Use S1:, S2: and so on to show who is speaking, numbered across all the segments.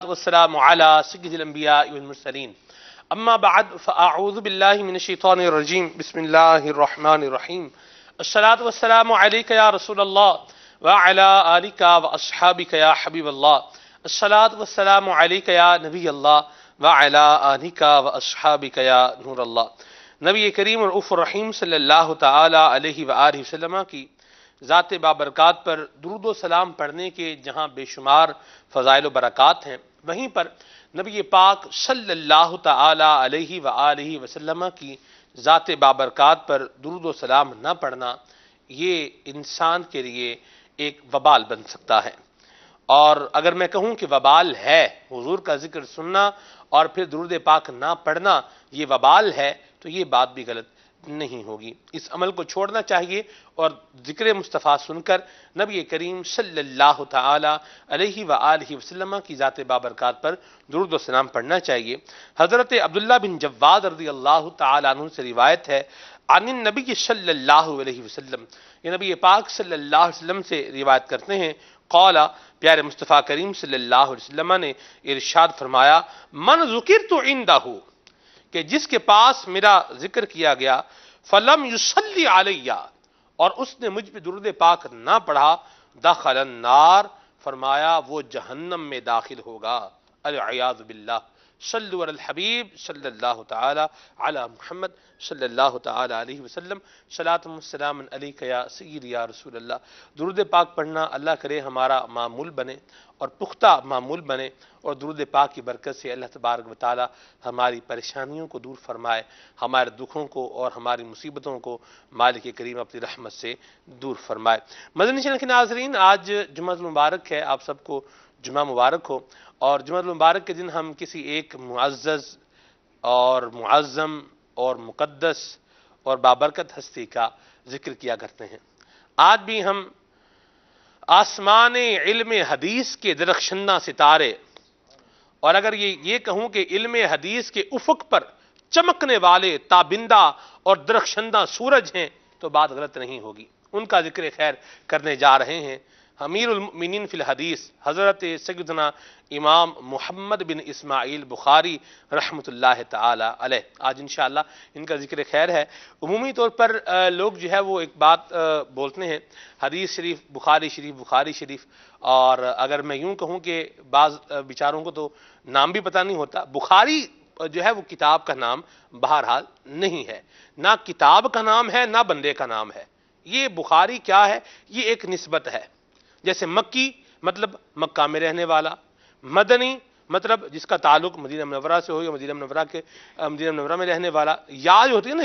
S1: والسلام علی سید الانبیاء والمرسلین اما بعد فاعوذ باللہ من الشیطان الرجیم بسم اللہ الرحمن الرحیم الصلاة والسلام علیک یا رسول اللہ وعلی آلک واصحابک یا حبیب اللہ الصلاة والسلام علیک یا نبی اللہ وعلی آلک واصحابک یا نور اللہ۔ نبی کریم رؤوف الرحیم صلی اللہ تعالی علیہ وآلہ وسلم کی ذات بابرکات پر درود و سلام پڑھنے کے جہاں بے شمار فضائل و برکات ہیں، وہیں پر نبی پاک صلی اللہ تعالی علیہ وآلہ وسلم کی ذات بابرکات پر درود و سلام نہ پڑھنا یہ انسان کے لیے ایک وبال بن سکتا ہے۔ اور اگر میں کہوں کہ وبال ہے، حضور کا ذکر سننا اور پھر درود پاک نہ پڑھنا یہ وبال ہے، تو یہ بات بھی غلط نہیں ہوگی۔ اس عمل کو چھوڑنا چاہیے اور ذکر مصطفیٰ سن کر نبی کریم صلی اللہ تعالی علیہ وآلہ وسلم کی ذات بابرکات پر درود و سلام پڑھنا چاہیے۔ حضرت عبداللہ بن جواد رضی اللہ تعالی عنہ سے روایت ہے، عن النبی صلی اللہ علیہ وسلم، یہ نبی پاک صلی اللہ علیہ وسلم سے روایت کرتے ہیں، قال، پیارے مصطفیٰ کریم صلی اللہ علیہ وسلم نے ارشاد فرمایا، من ذکرت عندہ، کہ جس کے پاس میرا ذکر کیا گیا، فلم یصلی علیہ، اور اس نے مجھ پہ درود پاک نہ پڑھا، دخل النار، فرمایا وہ جہنم میں داخل ہوگا، العیاذ باللہ۔ صلو علی الحبیب صلی اللہ تعالی علی محمد صلی اللہ تعالی علیہ وسلم، صلاۃ و سلام علیک یا سید یا رسول اللہ۔ درود پاک پڑھنا اللہ کرے ہمارا معمول بنے اور پختہ معمول بنے، اور درود پاک کی برکت سے اللہ تبارک و تعالی ہماری پریشانیوں کو دور فرمائے، ہمارے دکھوں کو اور ہماری مصیبتوں کو مالک کریم اپنی رحمت سے دور فرمائے۔ مدنی چینل کے ناظرین، آج جمعہ المبارک ہے، آپ سب کو جمعہ مبارک ہو، اور جمعہ المبارک کے دن ہم کسی ایک معزز اور معظم اور مقدس اور بابرکت ہستی کا ذکر کیا کرتے ہیں۔ آج بھی ہم آسمان علم حدیث کے درخشندہ ستارے، اور اگر یہ کہوں کہ علم حدیث کے افق پر چمکنے والے تابندہ اور درخشندہ سورج ہیں تو بات غلط نہیں ہوگی، ان کا ذکر خیر کرنے جا رہے ہیں۔ امیر المؤمنین فی الحدیث حضرت سیدنا امام محمد بن اسماعیل بخاری رحمۃ اللہ تعالی علیہ، آج انشاءاللہ ان کا ذکر خیر ہے۔ عمومی طور پر لوگ جو ہے وہ ایک بات بولتے ہیں، حدیث شریف بخاری شریف، اور اگر میں یوں کہوں کہ بعض بیچاروں کو تو نام بھی پتہ نہیں ہوتا، بخاری جو ہے وہ کتاب کا نام بہرحال نہیں ہے، نہ کتاب کا نام ہے نہ بندے کا نام ہے۔ یہ بخاری کیا ہے؟ یہ ایک نسبت ہے، جیسے مکی مطلب مکہ میں رہنے والا، مدنی مطلب جس کا تعلق مدینہ منورہ سے ہو یا مدینہ منورہ میں رہنے والا، یا جو ہوتی ہے نا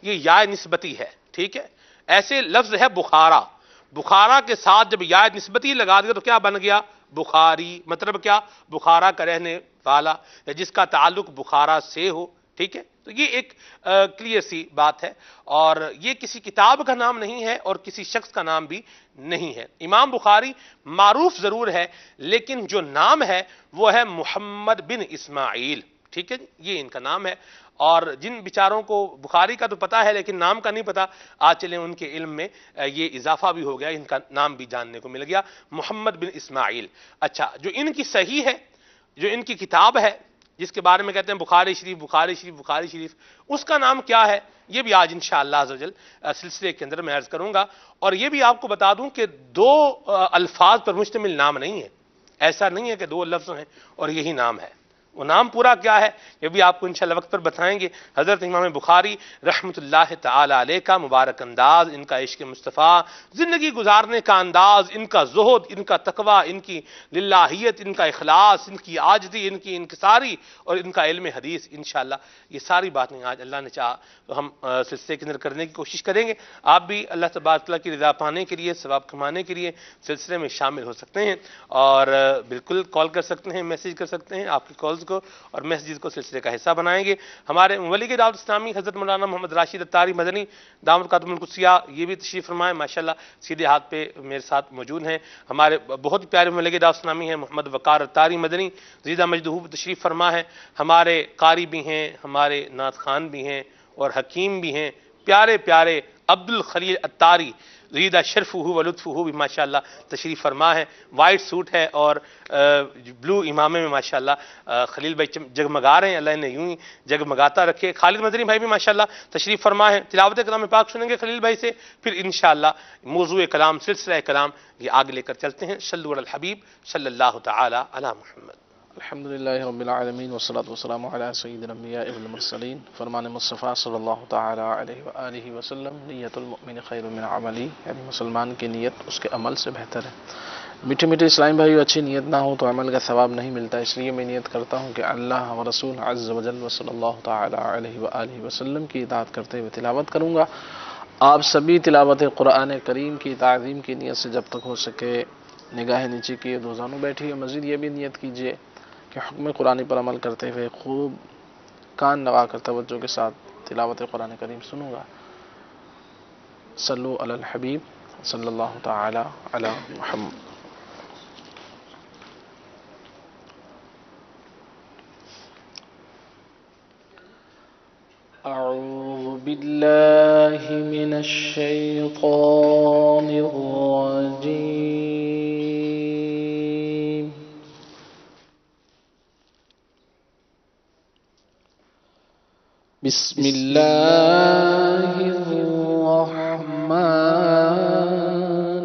S1: یہ یا نسبتی ہے، ٹھیک ہے۔ ایسے لفظ ہے بخارا، بخارا کے ساتھ جب یا نسبتی لگا دیا تو کیا بن گیا؟ بخاری، مطلب کیا؟ بخارا کا رہنے والا یا جس کا تعلق بخارا سے ہو، ٹھیک ہے۔ تو یہ ایک کلیئر سی بات ہے، اور یہ کسی کتاب کا نام نہیں ہے اور کسی شخص کا نام بھی نہیں ہے۔ امام بخاری معروف ضرور ہے، لیکن جو نام ہے وہ ہے محمد بن اسماعیل، ٹھیک ہے، یہ ان کا نام ہے۔ اور جن بیچاروں کو بخاری کا تو پتا ہے لیکن نام کا نہیں پتا، آج چلیں ان کے علم میں یہ اضافہ بھی ہو گیا، ان کا نام بھی جاننے کو مل گیا، محمد بن اسماعیل۔ اچھا، جو ان کی صحیح ہے، جو ان کی کتاب ہے جس کے بارے میں کہتے ہیں بخاری شریف، اس کا نام کیا ہے؟ یہ بھی آج انشاءاللہ عزوجل سلسلے کے اندر میں عرض کروں گا۔ اور یہ بھی آپ کو بتا دوں کہ دو الفاظ پر مشتمل نام نہیں ہے، ایسا نہیں ہے کہ دو لفظ ہیں اور یہی نام ہے، وہ نام پورا کیا ہے یہ بھی آپ کو انشاءاللہ وقت پر بتائیں گے۔ حضرت امام بخاری رحمۃ اللہ تعالی علیہ کا مبارک انداز، ان کا عشق مصطفیٰ، زندگی گزارنے کا انداز، ان کا زہد، ان کا تقوی، ان کی للہیت، ان کا اخلاص، ان کی عاجزی، ان کی انکساری اور ان کا علم حدیث، انشاءاللہ یہ ساری باتیں آج اللہ نے چاہا تو ہم سلسلے کے اندر کرنے کی کوشش کریں گے۔ آپ بھی اللہ تبارک تعالیٰ کی رضا پانے کے لیے، ثواب کمانے کے لیے سلسلے میں شامل ہو سکتے ہیں، اور بالکل کال کر سکتے ہیں، میسیج کر سکتے ہیں، آپ کی کالز کو اور میسیجز کو سلسلے کا حصہ بنائیں گے۔ ہمارے مبلغ دعوت اسلامی حضرت مولانا محمد راشد اتاری مدنی دامت قدم القدسیہ، یہ بھی تشریف فرمائے، ماشاءاللہ سیدھے ہاتھ پہ میرے ساتھ موجود ہیں۔ ہمارے بہت پیارے مبلغ دعوت اسلامی ہیں محمد وقار اتاری مدنی، زیدہ مجدہو تشریف فرما ہے۔ ہمارے قاری بھی ہیں، ہمارے نعت خوان بھی ہیں اور حکیم بھی ہیں، پیارے پیارے عبد الخلیل اتاری زیدہ شرف ہو و لطف ہو بھی ماشاءاللہ تشریف فرما ہے. وائٹ سوٹ ہے اور بلو امامے میں ماشاءاللہ خلیل بھائی جگمگا رہے ہیں. اللہ انہیں یوں ہی جگمگاتا رکھے. خالد مدنی بھائی بھی ماشاءاللہ تشریف فرما ہے. تلاوت کلام پاک سنیں گے خلیل بھائی سے, پھر انشاءاللہ موضوع کلام سلسلہ کلام یہ آگے لے کر چلتے ہیں. صلو علی الحبیب صلی اللہ تعالی علی محمد.
S2: الحمدللہ رب العالمین والصلاة والسلام علی سید الانبیاء والمرسلین. فرمان مصطفیٰ صلی اللہ تعالی علیہ وآلہ وسلم, نیت المؤمن خیر من عملی, یعنی مسلمان کی نیت اس کے عمل سے بہتر ہے. میٹھے میٹھے اسلام بھائیو, اچھی نیت نہ ہو تو عمل کا ثواب نہیں ملتا. اس لیے میں نیت کرتا ہوں کہ اللہ و رسول عز و جل صلی اللہ تعالی علیہ وآلہ وسلم کی اطاعت کرتے ہوئے تلاوت کروں گا. آپ سبھی تلاوت قرآن کریم کی تعظیم کی نیت سے جب تک ہو سکے نگاہ نیچے کیے دو زانوں بیٹھیے. مزید یہ بھی نیت کیجیے کہ حکم قرآن پر عمل کرتے ہوئے خوب کان لگا کر توجہ کے ساتھ تلاوت قرآن کریم سنوں گا. صلو علی الحبیب صلی اللہ تعالی علی محمد. اعوذ باللہ من الشیطان الرجیم. بسم اللہ الرحمن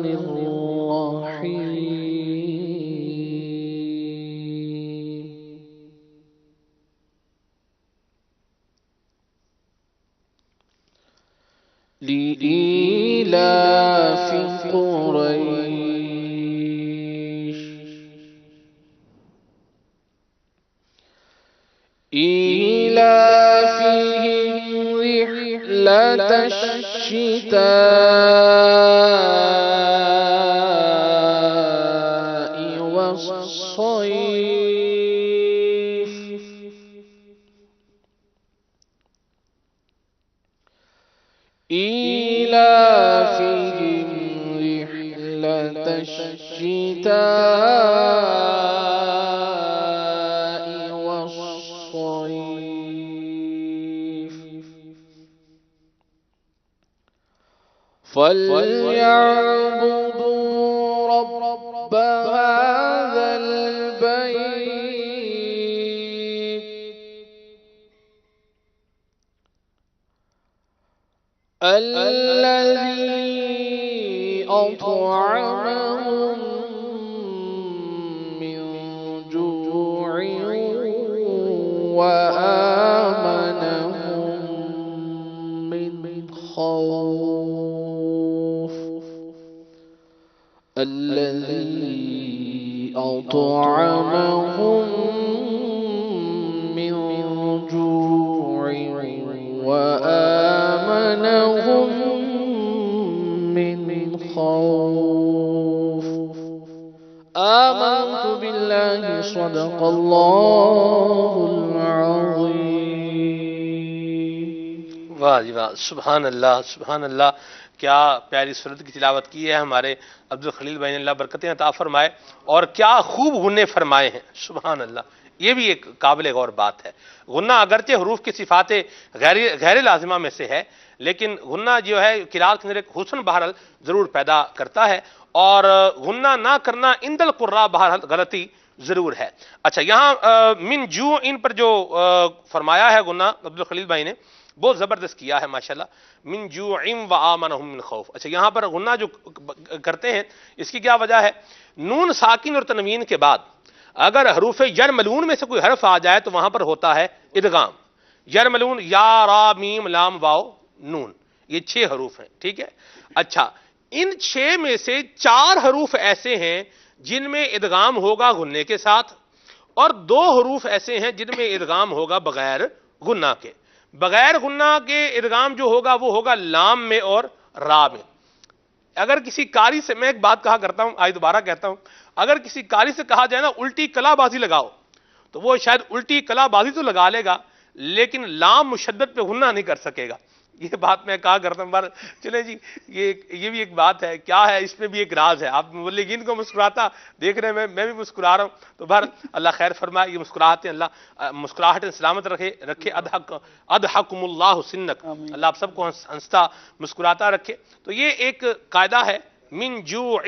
S2: الرحیم. لإيلاف قريش إيلافهم رحلة الشتاء والصيف إيلافهم رحلة الشتاء والصيف فليعبدوا رب هذا البيت الذي أطعمهم من جوع وآمنهم من خوف. الذي أطعمهم من جوع وآمنهم من خوف. آمنت بالله صدق الله العظيم.
S1: واہ جی واہ, سبحان اللہ سبحان اللہ. کیا پیاری سورت کی تلاوت کی ہے ہمارے عبد الخلیل بھائی نے, اللہ برکتیں عطا فرمائے, اور کیا خوب غنے فرمائے ہیں. سبحان اللہ. یہ بھی ایک قابل غور بات ہے. غنہ اگرچہ حروف کی صفات غیر لازمہ میں سے ہے, لیکن غنہ جو ہے قرات کے اندر ایک حسن بہرحال ضرور پیدا کرتا ہے, اور غنہ نہ کرنا عند القراء بہرحال غلطی ضرور ہے. اچھا, یہاں من جو ان پر جو فرمایا ہے غنہ عبد الخلیل بھائی نے, بہت زبردست کیا ہے ماشاءاللہ. من جوعم وآمنہم من خوف. اچھا, یہاں پر غنہ جو کرتے ہیں اس کی کیا وجہ ہے؟ نون ساکن اور تنوین کے بعد اگر حروف جر ملون میں سے کوئی حرف آ جائے تو وہاں پر ہوتا ہے ادغام. جر ملون یا را میم لام واو نون, یہ 6 حروف ہیں, ٹھیک ہے. اچھا, ان 6 میں سے 4 حروف ایسے ہیں جن میں ادغام ہوگا غنے کے ساتھ, اور 2 حروف ایسے ہیں جن میں ادغام ہوگا بغیر غنہ کے. بغیر غنہ کے ادغام جو ہوگا وہ ہوگا لام میں اور را میں. اگر کسی قاری سے, میں ایک بات کہا کرتا ہوں, آج دوبارہ کہتا ہوں, اگر کسی قاری سے کہا جائے نا الٹی کلا بازی لگاؤ, تو وہ شاید الٹی کلا بازی تو لگا لے گا لیکن لام مشدد پہ غنہ نہیں کر سکے گا. یہ بات میں کہا کرتا ہوں، پر چلیں جی، یہ بھی ایک بات ہے، کیا ہے اس میں بھی ایک راز ہے. آپ مبلغین کو مسکراتا دیکھ رہے ہیں، میں بھی مسکرا رہا ہوں. تو بہر اللہ خیر فرمائے، یہ مسکراہٹیں اللہ مسکراہٹیں سلامت رکھے. اضحکم اللہ سنک، اللہ آپ سب کو ہنستا مسکراتا رکھے. تو یہ ایک قاعدہ ہے، من جوع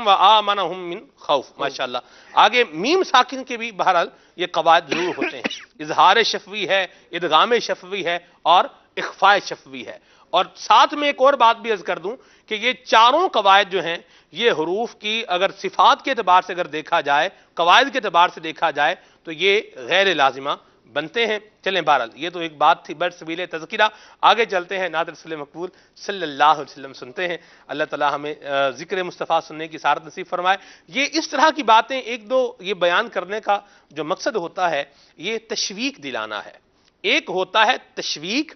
S1: و آمنہم من خوف. ماشاءاللہ. آگے میم ساکن کے بھی بہرحال یہ قواعد ضرور ہوتے ہیں. اظہار شفوی ہے، ادغام شفوی ہے، اور اخفاء شفوی ہے. اور ساتھ میں ایک اور بات بھی عرض کر دوں کہ یہ چاروں قواعد جو ہیں، یہ حروف کی اگر صفات کے اعتبار سے اگر دیکھا جائے، قواعد کے اعتبار سے دیکھا جائے، تو یہ غیر لازمہ بنتے ہیں. چلیں بہرحال یہ تو ایک بات تھی بر سبیل تذکرہ. آگے چلتے ہیں، نعت رسول مقبول صلی اللہ علیہ وسلم سنتے ہیں. اللہ تعالی ہمیں ذکر مصطفیٰ سننے کی سعادت نصیب فرمائے. یہ اس طرح کی باتیں ایک دو یہ بیان کرنے کا جو مقصد ہوتا ہے، یہ تشویق دلانا ہے. ایک ہوتا ہے تشویق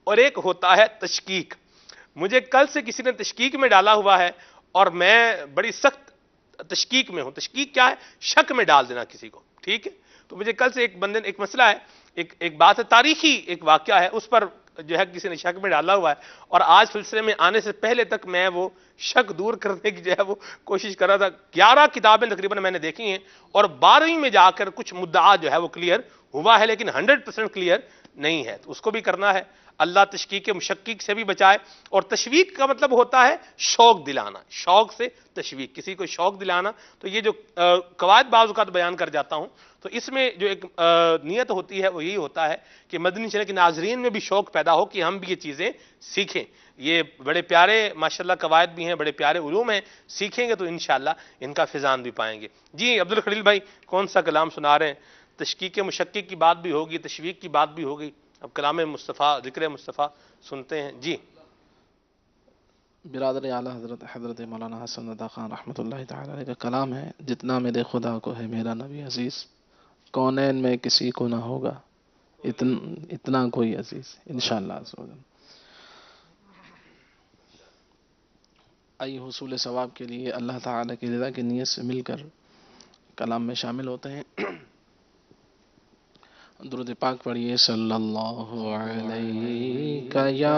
S1: اور ایک ہوتا ہے تشکیک. مجھے کل سے کسی نے تشکیک میں ڈالا ہوا ہے اور میں بڑی سخت تشکیک میں ہوں. تشکیک کیا ہے؟ شک میں ڈال دینا کسی کو. ٹھیک ہے. تو مجھے کل سے ایک بندے نے ایک مسئلہ ہے، ایک بات ہے، تاریخی ایک واقعہ ہے، اس پر جو ہے کسی نے شک میں ڈالا ہوا ہے. اور آج سلسلے میں آنے سے پہلے تک میں وہ شک دور کرنے کی جو ہے وہ کوشش کر رہا تھا. 11 کتابیں تقریباً میں نے دیکھی ہیں اور 12ویں میں جا کر کچھ مدعا جو ہے وہ کلیئر ہوا ہے، لیکن 100% کلیئر نہیں ہے. تو اس کو بھی کرنا ہے. اللہ تشکیک مشکک سے بھی بچائے. اور تشویق کا مطلب ہوتا ہے شوق دلانا، شوق سے تشویق، کسی کو شوق دلانا. تو یہ جو قواعد بعض اوقات بیان کر جاتا ہوں، تو اس میں جو ایک نیت ہوتی ہے وہ یہی ہوتا ہے کہ مدنی چینل کے ناظرین میں بھی شوق پیدا ہو کہ ہم بھی یہ چیزیں سیکھیں. یہ بڑے پیارے ماشاءاللہ قواعد بھی ہیں، بڑے پیارے علوم ہیں. سیکھیں گے تو انشاءاللہ ان کا فیضان بھی پائیں گے. جی عبدالخلیل بھائی کون سا کلام سنا رہے ہیں؟ تشکیک مشکک کی بات بھی ہوگی، تشویق کی بات بھی ہوگی. اب کلام مصطفیٰ، ذکر مصطفیٰ سنتے ہیں. جی
S2: برادر اعلیٰ حضرت مولانا حسن رضا خان رحمۃ اللہ تعالی علیہ کا کلام ہے. جتنا میرے خدا کو ہے میرا نبی عزیز، کونین میں کسی کو نہ ہوگا اتنا کوئی عزیز، انشاءاللہ عز و جل. آئیے حصول ثواب کے لیے اللہ تعالی کی رضا کی نیت سے مل کر کلام میں شامل ہوتے ہیں. درود پاک پڑھیے. صلی اللہ علیہ یا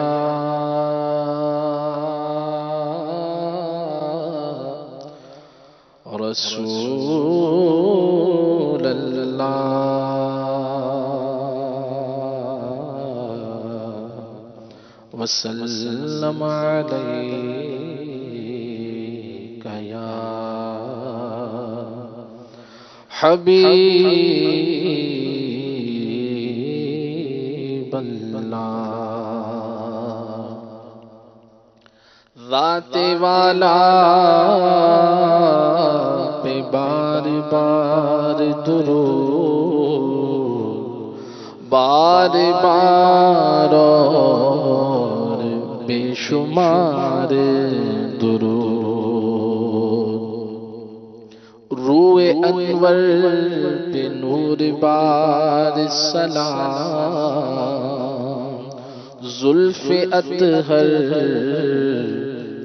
S2: رسول اللہ وسلم علیک یا حبیب اللہ. ذات والا پہ بار بار درود، بار بار اور بے شمار درود. روح انور پہ نور بار سلام، زلف اطہر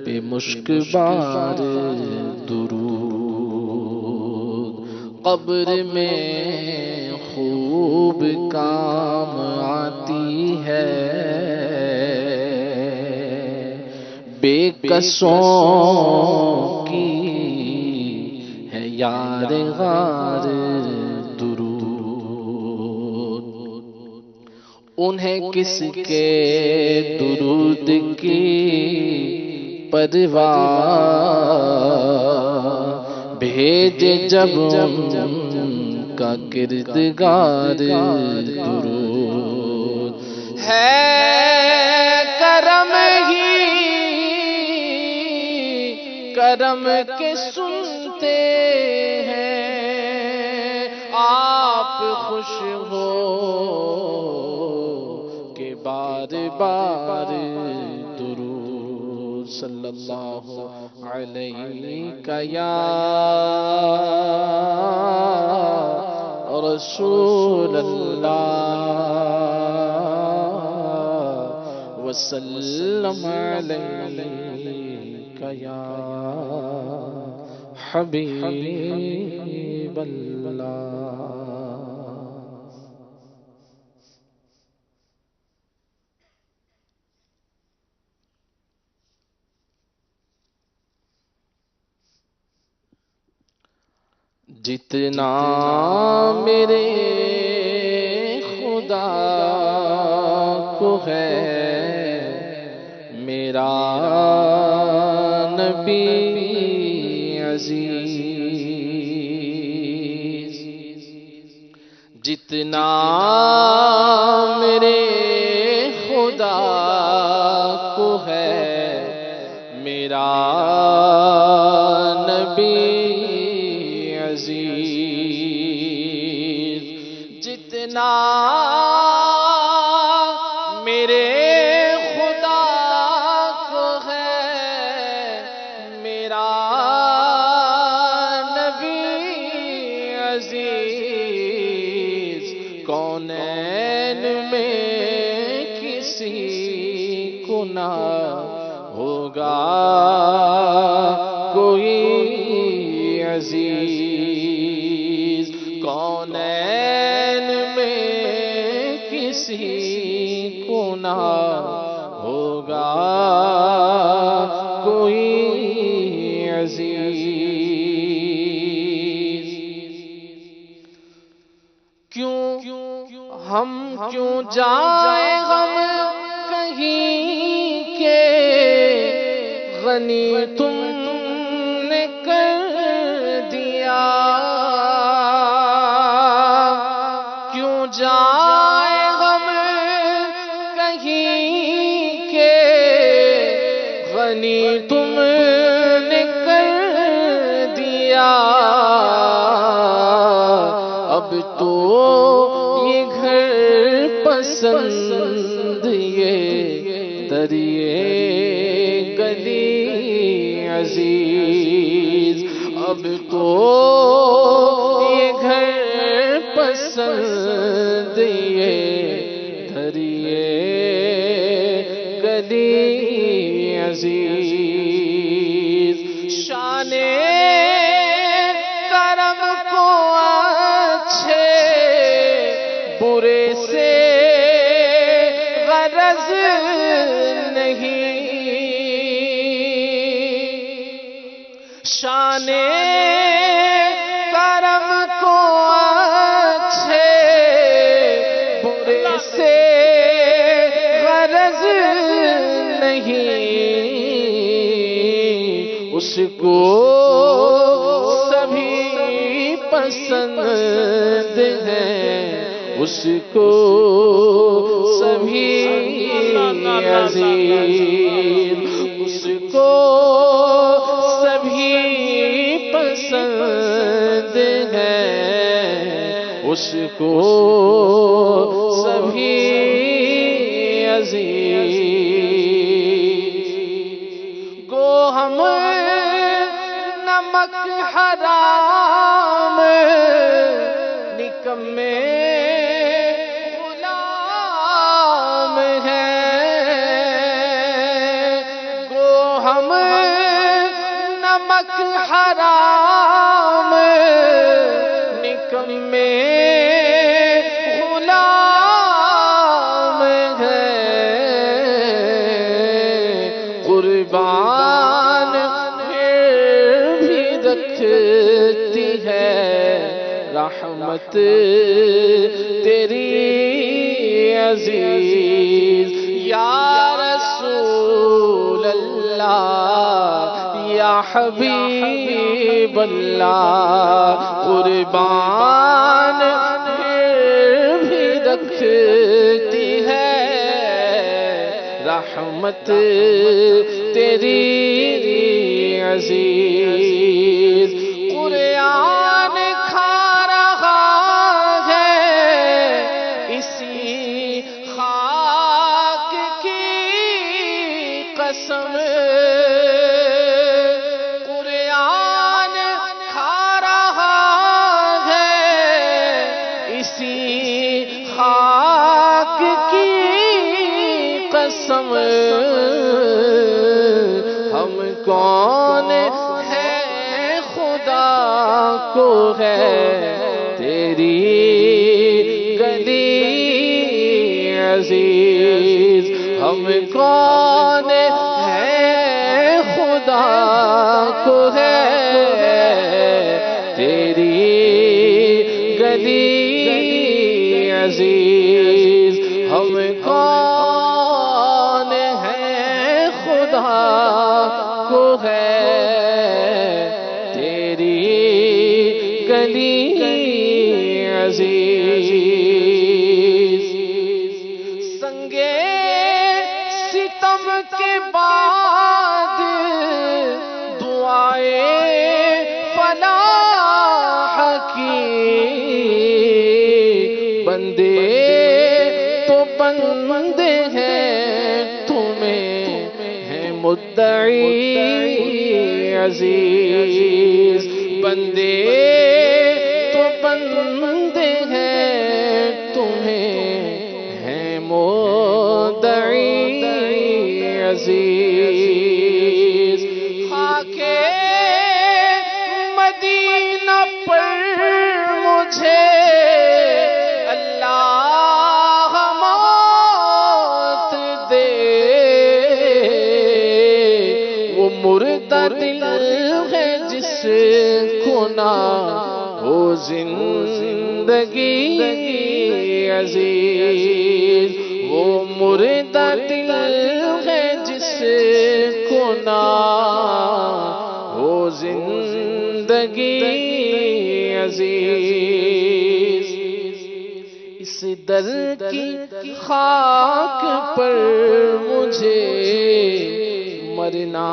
S2: پہ مشک بار درود. قبر میں خوب کام آتی ہے، بے کسوں کی ہے یار غار درود. انہیں کس کے درود کی پرواہ، بھیجے جب ان کا کردگار درود. ہے کرم ہی کرم کے سنتے ہیں آپ، خوش ہو کہ بار بار درود. صلی اللہ علیہ یا رسول اللہ وسلم علیک یا حبیب اللہ. جتنا میرے خدا کو ہے میرا نبی عزیز، جتنا میرے خدا کو ہے میرا نبی عزیز، جتنا میرے خدا کو ہے میرا نبی عزیز، کونین میں کسی کو نہ ہوگا کوئی عزیز، کونین میں کسی کو نہ ہوگا کوئی عزیز۔ ہم کیوں جائیں غم کہیں کے غنی تم نے کر دیا، کیوں جائیں غم کہیں کے غنی تم نے کر دیا، اب تو یہ گھر پسند یہ دریے گلی عزیز، اب تو یہ گھر پسند یہ دریے گلی عزیز، شان کرم کو اچھے برے سے غرض نہیں، شان کرم کو اچھے برے سے غرض نہیں، اس کو سبھی پسند ہیں، اس کو سبھی عزیز، اس کو سبھی پسند ہیں، اس کو سبھی عزیز، گو ہم نمک حرام نکمے غلام ہیں، گو ہم نمک حرام نکمے غلام ہیں، قربان پھر بھی رکھتی ہے رحمت تیری عزیز، یا رسول اللہ یا حبیب اللہ، قربان پھر بھی رکھتی ہے رحمت تیری عزیز، قرآن کھا رہا ہے اسی خاک کی قسم، قرآن کھا رہا ہے اسی خاک کی قسم، ہم کون ہے خدا کو ہے تیری گلی عزیز، ہم کون ہے خدا کو ہے تیری عزیز ہم کون ہیں خدا کو ہے تیری گلی عزیز سنگے ستم کے بعد دعائیں فلاح کی بندے تو بندے ہیں تمہیں ہیں مدعی عزیز بندے تو بندے ہیں تمہیں ہیں مدعی عزیز خاک مدینہ پر مجھے اللہ موت دے وہ مردہ دل ہے جس کو نہ ہو زندگی عزیز وہ مردہ دل ہے جس کو نہ ہو زندگی عزیز اس در کی خاک پر مجھے مرنا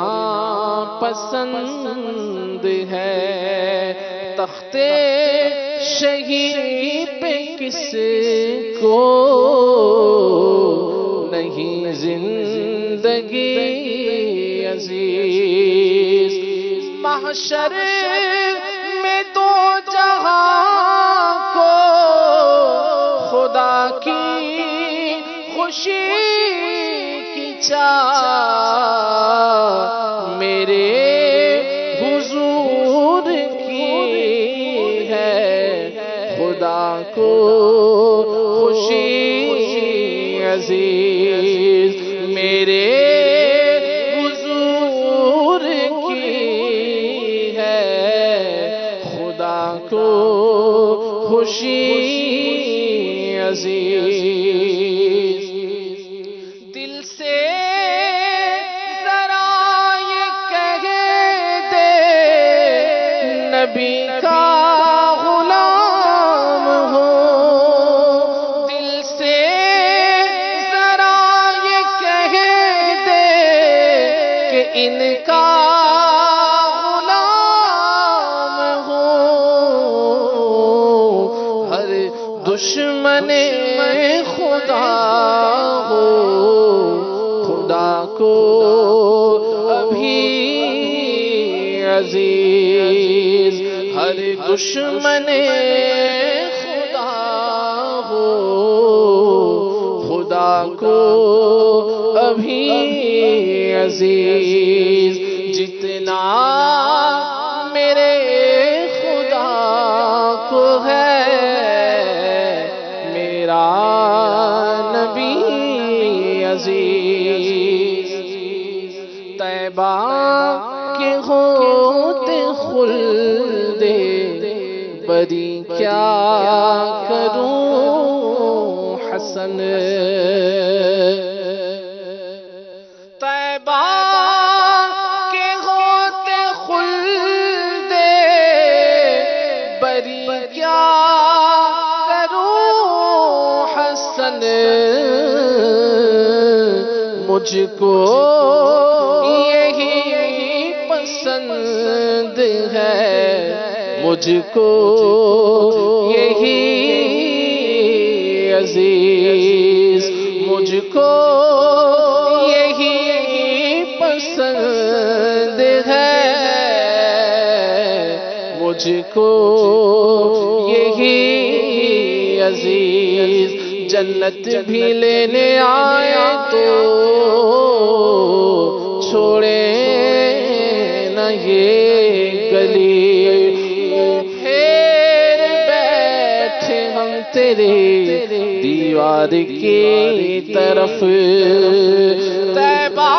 S2: پسند ہے تخت شہید پہ کس کو نہیں زندگی عزیز محشر میں دو جہاں کو خدا کی خوشی کی چاہ میرے حضور کی ہے خدا کو خوشی عزیز میرے حضور کی ہے خدا کو خوشی عزیز دل سے ذرا یہ کہہ دے نبی کا غلام ہو دل سے ذرا یہ کہہ دے کہ ان کا غلام ہو ہر دشمن خدا ہو خدا کو ابھی عزیز ہر دشمن خدا ہو خدا کو ابھی عزیز جتنا میرے خدا کو ہے میرا نبی عزیز طیبہ کے ہوتے خلد بری کیا کروں حسن طیبہ کے ہوتے خلد بری کیا حسن مجھ کو یہی پسند ہے مجھ کو یہی عزیز مجھ کو یہی پسند ہے مجھ کو یہی عزیز جنت بھی لینے آئے تو چھوڑے نہ یہ گلی پھر بیٹھے ہم تیرے دیوار کی طرف طیبہ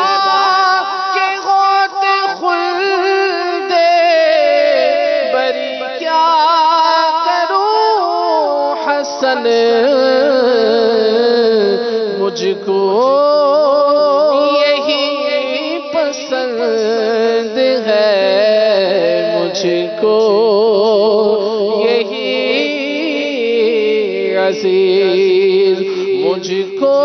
S2: کے ہوتے خلد بری کیا کروں حسن مجھ کو یہی پسند ہے، مجھ کو یہی عزیز، مجھ کو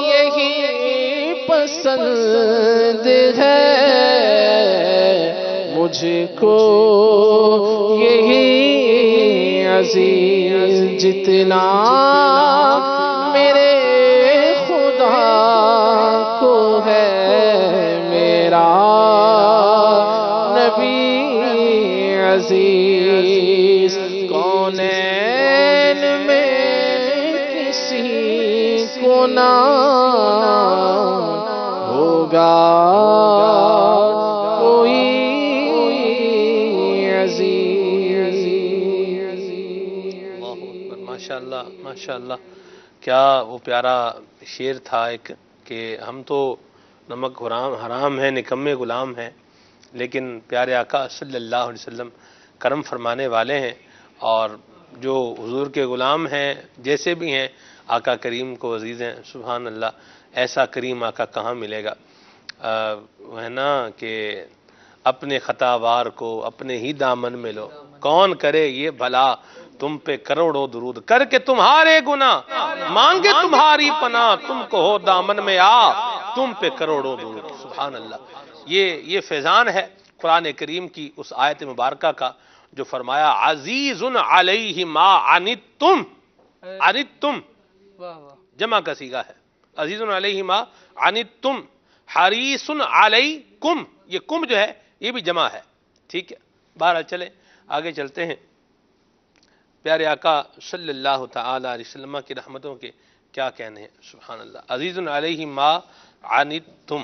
S2: یہی پسند ہے، مجھ کو یہی عزیز، جتنا میرے خدا کو ہے میرا نبی عزیز، کونین میں کسی کو نہ ہوگا کوئی
S1: ماشاءاللہ ماشاءاللہ، کیا وہ پیارا شعر تھا ایک کہ ہم تو نمک حرام ہیں، نکمے غلام ہیں، لیکن پیارے آقا صلی اللہ علیہ وسلم کرم فرمانے والے ہیں، اور جو حضور کے غلام ہیں جیسے بھی ہیں آقا کریم کو عزیز ہیں۔ سبحان اللہ، ایسا کریم آقا کہاں ملے گا؟ وہ ہے نا کہ اپنے خطاوار کو اپنے ہی دامن میں لو، کون کرے یہ بھلا تم پہ کروڑوں درود، کر کے تمہارے گناہ مانگے تمہاری پناہ، تم کو ہو دامن میں آ تم پہ کروڑوں درود۔ سبحان اللہ، یہ فیضان ہے قرآن کریم کی اس آیت مبارکہ کا جو فرمایا عزیز علیہ ما عنتم، عنتم جمع کا صیغہ ہے، عزیز علیہ ما عنتم حریص علیکم، یہ کم جو ہے یہ بھی جمع ہے، ٹھیک ہے۔ بہرحال چلیں آگے چلتے ہیں۔ پیارے آقا صلی اللہ تعالی علیہ وسلم کی رحمتوں کے کیا کہنے ہیں؟ سبحان اللہ، عزیز علیہ ما عنتم،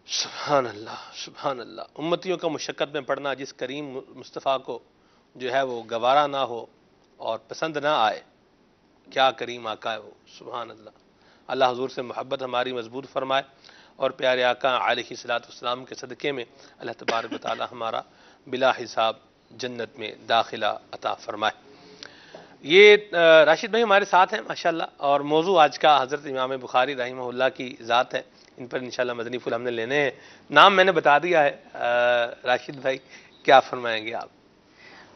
S1: سبحان اللہ سبحان اللہ۔ امتیوں کا مشقت میں پڑھنا جس کریم مصطفیٰ کو جو ہے وہ گوارا نہ ہو اور پسند نہ آئے، کیا کریم آقا ہے وہ، سبحان اللہ۔ اللہ حضور سے محبت ہماری مضبوط فرمائے، اور پیارے آقا علیہ السلام کے صدقے میں اللہ تبارک و تعالی ہمارا بلا حساب جنت میں داخلہ عطا فرمائے۔ یہ راشد بھائی ہمارے ساتھ ہیں ماشاءاللہ، اور موضوع آج کا حضرت امام بخاری رحمہ اللہ کی ذات ہے، ان پر انشاءاللہ مدنی پھول ہم نے لینے ہیں۔ نام میں نے بتا دیا ہے، راشد بھائی کیا فرمائیں گے آپ؟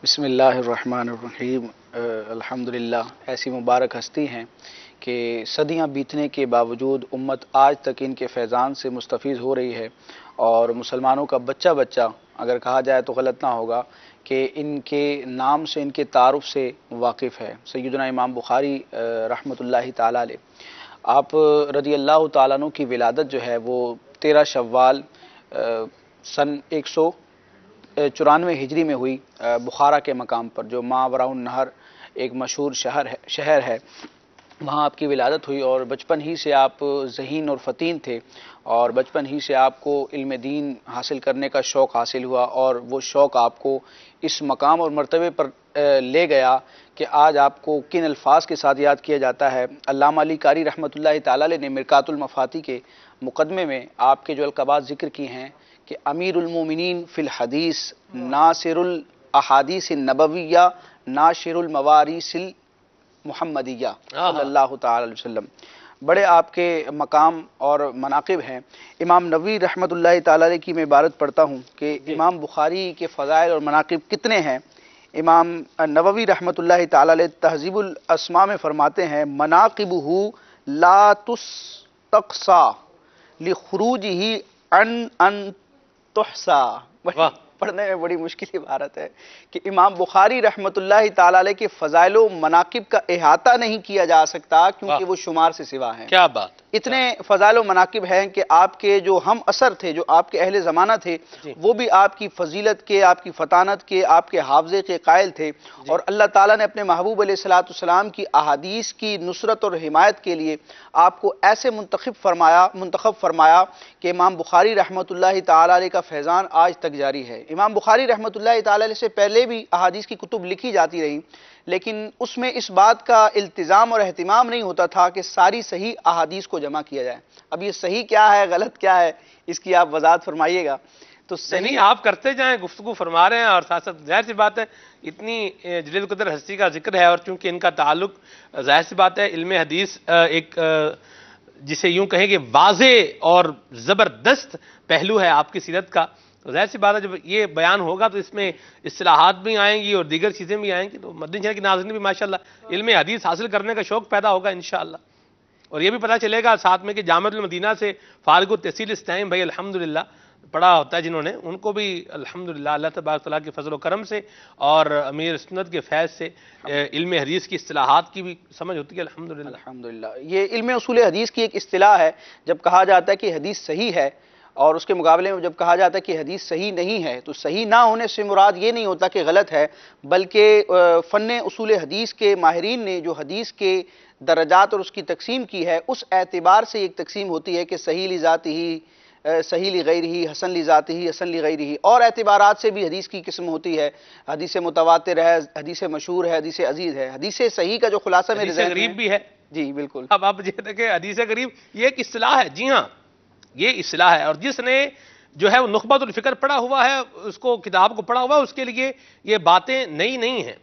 S3: بسم اللہ الرحمن الرحیم۔ الحمدللہ، ایسی مبارک ہستی ہیں کہ صدیاں بیتنے کے باوجود امت آج تک ان کے فیضان سے مستفیض ہو رہی ہے، اور مسلمانوں کا بچہ بچہ اگر کہا جائے تو غلط نہ ہوگا کہ ان کے نام سے، ان کے تعارف سے واقف ہے۔ سیدنا امام بخاری رحمۃ اللہ تعالی علیہ، آپ رضی اللہ تعالیٰ عنہ کی ولادت جو ہے وہ 13 شوال سن 194 ہجری میں ہوئی، بخارا کے مقام پر جو ماوراء النہر ایک مشہور شہر ہے، وہاں آپ کی ولادت ہوئی، اور بچپن ہی سے آپ ذہین اور فطین تھے، اور بچپن ہی سے آپ کو علم دین حاصل کرنے کا شوق حاصل ہوا، اور وہ شوق آپ کو اس مقام اور مرتبے پر لے گیا کہ آج آپ کو کن الفاظ کے ساتھ یاد کیا جاتا ہے۔ علامہ علی قاری رحمۃ اللہ تعالی علیہ نے مرکات المفاتی کے مقدمے میں آپ کے جو القابات ذکر کی ہیں کہ امیر المومنین فی الحدیث، ناصر الاحادیث النبویہ، ناشر المواریث محمدیہ صلی اللہ تعالی علیہ وسلم، بڑے آپ کے مقام اور مناقب ہیں۔ امام نووی رحمۃ اللہ تعالی علیہ کی میں عبارت پڑھتا ہوں کہ امام بخاری کے فضائل اور مناقب کتنے ہیں۔ امام نووی رحمۃ اللہ تعالی علیہ تہذیب الاسماء میں فرماتے ہیں مناقبہ لا تستقصى لخروجہ ان تحصى۔ پڑھنے میں بڑی مشکل عبارت ہے کہ امام بخاری رحمۃ اللہ تعالی علیہ کے فضائل و مناقب کا احاطہ نہیں کیا جا سکتا کیونکہ وہ شمار سے سوا ہیں۔
S1: کیا بات،
S3: اتنے فضائل و مناقب ہیں کہ آپ کے جو ہم اثر تھے، جو آپ کے اہل زمانہ تھے، وہ بھی آپ کی فضیلت کے، آپ کی فطانت کے، آپ کے حافظے کے قائل تھے، اور اللہ تعالیٰ نے اپنے محبوب علیہ السلام کی احادیث کی نصرت اور حمایت کے لیے آپ کو ایسے منتخب فرمایا کہ امام بخاری رحمۃ اللہ تعالی علیہ کا فیضان آج تک جاری ہے۔ امام بخاری رحمۃ اللہ تعالی علیہ سے پہلے بھی احادیث کی کتب لکھی جاتی رہیں، لیکن اس میں اس بات کا التزام اور اہتمام نہیں ہوتا تھا کہ ساری صحیح احادیث کو جمع کیا جائے۔ اب یہ صحیح کیا ہے، غلط کیا ہے، اس کی آپ وضاحت فرمائیے گا۔ تو
S1: نہیں آپ کرتے جائیں، گفتگو فرما رہے ہیں، اور ساتھ ساتھ ظاہر سی بات ہے اتنی جلیل قدر ہستی کا ذکر ہے، اور چونکہ ان کا تعلق ظاہر سی بات ہے علم حدیث ایک جسے یوں کہیں کہ واضح اور زبردست پہلو ہے آپ کی سیرت کا، تو ظاہر سی بات ہے جب یہ بیان ہوگا تو اس میں اصطلاحات بھی آئیں گی اور دیگر چیزیں بھی آئیں گی، تو مدنی چینل کے ناظرین بھی ماشاءاللہ علم حدیث حاصل کرنے کا شوق پیدا ہوگا انشاءاللہ، اور یہ بھی پتہ چلے گا ساتھ میں کہ جامعۃ المدینہ سے فارغ التحصیل اس ٹائم بھائی الحمدللہ پڑھا ہوتا ہے جنہوں نے، ان کو بھی الحمدللہ اللہ تبارک تعالیٰ کے فضل و کرم سے اور امیر سنت کے فیض سے علم حدیث کی اصطلاحات کی بھی سمجھ ہوتی ہے الحمدللہ۔
S3: الحمدللہ یہ علم اصول حدیث کی ایک اصطلاح ہے، جب کہا جاتا ہے کہ حدیث صحیح ہے اور اس کے مقابلے میں جب کہا جاتا ہے کہ حدیث صحیح نہیں ہے، تو صحیح نہ ہونے سے مراد یہ نہیں ہوتا کہ غلط ہے، بلکہ فن اصول حدیث کے ماہرین نے جو حدیث کے درجات اور اس کی تقسیم کی ہے، اس اعتبار سے ایک تقسیم ہوتی ہے کہ صحیح لذاتہ ہی، صحیح لغیرہ، حسن لذاتہ ہی، حسن لغیرہ، اور اعتبارات سے بھی حدیث کی قسم ہوتی ہے، حدیث متواتر ہے، حدیث مشہور ہے، حدیث عزیز ہے۔ حدیث صحیح کا جو خلاصہ میرے
S1: حدیث
S3: ذہن میں
S1: غریب بھی ہے،
S3: جی بالکل،
S1: اب آپ یہ دیکھیں حدیث غریب یہ ایک اصطلاح ہے، جی ہاں یہ اصطلاح ہے، اور جس نے جو ہے وہ نخبۃ الفکر پڑھا ہوا ہے، اس کو کتاب کو پڑھا ہوا ہے، اس کے لیے یہ باتیں نئی نہیں ہیں،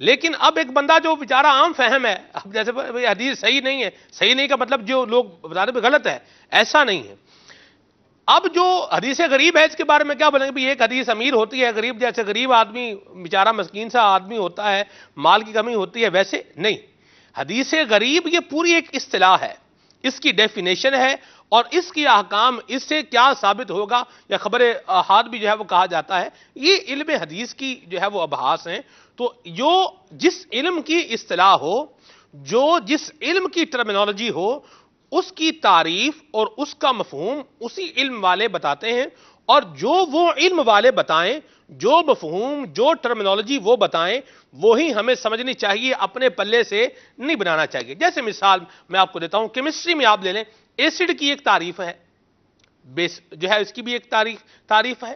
S1: لیکن اب ایک بندہ جو بیچارہ عام فہم ہے، اب جیسے حدیث صحیح نہیں ہے، صحیح نہیں کا مطلب جو لوگ بتا رہے ہیں غلط ہے، ایسا نہیں ہے۔ اب جو حدیث غریب ہے اس کے بارے میں کیا بولیں گے؟ ایک حدیث امیر ہوتی ہے، غریب جیسے غریب آدمی بیچارہ مسکین سا آدمی ہوتا ہے، مال کی کمی ہوتی ہے، ویسے نہیں۔ حدیث غریب یہ پوری ایک اصطلاح ہے، اس کی ڈیفینیشن ہے، اور اس کی احکام اس سے کیا ثابت ہوگا یا خبر احاد بھی جو ہے وہ کہا جاتا ہے، یہ علم حدیث کی جو ہے وہ ابحاث ہیں۔ تو جو جس علم کی اصطلاح ہو، جو جس علم کی ٹرمینالوجی ہو، اس کی تعریف اور اس کا مفہوم اسی علم والے بتاتے ہیں، اور جو وہ علم والے بتائیں، جو مفہوم جو ٹرمینالوجی وہ بتائیں، وہی ہمیں سمجھنی چاہیے، اپنے پلے سے نہیں بنانا چاہیے۔ جیسے مثال میں آپ کو دیتا ہوں، کیمسٹری میں آپ لے لیں، ایسڈ کی ایک تعریف ہے، بیس جو ہے اس کی بھی ایک تعریف ہے،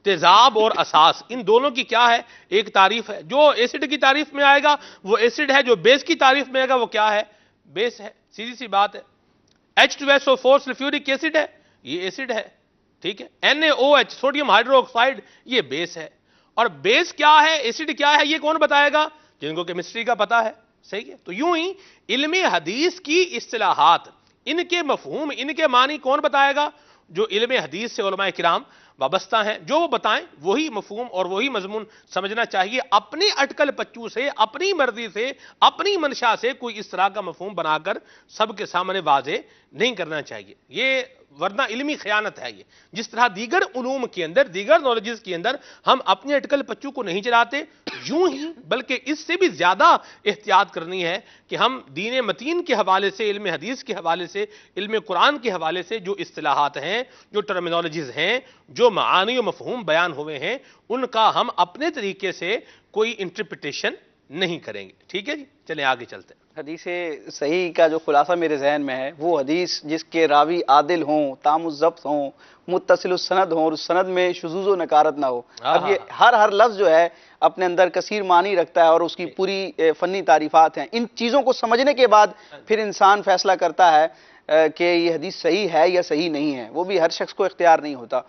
S1: تیزاب اور اساس ان دونوں کی کیا ہے؟ ایک تعریف ہے۔ جو ایسڈ کی تعریف میں آئے گا وہ ایسڈ ہے، جو بیس کی تعریف میں آئے گا وہ کیا ہے؟ بیس ہے، سیدھی سی بات ہے۔ H2SO4 سلفیورک ایسڈ ہے، یہ ایسڈ ہے، ٹھیک ہے۔ NaOH سوڈیم ہائیڈرو آکسائڈ یہ بیس ہے، اور بیس کیا ہے، ایسڈ کیا ہے، یہ کون بتائے گا؟ جن کو کیمسٹری کا پتا ہے، صحیح ہے۔ تو یوں ہی علم حدیث کی اصطلاحات، ان کے مفہوم، ان کے معنی کون بتائے گا؟ جو علم حدیث سے علماء کرام وابستہ ہیں، جو وہ بتائیں وہی مفہوم اور وہی مضمون سمجھنا چاہیے، اپنی اٹکل پچو سے، اپنی مرضی سے، اپنی منشا سے کوئی اس طرح کا مفہوم بنا کر سب کے سامنے واضح نہیں کرنا چاہیے، یہ ورنہ علمی خیانت ہے۔ یہ جس طرح دیگر علوم کے اندر، دیگر نالجز کے اندر ہم اپنے اٹکل پچو کو نہیں چلاتے، یوں ہی بلکہ اس سے بھی زیادہ احتیاط کرنی ہے کہ ہم دین متین کے حوالے سے، علم حدیث کے حوالے سے، علم قرآن کے حوالے سے جو اصطلاحات ہیں، جو ٹرمینالوجیز ہیں، جو معانی و مفہوم بیان ہوئے ہیں، ان کا ہم اپنے طریقے سے کوئی انٹرپریٹیشن نہیں کریں گے، ٹھیک ہے جی؟ چلیں آگے چلتے ہیں۔
S3: حدیث صحیح کا جو خلاصہ میرے ذہن میں ہے، وہ حدیث جس کے راوی عادل ہوں، تام الضبط ہوں، متصل السند ہوں، اور اس سند میں شذوذ و نکارت نہ ہو۔ اب یہ ہر لفظ جو ہے اپنے اندر کثیر معنی رکھتا ہے، اور اس کی پوری فنی تعریفات ہیں۔ ان چیزوں کو سمجھنے کے بعد پھر انسان فیصلہ کرتا ہے کہ یہ حدیث صحیح ہے یا صحیح نہیں ہے، وہ بھی ہر شخص کو اختیار نہیں ہوتا۔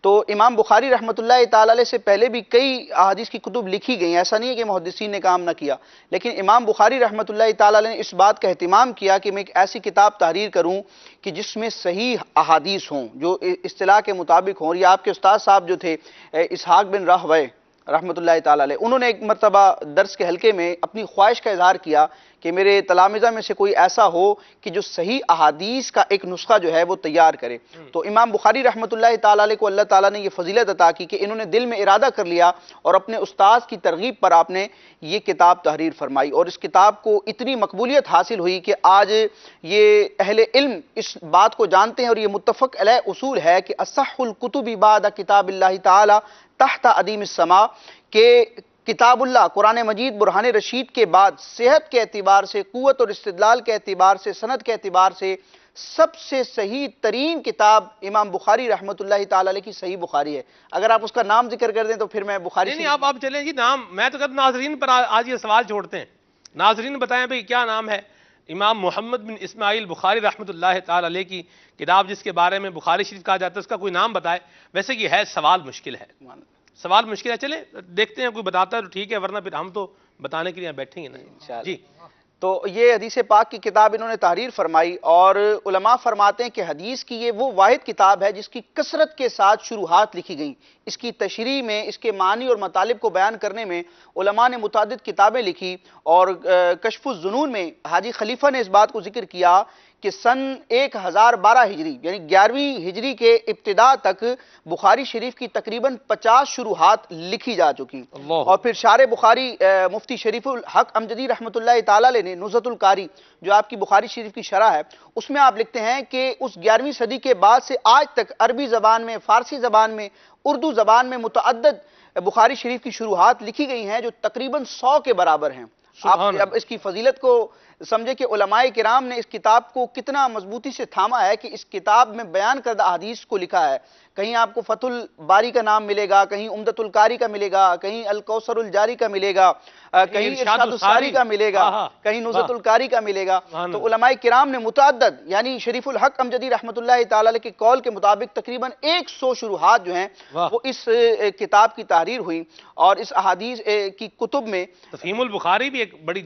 S3: تو امام بخاری رحمۃ اللہ تعالی علیہ سے پہلے بھی کئی احادیث کی کتب لکھی گئی ہیں، ایسا نہیں ہے کہ محدثین نے کام نہ کیا، لیکن امام بخاری رحمۃ اللہ تعالی علیہ نے اس بات کا اہتمام کیا کہ میں ایک ایسی کتاب تحریر کروں کہ جس میں صحیح احادیث ہوں، جو اصطلاح کے مطابق ہوں۔ اور یہ آپ کے استاد صاحب جو تھے اسحاق بن راہوے رحمۃ اللہ تعالی علیہ، انہوں نے ایک مرتبہ درس کے حلقے میں اپنی خواہش کا اظہار کیا کہ میرے تلامذہ میں سے کوئی ایسا ہو کہ جو صحیح احادیث کا ایک نسخہ جو ہے وہ تیار کرے۔ تو امام بخاری رحمۃ اللہ تعالی علیہ کو اللہ تعالیٰ نے یہ فضیلت عطا کی کہ انہوں نے دل میں ارادہ کر لیا، اور اپنے استاذ کی ترغیب پر آپ نے یہ کتاب تحریر فرمائی، اور اس کتاب کو اتنی مقبولیت حاصل ہوئی کہ آج یہ اہل علم اس بات کو جانتے ہیں، اور یہ متفق علیہ اصول ہے کہ اصح الکتب بعد کتاب اللہ تعالی تحت ادیم السماء، کہ کتاب اللہ قرآن مجید برہان رشید کے بعد صحت کے اعتبار سے، قوت اور استدلال کے اعتبار سے، سند کے اعتبار سے سب سے صحیح ترین کتاب امام بخاری رحمۃ اللہ تعالی علیہ کی صحیح بخاری ہے۔ اگر آپ اس کا نام ذکر کر دیں تو پھر میں بخاری
S1: نہیں آپ چلیں جی، نام میں تو کہتا ناظرین پر آج یہ سوال چھوڑتے ہیں، ناظرین بتائیں بھئی کیا نام ہے امام محمد بن اسماعیل بخاری رحمۃ اللہ تعالی علیہ کی کتاب جس کے بارے میں بخاری شریف کہا جاتا ہے، اس کا کوئی نام بتائے؟ ویسے یہ ہے سوال مشکل ہے، سوال مشکل ہے، چلیں دیکھتے ہیں کوئی بتاتا ہے تو ٹھیک ہے، ورنہ پھر ہم تو بتانے کے لیے بیٹھیں گے نا جی۔
S3: تو یہ حدیث پاک کی کتاب انہوں نے تحریر فرمائی، اور علماء فرماتے ہیں کہ حدیث کی یہ وہ واحد کتاب ہے جس کی کثرت کے ساتھ شروحات لکھی گئیں۔ اس کی تشریح میں، اس کے معنی اور مطالب کو بیان کرنے میں علماء نے متعدد کتابیں لکھی، اور کشف الظنون میں حاجی خلیفہ نے اس بات کو ذکر کیا کہ سن 1012 ہجری یعنی 11ویں ہجری کے ابتدا تک بخاری شریف کی تقریباً 50 شروحات لکھی جا چکی، اور پھر شارح بخاری مفتی شریف الحق امجدی رحمۃ اللہ تعالی علیہ نے نزہۃ القاری جو آپ کی بخاری شریف کی شرح ہے، اس میں آپ لکھتے ہیں کہ اس 11ویں صدی کے بعد سے آج تک عربی زبان میں، فارسی زبان میں، اردو زبان میں متعدد بخاری شریف کی شروحات لکھی گئی ہیں جو تقریباً 100 کے برابر ہیں۔ آپ اب اس کی فضیلت کو سمجھے کہ علماء کرام نے اس کتاب کو کتنا مضبوطی سے تھاما ہے، کہ اس کتاب میں بیان کردہ احادیث کو لکھا ہے۔ کہیں آپ کو فتح الباری کا نام ملے گا، کہیں عمدۃ القاری کا ملے گا، کہیں الکوثر الجاری کا ملے گا، کہیں ارشاد الساری کا ملے گا، کہیں نزہۃ القاری کا ملے گا۔ تو علماء کرام نے متعدد، یعنی شریف الحق امجدی رحمۃ اللہ تعالی علیہ کے قول کے مطابق تقریباً 100 شروحات جو ہیں وہ اس کتاب کی تحریر ہوئی، اور اس احادیث کی کتب میں
S1: تفہیم البخاری بھی ایک بڑی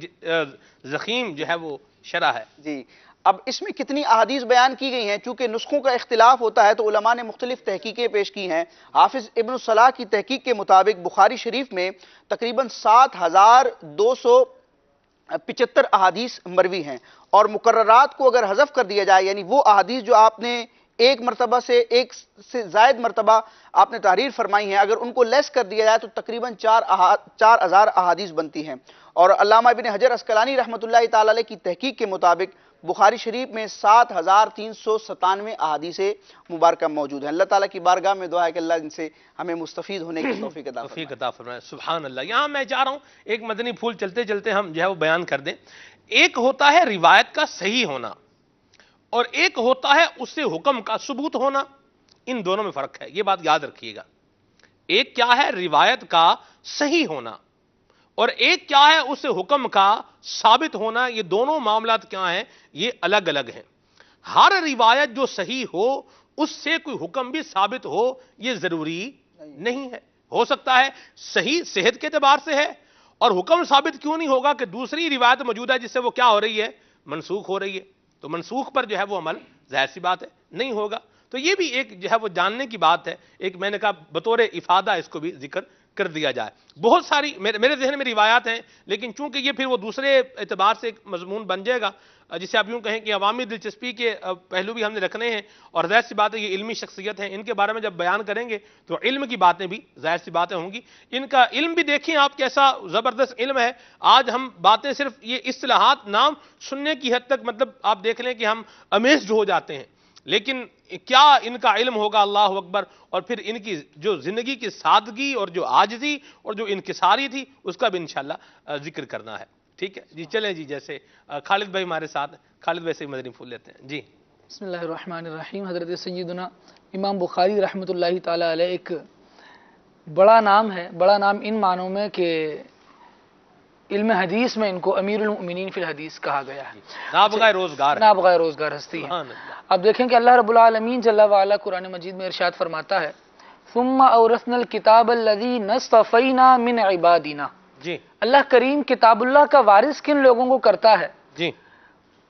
S1: ضخیم جو ہے وہ شرح ہے
S3: جی۔ اب اس میں کتنی احادیث بیان کی گئی ہیں، چونکہ نسخوں کا اختلاف ہوتا ہے تو علماء نے مختلف تحقیقیں پیش کی ہیں۔ حافظ ابن الصلاح کی تحقیق کے مطابق بخاری شریف میں تقریباً 7275 احادیث مروی ہیں، اور مقررات کو اگر حذف کر دیا جائے، یعنی وہ احادیث جو آپ نے ایک مرتبہ سے ایک سے زائد مرتبہ آپ نے تحریر فرمائی ہیں، اگر ان کو لیس کر دیا جائے تو تقریباً 4000 احادیث بنتی ہیں۔ اور علامہ ابن حجر عسقلانی رحمۃ اللہ تعالی علیہ کی تحقیق کے مطابق بخاری شریف میں 7397 احادیث مبارکہ موجود ہیں۔ اللہ تعالیٰ کی بارگاہ میں دعا ہے کہ اللہ ان سے ہمیں مستفید ہونے کی توفیق عطا
S1: فرمائے۔ سبحان اللہ۔ یہاں میں چاہ رہا ہوں ایک مدنی پھول چلتے چلتے ہم جو ہے وہ بیان کر دیں۔ ایک ہوتا ہے روایت کا صحیح ہونا، اور ایک ہوتا ہے اس سے حکم کا ثبوت ہونا۔ ان دونوں میں فرق ہے، یہ بات یاد رکھیے گا۔ ایک کیا ہے روایت کا صحیح ہونا، اور ایک کیا ہے اس سے حکم کا ثابت ہونا۔ یہ دونوں معاملات کیا ہیں؟ یہ الگ الگ ہیں۔ ہر روایت جو صحیح ہو اس سے کوئی حکم بھی ثابت ہو یہ ضروری نہیں ہے۔ ہو سکتا ہے صحیح صحت کے اعتبار سے ہے، اور حکم ثابت کیوں نہیں ہوگا کہ دوسری روایت موجود ہے جس سے وہ کیا ہو رہی ہے؟ منسوخ ہو رہی ہے۔ تو منسوخ پر جو ہے وہ عمل ظاہر سی بات ہے نہیں ہوگا۔ تو یہ بھی ایک جو ہے وہ جاننے کی بات ہے۔ ایک میں نے کہا بطور افادہ اس کو بھی ذکر کر دیا جائے۔ بہت ساری میرے ذہن میں روایات ہیں، لیکن چونکہ یہ پھر وہ دوسرے اعتبار سے ایک مضمون بن جائے گا، جسے آپ یوں کہیں کہ عوامی دلچسپی کے پہلو بھی ہم نے رکھنے ہیں، اور ظاہر سی بات ہے یہ علمی شخصیت ہیں، ان کے بارے میں جب بیان کریں گے تو علم کی باتیں بھی ظاہر سی باتیں ہوں گی۔ ان کا علم بھی دیکھیں آپ کیسا زبردست علم ہے۔ آج ہم باتیں صرف یہ اصطلاحات نام سننے کی حد تک مطلب آپ دیکھ لیں کہ ہم امیزڈ ہو جاتے ہیں، لیکن کیا ان کا علم ہوگا، اللہ اکبر۔ اور پھر ان کی جو زندگی کی سادگی اور جو عاجزی اور جو انکساری تھی اس کا بھی انشاءاللہ ذکر کرنا ہے۔ ٹھیک ہے جی، چلیں جی، جیسے خالد بھائی ہمارے ساتھ ہیں، خالد بھائی سے مدنی پھول لیتے ہیں جی۔
S4: بسم اللہ الرحمن الرحیم۔ حضرت سیدنا امام بخاری رحمۃ اللہ تعالی علیہ ایک بڑا نام ہے، بڑا نام ان معنوں میں کہ علم حدیث میں ان کو امیر المؤمنین فی الحدیث کہا گیا ہے۔
S1: نابغہ روزگار،
S4: نابغہ روزگار ہستی ہے۔ اب دیکھیں کہ اللہ رب العالمین جل وعلا قرآن مجید میں ارشاد فرماتا ہے ثم اورثنا الکتاب الذی نصطفینا من عبادنا۔
S1: جی،
S4: اللہ کریم کتاب اللہ کا وارث کن لوگوں کو کرتا ہے؟
S1: جی،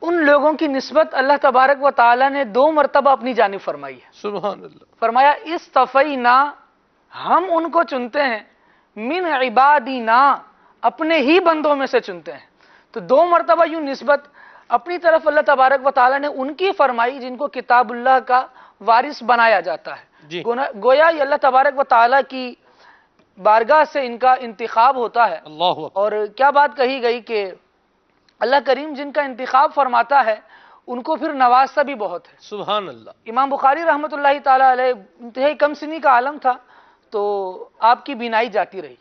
S4: ان لوگوں کی نسبت اللہ تبارک و تعالی نے 2 مرتبہ اپنی جانب فرمائی ہے۔
S1: سبحان اللہ۔
S4: فرمایا استفینا، ہم ان کو چنتے ہیں، من عبادنا، اپنے ہی بندوں میں سے چنتے ہیں۔ تو 2 مرتبہ یوں نسبت اپنی طرف اللہ تبارک و تعالی نے ان کی فرمائی جن کو کتاب اللہ کا وارث بنایا جاتا ہے۔
S1: جی،
S4: گویا یہ اللہ تبارک و تعالی کی بارگاہ سے ان کا انتخاب ہوتا ہے۔
S1: اللہ اکبر۔
S4: اور کیا بات کہی گئی کہ اللہ کریم جن کا انتخاب فرماتا ہے ان کو پھر نوازتا بھی بہت ہے۔
S1: سبحان اللہ۔
S4: امام بخاری رحمۃ اللہ تعالی علیہ انتہائی کم سنی کا عالم تھا، تو آپ کی بینائی جاتی رہی۔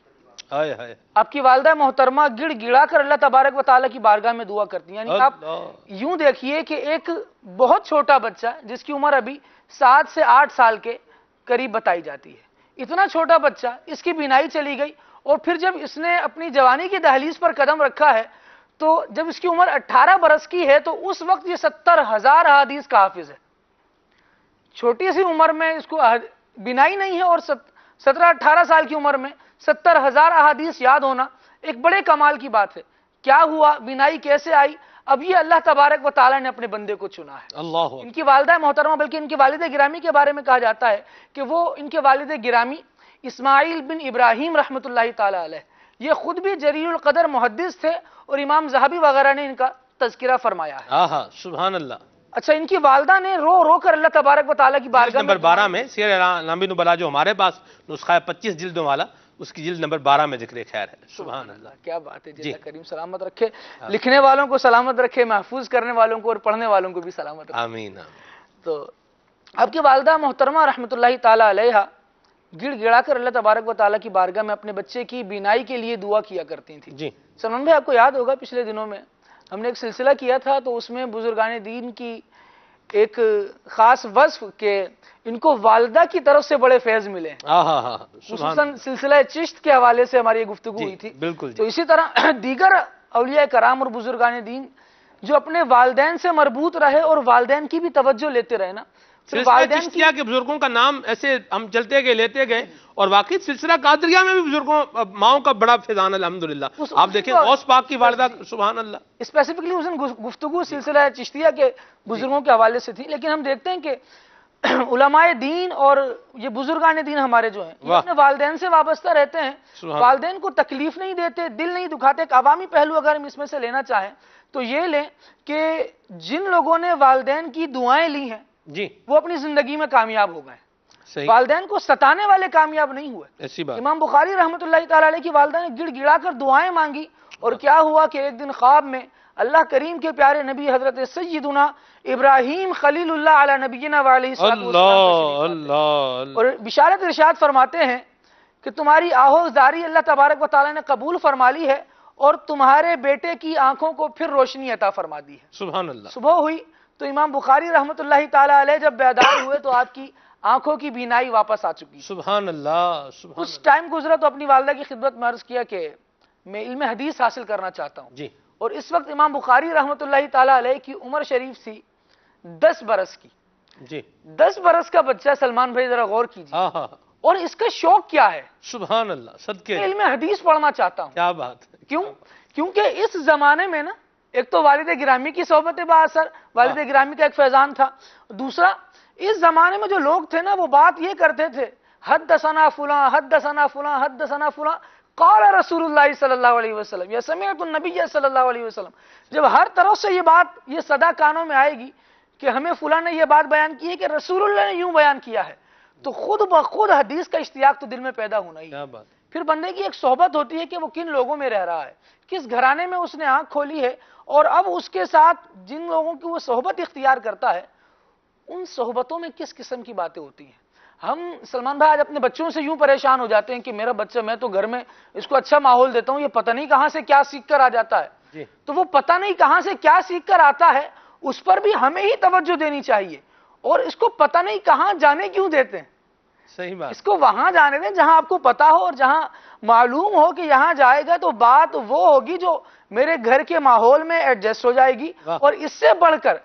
S1: ہائے ہائے۔
S4: آپ کی والدہ محترمہ گڑ گڑا کر اللہ تبارک و تعالیٰ کی بارگاہ میں دعا کرتی ہیں۔ یعنی آپ یوں دیکھیے کہ ایک بہت چھوٹا بچہ جس کی عمر ابھی 7 سے 8 سال کے قریب بتائی جاتی ہے، اتنا چھوٹا بچہ، اس کی بینائی چلی گئی، اور پھر جب اس نے اپنی جوانی کی دہلیز پر قدم رکھا ہے تو جب اس کی عمر 18 برس کی ہے تو اس وقت یہ 70,000 احادیث کا حافظ ہے. چھوٹی سی عمر میں اس کو بینائی نہیں ہے اور 17-18 سال کی عمر میں 70,000 احادیث یاد ہونا ایک بڑے کمال کی بات ہے. کیا ہوا، بینائی کیسے آئی؟ اب یہ اللہ تبارک و تعالیٰ نے اپنے بندے کو چنا ہے.
S1: اللہ
S4: ان کی والدہ محترمہ، بلکہ ان کے والد گرامی کے بارے میں کہا جاتا ہے کہ وہ ان کے والد گرامی اسماعیل بن ابراہیم رحمۃ اللہ تعالی علیہ، یہ خود بھی جلیل القدر محدث تھے اور امام ذہبی وغیرہ نے ان کا تذکرہ فرمایا ہے.
S1: ہاں سبحان اللہ.
S4: اچھا، ان کی والدہ نے رو رو کر اللہ تبارک و تعالیٰ کی
S1: جلد
S4: بارگاہ
S1: نمبر 12 میں سیر اعلام نبلا جو ہمارے پاس نسخہ ہے 25 جلدوں والا، اس کی جلد نمبر 12 میں ذکر خیر ہے. سبحان اللہ.
S4: کیا بات ہے. اللہ کریم سلامت رکھے، لکھنے والوں کو سلامت رکھے، محفوظ کرنے والوں کو اور پڑھنے والوں کو بھی سلامت رکھے.
S1: آمین.
S4: تو آپ کی والدہ محترمہ رحمۃ اللہ تعالی علیہ گڑ گڑا کر اللہ تبارک و تعالیٰ کی بارگاہ میں اپنے بچے کی بینائی کے لیے دعا کیا کرتی تھیں.
S1: جی
S4: سلمان بھائی، آپ کو یاد ہوگا پچھلے دنوں میں ہم نے ایک سلسلہ کیا تھا، تو اس میں بزرگان دین کی ایک خاص وصف کہ ان کو والدہ کی طرف سے بڑے فیض ملے ہیں. خصوصاً سلسلہ چشت کے حوالے سے ہماری یہ گفتگو ہوئی تھی.
S1: بالکل.
S4: تو اسی طرح دیگر اولیاء کرام اور بزرگان دین جو اپنے والدین سے مربوط رہے اور والدین کی بھی توجہ لیتے رہے نا.
S1: والدین چشتیہ کے بزرگوں کا نام ایسے ہم چلتے گئے لیتے گئے، اور واقعی سلسلہ قادریہ میں بھی بزرگوں ماؤں کا بڑا فیضان الحمدللہ. آپ دیکھیں غوث پاک کی والدہ، سبحان اللہ.
S4: اسپیسیفکلی اس دن گفتگو سلسلہ چشتیہ کے بزرگوں کے حوالے سے تھی، لیکن ہم دیکھتے ہیں کہ علماء دین اور یہ بزرگان دین ہمارے جو ہیں یہ اپنے والدین سے وابستہ رہتے ہیں، والدین کو تکلیف نہیں دیتے، دل نہیں دکھاتے. ایک عوامی پہلو اگر ہم اس میں سے لینا چاہیں تو یہ لیں کہ جن لوگوں نے والدین کی دعائیں لی ہیں
S1: جی
S4: وہ اپنی زندگی میں کامیاب ہو گئے.
S1: صحیح.
S4: والدین کو ستانے والے کامیاب نہیں ہوئے.
S1: ایسی بات.
S4: امام بخاری رحمۃ اللہ تعالی علیہ کی والدہ نے گڑ گڑا کر دعائیں مانگی، اور کیا ہوا کہ ایک دن خواب میں اللہ کریم کے پیارے نبی حضرت سیدنا ابراہیم خلیل اللہ علی نبینا وعلیہ الصلوۃ والسلام اور بشارت ارشاد فرماتے ہیں کہ تمہاری آہوزاری اللہ تبارک و تعالی نے قبول فرما لی ہے اور تمہارے بیٹے کی آنکھوں کو پھر روشنی عطا فرما دی ہے.
S1: سبحان اللہ.
S4: صبح ہوئی تو امام بخاری رحمۃ اللہ تعالی علیہ جب بیدار ہوئے تو آپ کی آنکھوں کی بینائی واپس آ چکی.
S1: سبحان اللہ.
S4: کچھ ٹائم گزرا تو اپنی والدہ کی خدمت میں عرض کیا کہ میں علم حدیث حاصل کرنا چاہتا ہوں.
S1: جی.
S4: اور اس وقت امام بخاری رحمۃ اللہ تعالی علیہ کی عمر شریف تھی 10 برس کی.
S1: جی
S4: 10 برس کا بچہ سلمان بھائی ذرا غور کیجیے. اور اس کا شوق کیا ہے؟
S1: سبحان اللہ. صدقے
S4: علم حدیث پڑھنا چاہتا ہوں.
S1: کیا بات ہے.
S4: کیوں؟ کیونکہ اس زمانے میں نا ایک تو والد گرامی کی صحبت با اثر، والد گرامی کا ایک فیضان تھا. دوسرا اس زمانے میں جو لوگ تھے نا وہ بات یہ کرتے تھے حدثنا فلاں حدثنا فلاں حدثنا فلاں قال رسول اللہ صلی اللہ علیہ وسلم یا سمعت النبی صلی اللہ علیہ وسلم. جب ہر طرف سے یہ بات، یہ صدا کانوں میں آئے گی کہ ہمیں فلاں نے یہ بات بیان کی ہے کہ رسول اللہ نے یوں بیان کیا ہے، تو خود بخود حدیث کا اشتیاق تو دل میں پیدا ہونا ہی.
S1: کیا بات.
S4: پھر بندے کی ایک صحبت ہوتی ہے کہ وہ کن لوگوں میں رہ رہا ہے، کس گھرانے میں اس نے آنکھ کھولی ہے، اور اب اس کے ساتھ جن لوگوں کی وہ صحبت اختیار کرتا ہے ان صحبتوں میں کس قسم کی باتیں ہوتی ہیں. ہم سلمان بھائی آج اپنے بچوں سے یوں پریشان ہو جاتے ہیں کہ میرا بچہ، میں تو گھر میں اس کو اچھا ماحول دیتا ہوں، یہ پتہ نہیں کہاں سے کیا سیکھ کر آ جاتا ہے. تو وہ پتہ نہیں کہاں سے کیا سیکھ کر آتا ہے اس پر بھی ہمیں ہی توجہ دینی چاہیے، اور اس کو پتہ نہیں کہاں جانے کیوں دیتے ہیں.
S1: صحیح بات.
S4: اس کو وہاں جانے دیں جہاں آپ کو پتا ہو اور جہاں معلوم ہو کہ یہاں جائے گا تو بات وہ ہوگی جو میرے گھر کے ماحول میں ایڈجسٹ ہو جائے گی. اور اس سے بڑھ کر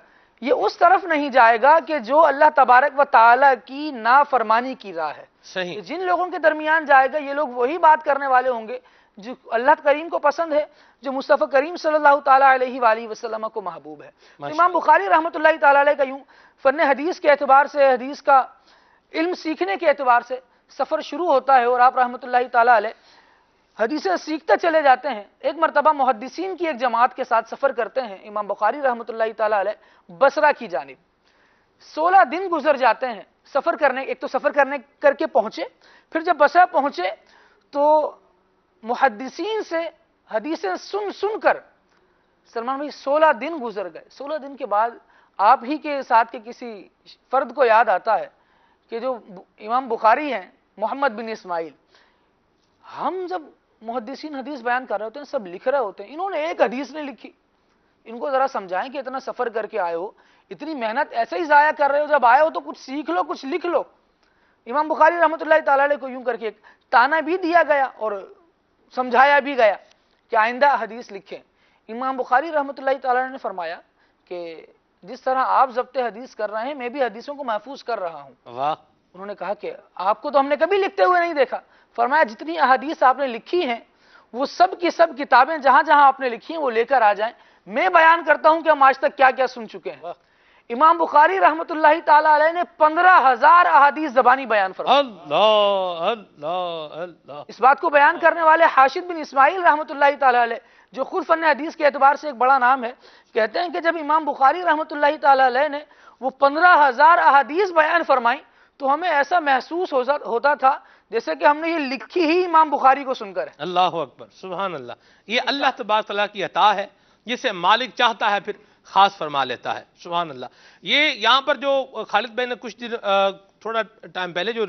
S4: یہ اس طرف نہیں جائے گا کہ جو اللہ تبارک و تعالی کی نافرمانی کی راہ ہے.
S1: صحیح.
S4: جن لوگوں کے درمیان جائے گا یہ لوگ وہی بات کرنے والے ہوں گے جو اللہ کریم کو پسند ہے، جو مصطفیٰ کریم صلی اللہ تعالی علیہ وآلہ وسلم کو محبوب ہے. امام بخاری رحمۃ اللہ تعالی علیہ کا یوں فن حدیث کے اعتبار سے، حدیث کا علم سیکھنے کے اعتبار سے سفر شروع ہوتا ہے، اور آپ رحمۃ اللہ تعالی علیہ حدیثیں سیکھتے چلے جاتے ہیں. ایک مرتبہ محدثین کی ایک جماعت کے ساتھ سفر کرتے ہیں امام بخاری رحمۃ اللہ تعالی علیہ بصرہ کی جانب. 16 دن گزر جاتے ہیں سفر کرنے. ایک تو سفر کر کے پہنچے، پھر جب بصرہ پہنچے تو محدثین سے حدیثیں سن کر سلمان بھائی 16 دن گزر گئے. 16 دن کے بعد آپ ہی کے ساتھ کے کسی فرد کو یاد آتا ہے کہ جو امام بخاری ہیں محمد بن اسماعیل، ہم جب محدثین حدیث بیان کر رہے ہوتے ہیں سب لکھ رہے ہوتے ہیں، انہوں نے ایک حدیث نہیں لکھی. ان کو ذرا سمجھائیں کہ اتنا سفر کر کے آئے ہو، اتنی محنت ایسے ہی ضائع کر رہے ہو، جب آئے ہو تو کچھ سیکھ لو، کچھ لکھ لو. امام بخاری رحمۃ اللہ تعالی علیہ کو یوں کر کے ایک تانا بھی دیا گیا اور سمجھایا بھی گیا کہ آئندہ حدیث لکھیں. امام بخاری رحمۃ اللہ تعالی نے فرمایا کہ جس طرح آپ ضبط حدیث کر رہے ہیں میں بھی حدیثوں کو محفوظ کر رہا ہوں.
S1: واہ.
S4: انہوں نے کہا کہ آپ کو تو ہم نے کبھی لکھتے ہوئے نہیں دیکھا. فرمایا جتنی احادیث آپ نے لکھی ہیں وہ سب کی سب کتابیں جہاں جہاں آپ نے لکھی ہیں وہ لے کر آ جائیں, میں بیان کرتا ہوں کہ ہم آج تک کیا کیا سن چکے ہیں. امام بخاری رحمۃ اللہ تعالی علیہ نے 15,000 احادیث زبانی بیان فرمائی.
S1: اللہ اللہ اللہ.
S4: اس بات کو بیان کرنے والے حاشد بن اسماعیل رحمۃ اللہ تعالی علیہ, جو خود فن حدیث کے اعتبار سے ایک بڑا نام ہے, کہتے ہیں کہ جب امام بخاری رحمۃ اللہ تعالی علیہ نے وہ 15,000 احادیث بیان فرمائیں تو ہمیں ایسا محسوس ہوتا تھا جیسے کہ ہم نے یہ لکھی ہی امام بخاری کو سن کر ہے.
S1: اللہ اکبر, سبحان اللہ. یہ اللہ تبارک تعالیٰ کی عطا ہے, جسے مالک چاہتا ہے پھر خاص فرما لیتا ہے. سبحان اللہ. یہ یہاں پر جو خالد بھائی نے کچھ دن تھوڑا ٹائم پہلے جو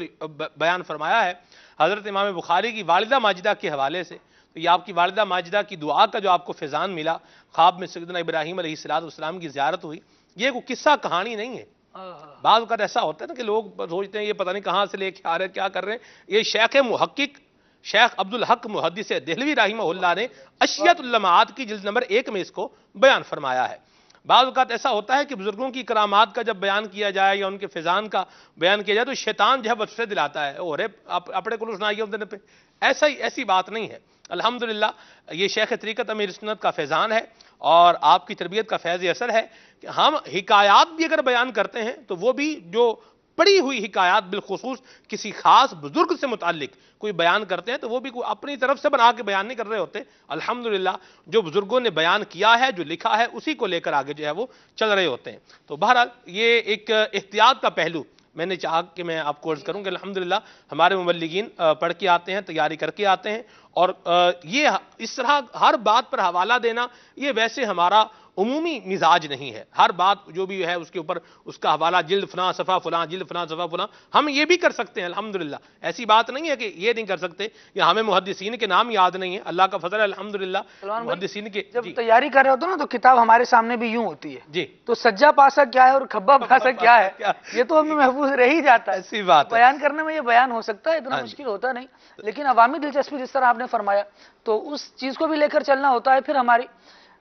S1: بیان فرمایا ہے حضرت امام بخاری کی والدہ ماجدہ کے حوالے سے, تو یہ آپ کی والدہ ماجدہ کی دعا کا جو آپ کو فیضان ملا, خواب میں سیدنا ابراہیم علیہ السلام کی زیارت ہوئی, یہ کوئی قصہ کہانی نہیں ہے. بعض اوقات ایسا ہوتا ہے نا کہ لوگ سوچتے ہیں یہ پتہ نہیں کہاں سے لے کے آ رہے ہیں, کیا کر رہے ہیں. یہ شیخ محقق شیخ عبدالحق محدث دہلوی رحمہ اللہ نے اشیاء اللمعات کی جلد نمبر 1 میں اس کو بیان فرمایا ہے. بعض اوقات ایسا ہوتا ہے کہ بزرگوں کی کرامات کا جب بیان کیا جائے یا ان کے فیضان کا بیان کیا جائے تو شیطان جو ہے وسوسے دلاتا ہے, اور اپنے کو سنائیے ان پہ. ایسی بات نہیں ہے. الحمدللہ یہ شیخ طریقت امیر سنت کا فیضان ہے اور آپ کی تربیت کا فیض اثر ہے کہ ہم حکایات بھی اگر بیان کرتے ہیں تو وہ بھی جو پڑھی ہوئی حکایات بالخصوص کسی خاص بزرگ سے متعلق کوئی بیان کرتے ہیں تو وہ بھی کوئی اپنی طرف سے بنا کے بیان نہیں کر رہے ہوتے. الحمدللہ جو بزرگوں نے بیان کیا ہے, جو لکھا ہے, اسی کو لے کر آگے جو ہے وہ چل رہے ہوتے ہیں. تو بہرحال یہ ایک احتیاط کا پہلو میں نے چاہا کہ میں آپ کو عرض کروں کہ الحمدللہ ہمارے مبلغین پڑھ کے آتے ہیں, تیاری کر کے آتے ہیں, اور یہ اس طرح ہر بات پر حوالہ دینا یہ ویسے ہمارا عمومی مزاج نہیں ہے. ہر بات جو بھی ہے اس کے اوپر اس کا حوالہ جلد فلاں صفحہ فلاں, جلد فلاں صفحہ فلاں, ہم یہ بھی کر سکتے ہیں الحمدللہ. ایسی بات نہیں ہے کہ یہ نہیں کر سکتے یا ہمیں محدثین کے نام یاد نہیں ہے. اللہ کا فضل ہے الحمدللہ. محدثین کے
S4: جب تیاری کر رہے ہوتے نا تو کتاب ہمارے سامنے بھی یوں ہوتی ہے
S1: جی,
S4: تو سجا پاسا کیا ہے اور کھبا پاسا کیا ہے یہ تو ہمیں محفوظ رہ ہی جاتا ہے.
S1: ایسی بات ہے.
S4: بیان کرنے میں یہ بیان ہو سکتا ہے, اتنا مشکل ہوتا نہیں, لیکن عوامی دلچسپی جس طرح آپ نے فرمایا تو اس چیز کو بھی لے کر چلنا ہوتا ہے. پھر ہماری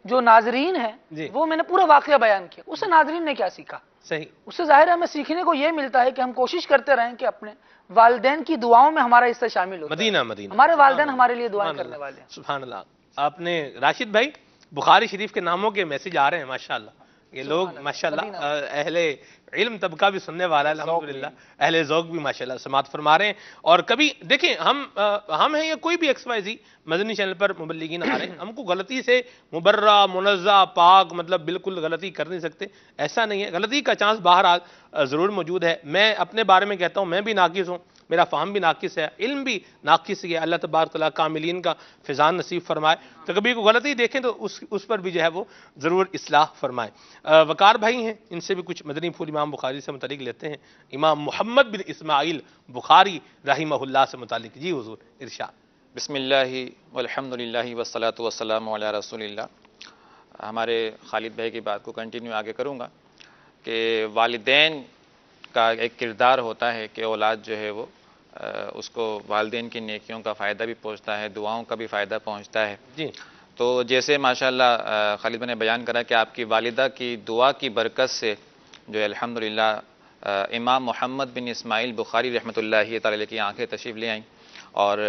S4: جو ناظرین ہیں وہ میں نے پورا واقعہ بیان کیا, اس سے ناظرین نے کیا سیکھا.
S1: صحیح.
S4: اس سے ظاہر ہے ہمیں سیکھنے کو یہ ملتا ہے کہ ہم کوشش کرتے رہیں کہ اپنے والدین کی دعاؤں میں ہمارا حصہ شامل ہو.
S1: مدینہ
S4: ہمارے والدین ہمارے لیے دعائیں کرنے والے ہیں.
S1: سبحان اللہ. آپ نے راشد بھائی بخاری شریف کے ناموں کے میسج آ رہے ہیں ماشاءاللہ. یہ لوگ ماشاءاللہ اہل علم طبقہ بھی سننے والا ہے الحمدللہ, اہل ذوق بھی ماشاءاللہ سماعت فرما رہے ہیں. اور کبھی دیکھیں ہم ہیں یا کوئی بھی ایکس وائی زی مدنی چینل پر مبلغین آ رہے ہیں, ہم کو غلطی سے مبرہ منزہ پاک مطلب بالکل غلطی کر نہیں سکتے, ایسا نہیں ہے. غلطی کا چانس باہر ضرور موجود ہے. میں اپنے بارے میں کہتا ہوں میں بھی ناقص ہوں, میرا فہم بھی ناقص ہے, علم بھی ناقص ہے. اللہ تبارک تعالیٰ کاملین کا فیضان نصیب فرمائے. تو کبھی کوئی غلطی دیکھیں تو اس پر بھی جو ہے وہ ضرور اصلاح فرمائے. وقار بھائی ہیں, ان سے بھی کچھ مدنی پھول امام بخاری سے متعلق لیتے ہیں. امام محمد بن اسماعیل بخاری رحمہ اللہ سے متعلق. جی حضور ارشاد.
S5: بسم اللہ والحمدللہ والصلاة والسلام علی رسول اللہ. ہمارے خالد بھائی کی بات کو کنٹینیو آگے کروں گا کہ والدین کا ایک کردار ہوتا ہے کہ اولاد جو ہے وہ اس کو والدین کی نیکیوں کا فائدہ بھی پہنچتا ہے, دعاؤں کا بھی فائدہ پہنچتا ہے.
S1: جی.
S5: تو جیسے ماشاءاللہ خالد بھائی نے بیان کرا کہ آپ کی والدہ کی دعا کی برکت سے جو الحمدللہ امام محمد بن اسماعیل بخاری رحمۃ اللہ تعالی کی آنکھیں تشریف لے آئیں اور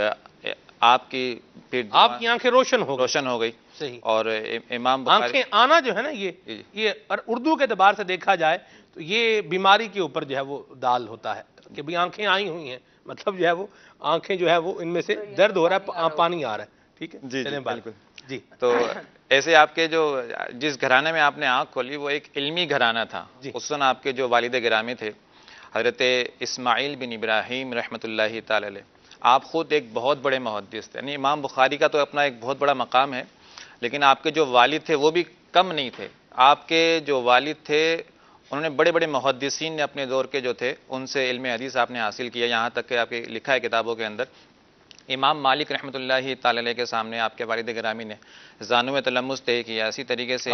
S5: آپ کی پھر
S1: آپ کی آنکھیں روشن ہو گئی.
S5: صحیح. اور امام بخاری
S1: آنکھیں آنا جو ہے نا یہ اردو کے اعتبار سے دیکھا جائے تو یہ بیماری کے اوپر جو ہے وہ دال ہوتا ہے کہ بھی آنکھیں آئی ہوئی ہیں, مطلب جو ہے وہ آنکھیں جو ہے وہ ان میں سے درد ہو رہا ہے, پانی آ رہا ہے. ٹھیک ہے.
S5: جی بالکل.
S1: جی.
S5: تو ایسے آپ کے جو جس گھرانے میں آپ نے آنکھ کھولی وہ ایک علمی گھرانہ تھا. خصوصاً آپ کے جو والد گرامی تھے حضرت اسماعیل بن ابراہیم رحمۃ اللہ تعالی علیہ, آپ خود ایک بہت بڑے محدث تھے. یعنی امام بخاری کا تو اپنا ایک بہت بڑا مقام ہے, لیکن آپ کے جو والد تھے وہ بھی کم نہیں تھے. آپ کے جو والد تھے انہوں نے بڑے بڑے محدثین نے اپنے دور کے جو تھے ان سے علم حدیث آپ نے حاصل کیا. یہاں تک کہ آپ کے لکھا ہے کتابوں کے اندر امام مالک رحمۃ اللہ تعالی علیہ کے سامنے آپ کے والد گرامی نے زانو تلمس طے کیا. اسی طریقے سے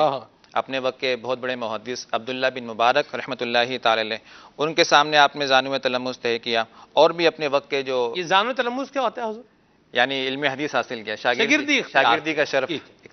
S5: اپنے وقت کے بہت بڑے محدث عبداللہ بن مبارک رحمۃ اللہ تعالی علیہ ان کے سامنے آپ نے زانو تلمس طے کیا. اور بھی اپنے وقت کے جو
S1: یہ زانو تلمس کیا ہوتا ہے حضور؟
S5: یعنی علم حدیث حاصل کیا،
S1: شاگردی
S5: شاگردی کا شرف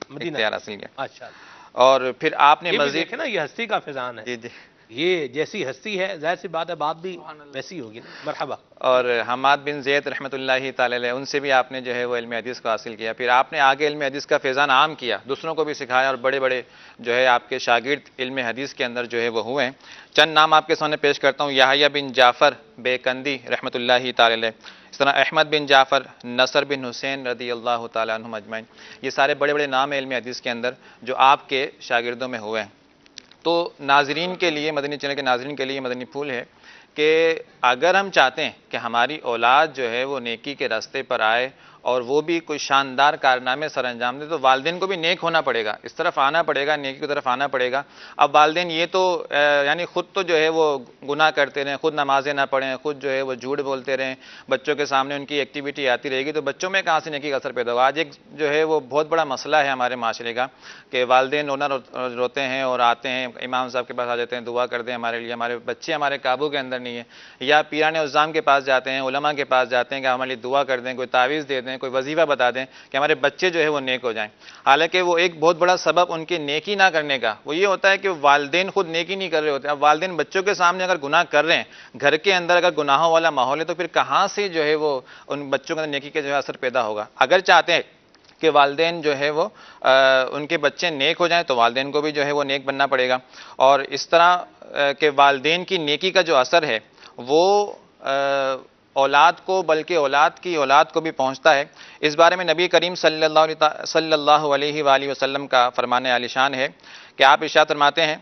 S1: مدینہ
S5: اختیار حاصل کیا.
S1: ماشاء اللہ.
S5: اور پھر آپ نے مزید
S1: دیکھیں نا یہ ہستی کا فیضان ہے.
S5: جی جی.
S1: یہ جیسی ہستی ہے ظاہر سی بات ہے بات بھی ویسی ہوگی نا. مرحبا.
S5: اور حماد بن زید رحمۃ اللہ تعالی علیہ، ان سے بھی آپ نے جو ہے وہ علم حدیث کو حاصل کیا. پھر آپ نے آگے علم حدیث کا فیضان عام کیا، دوسروں کو بھی سکھایا، اور بڑے بڑے جو ہے آپ کے شاگرد علم حدیث کے اندر جو ہے وہ ہوئے ہیں. چند نام آپ کے سامنے پیش کرتا ہوں. یحییٰ بن جعفر بیکندی رحمۃ اللہ تعالی علیہ، اس طرح احمد بن جعفر، نصر بن حسین رضی اللہ تعالی عنہم اجمعین. یہ سارے بڑے بڑے نام ہیں علم حدیث کے اندر جو آپ کے شاگردوں میں ہوئے ہیں. تو ناظرین کے لیے، مدنی چینل کے ناظرین کے لیے مدنی پھول ہے کہ اگر ہم چاہتے ہیں کہ ہماری اولاد جو ہے وہ نیکی کے راستے پر آئے اور وہ بھی کوئی شاندار کارنامے سر انجام دے، تو والدین کو بھی نیک ہونا پڑے گا، اس طرف آنا پڑے گا، نیکی کی طرف آنا پڑے گا. اب والدین یہ تو یعنی خود تو جو ہے وہ گناہ کرتے رہیں، خود نمازیں نہ پڑھیں، خود جو ہے وہ جھوٹ بولتے رہیں، بچوں کے سامنے ان کی ایکٹیویٹی آتی رہے گی، تو بچوں میں کہاں سے نیکی کا اثر پیدا ہوگا. آج ایک جو ہے وہ بہت بڑا مسئلہ ہے ہمارے معاشرے کا کہ والدین رونا روتے ہیں اور آتے ہیں امام صاحب کے پاس آ جاتے ہیں، دعا کر دیں ہمارے لیے، ہمارے بچے ہمارے قابو کے اندر نہیں ہیں، یا پیران عظام کے پاس جاتے ہیں، علماء کے پاس جاتے ہیں کہ ہمارے لیے دعا کر دیں، کوئی تعویذ دے دیں، کوئی وظیفہ بتا دیں کہ ہمارے بچے جو ہے وہ نیک ہو جائیں. حالانکہ وہ ایک بہت بڑا سبب ان کے نیکی نہ کرنے کا وہ یہ ہوتا ہے کہ والدین خود نیکی نہیں کر رہے ہوتے. اب والدین بچوں کے سامنے اگر گناہ کر رہے ہیں، گھر کے اندر اگر گناہوں والا ماحول ہے، تو پھر کہاں سے جو ہے وہ ان بچوں کے اندر نیکی کا جو ہے اثر پیدا ہوگا. اگر چاہتے ہیں کہ والدین جو ہے وہ ان کے بچے نیک ہو جائیں تو والدین کو بھی جو ہے وہ نیک بننا پڑے گا. اور اس طرح کہ والدین کی نیکی کا جو اثر ہے وہ اولاد کو بلکہ اولاد کی اولاد کو بھی پہنچتا ہے. اس بارے میں نبی کریم صلی اللہ علیہ وآلہ وسلم کا فرمان عالی شان ہے کہ آپ ارشاد فرماتے ہیں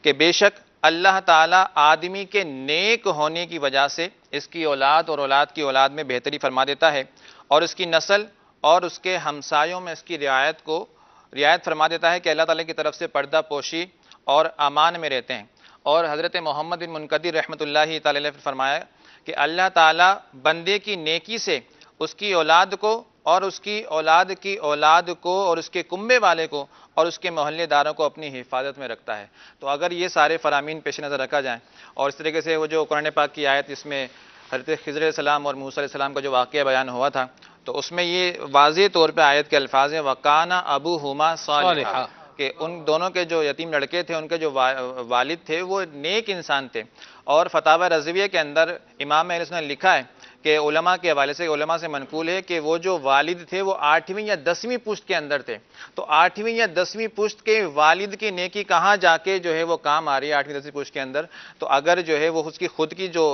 S5: کہ بے شک اللہ تعالیٰ آدمی کے نیک ہونے کی وجہ سے اس کی اولاد اور اولاد کی اولاد میں بہتری فرما دیتا ہے، اور اس کی نسل اور اس کے ہمسایوں میں اس کی رعایت فرما دیتا ہے کہ اللہ تعالیٰ کی طرف سے پردہ پوشی اور امان میں رہتے ہیں. اور حضرت محمد بن منکدر رحمۃ اللہ تعالی علیہ فرمایا کہ اللہ تعالیٰ بندے کی نیکی سے اس کی اولاد کو اور اس کی اولاد کی اولاد کو اور اس کے کنبے والے کو اور اس کے محلے داروں کو اپنی حفاظت میں رکھتا ہے. تو اگر یہ سارے فرامین پیش نظر رکھا جائیں، اور اس طریقے سے وہ جو قرآن پاک کی آیت اس میں حضرت خضر علیہ السلام اور موسیٰ علیہ السلام کا جو واقعہ بیان ہوا تھا، تو اس میں یہ واضح طور پہ آیت کے الفاظ ہیں وَقَانَ أَبُوهُمَا صَالِحًا، کہ ان دونوں کے جو یتیم لڑکے تھے ان کے جو والد تھے وہ نیک انسان تھے. اور فتاوی رضویہ کے اندر امام اہل سنت نے لکھا ہے کہ علماء کے حوالے سے، علماء سے منقول ہے کہ وہ جو والد تھے وہ 8ویں یا 10ویں پشت کے اندر تھے. تو 8ویں یا 10ویں پشت کے والد کی نیکی کہاں جا کے جو ہے وہ کام آ رہی ہے 8ویں 10ویں پشت کے اندر. تو اگر جو ہے وہ اس کی خود کی جو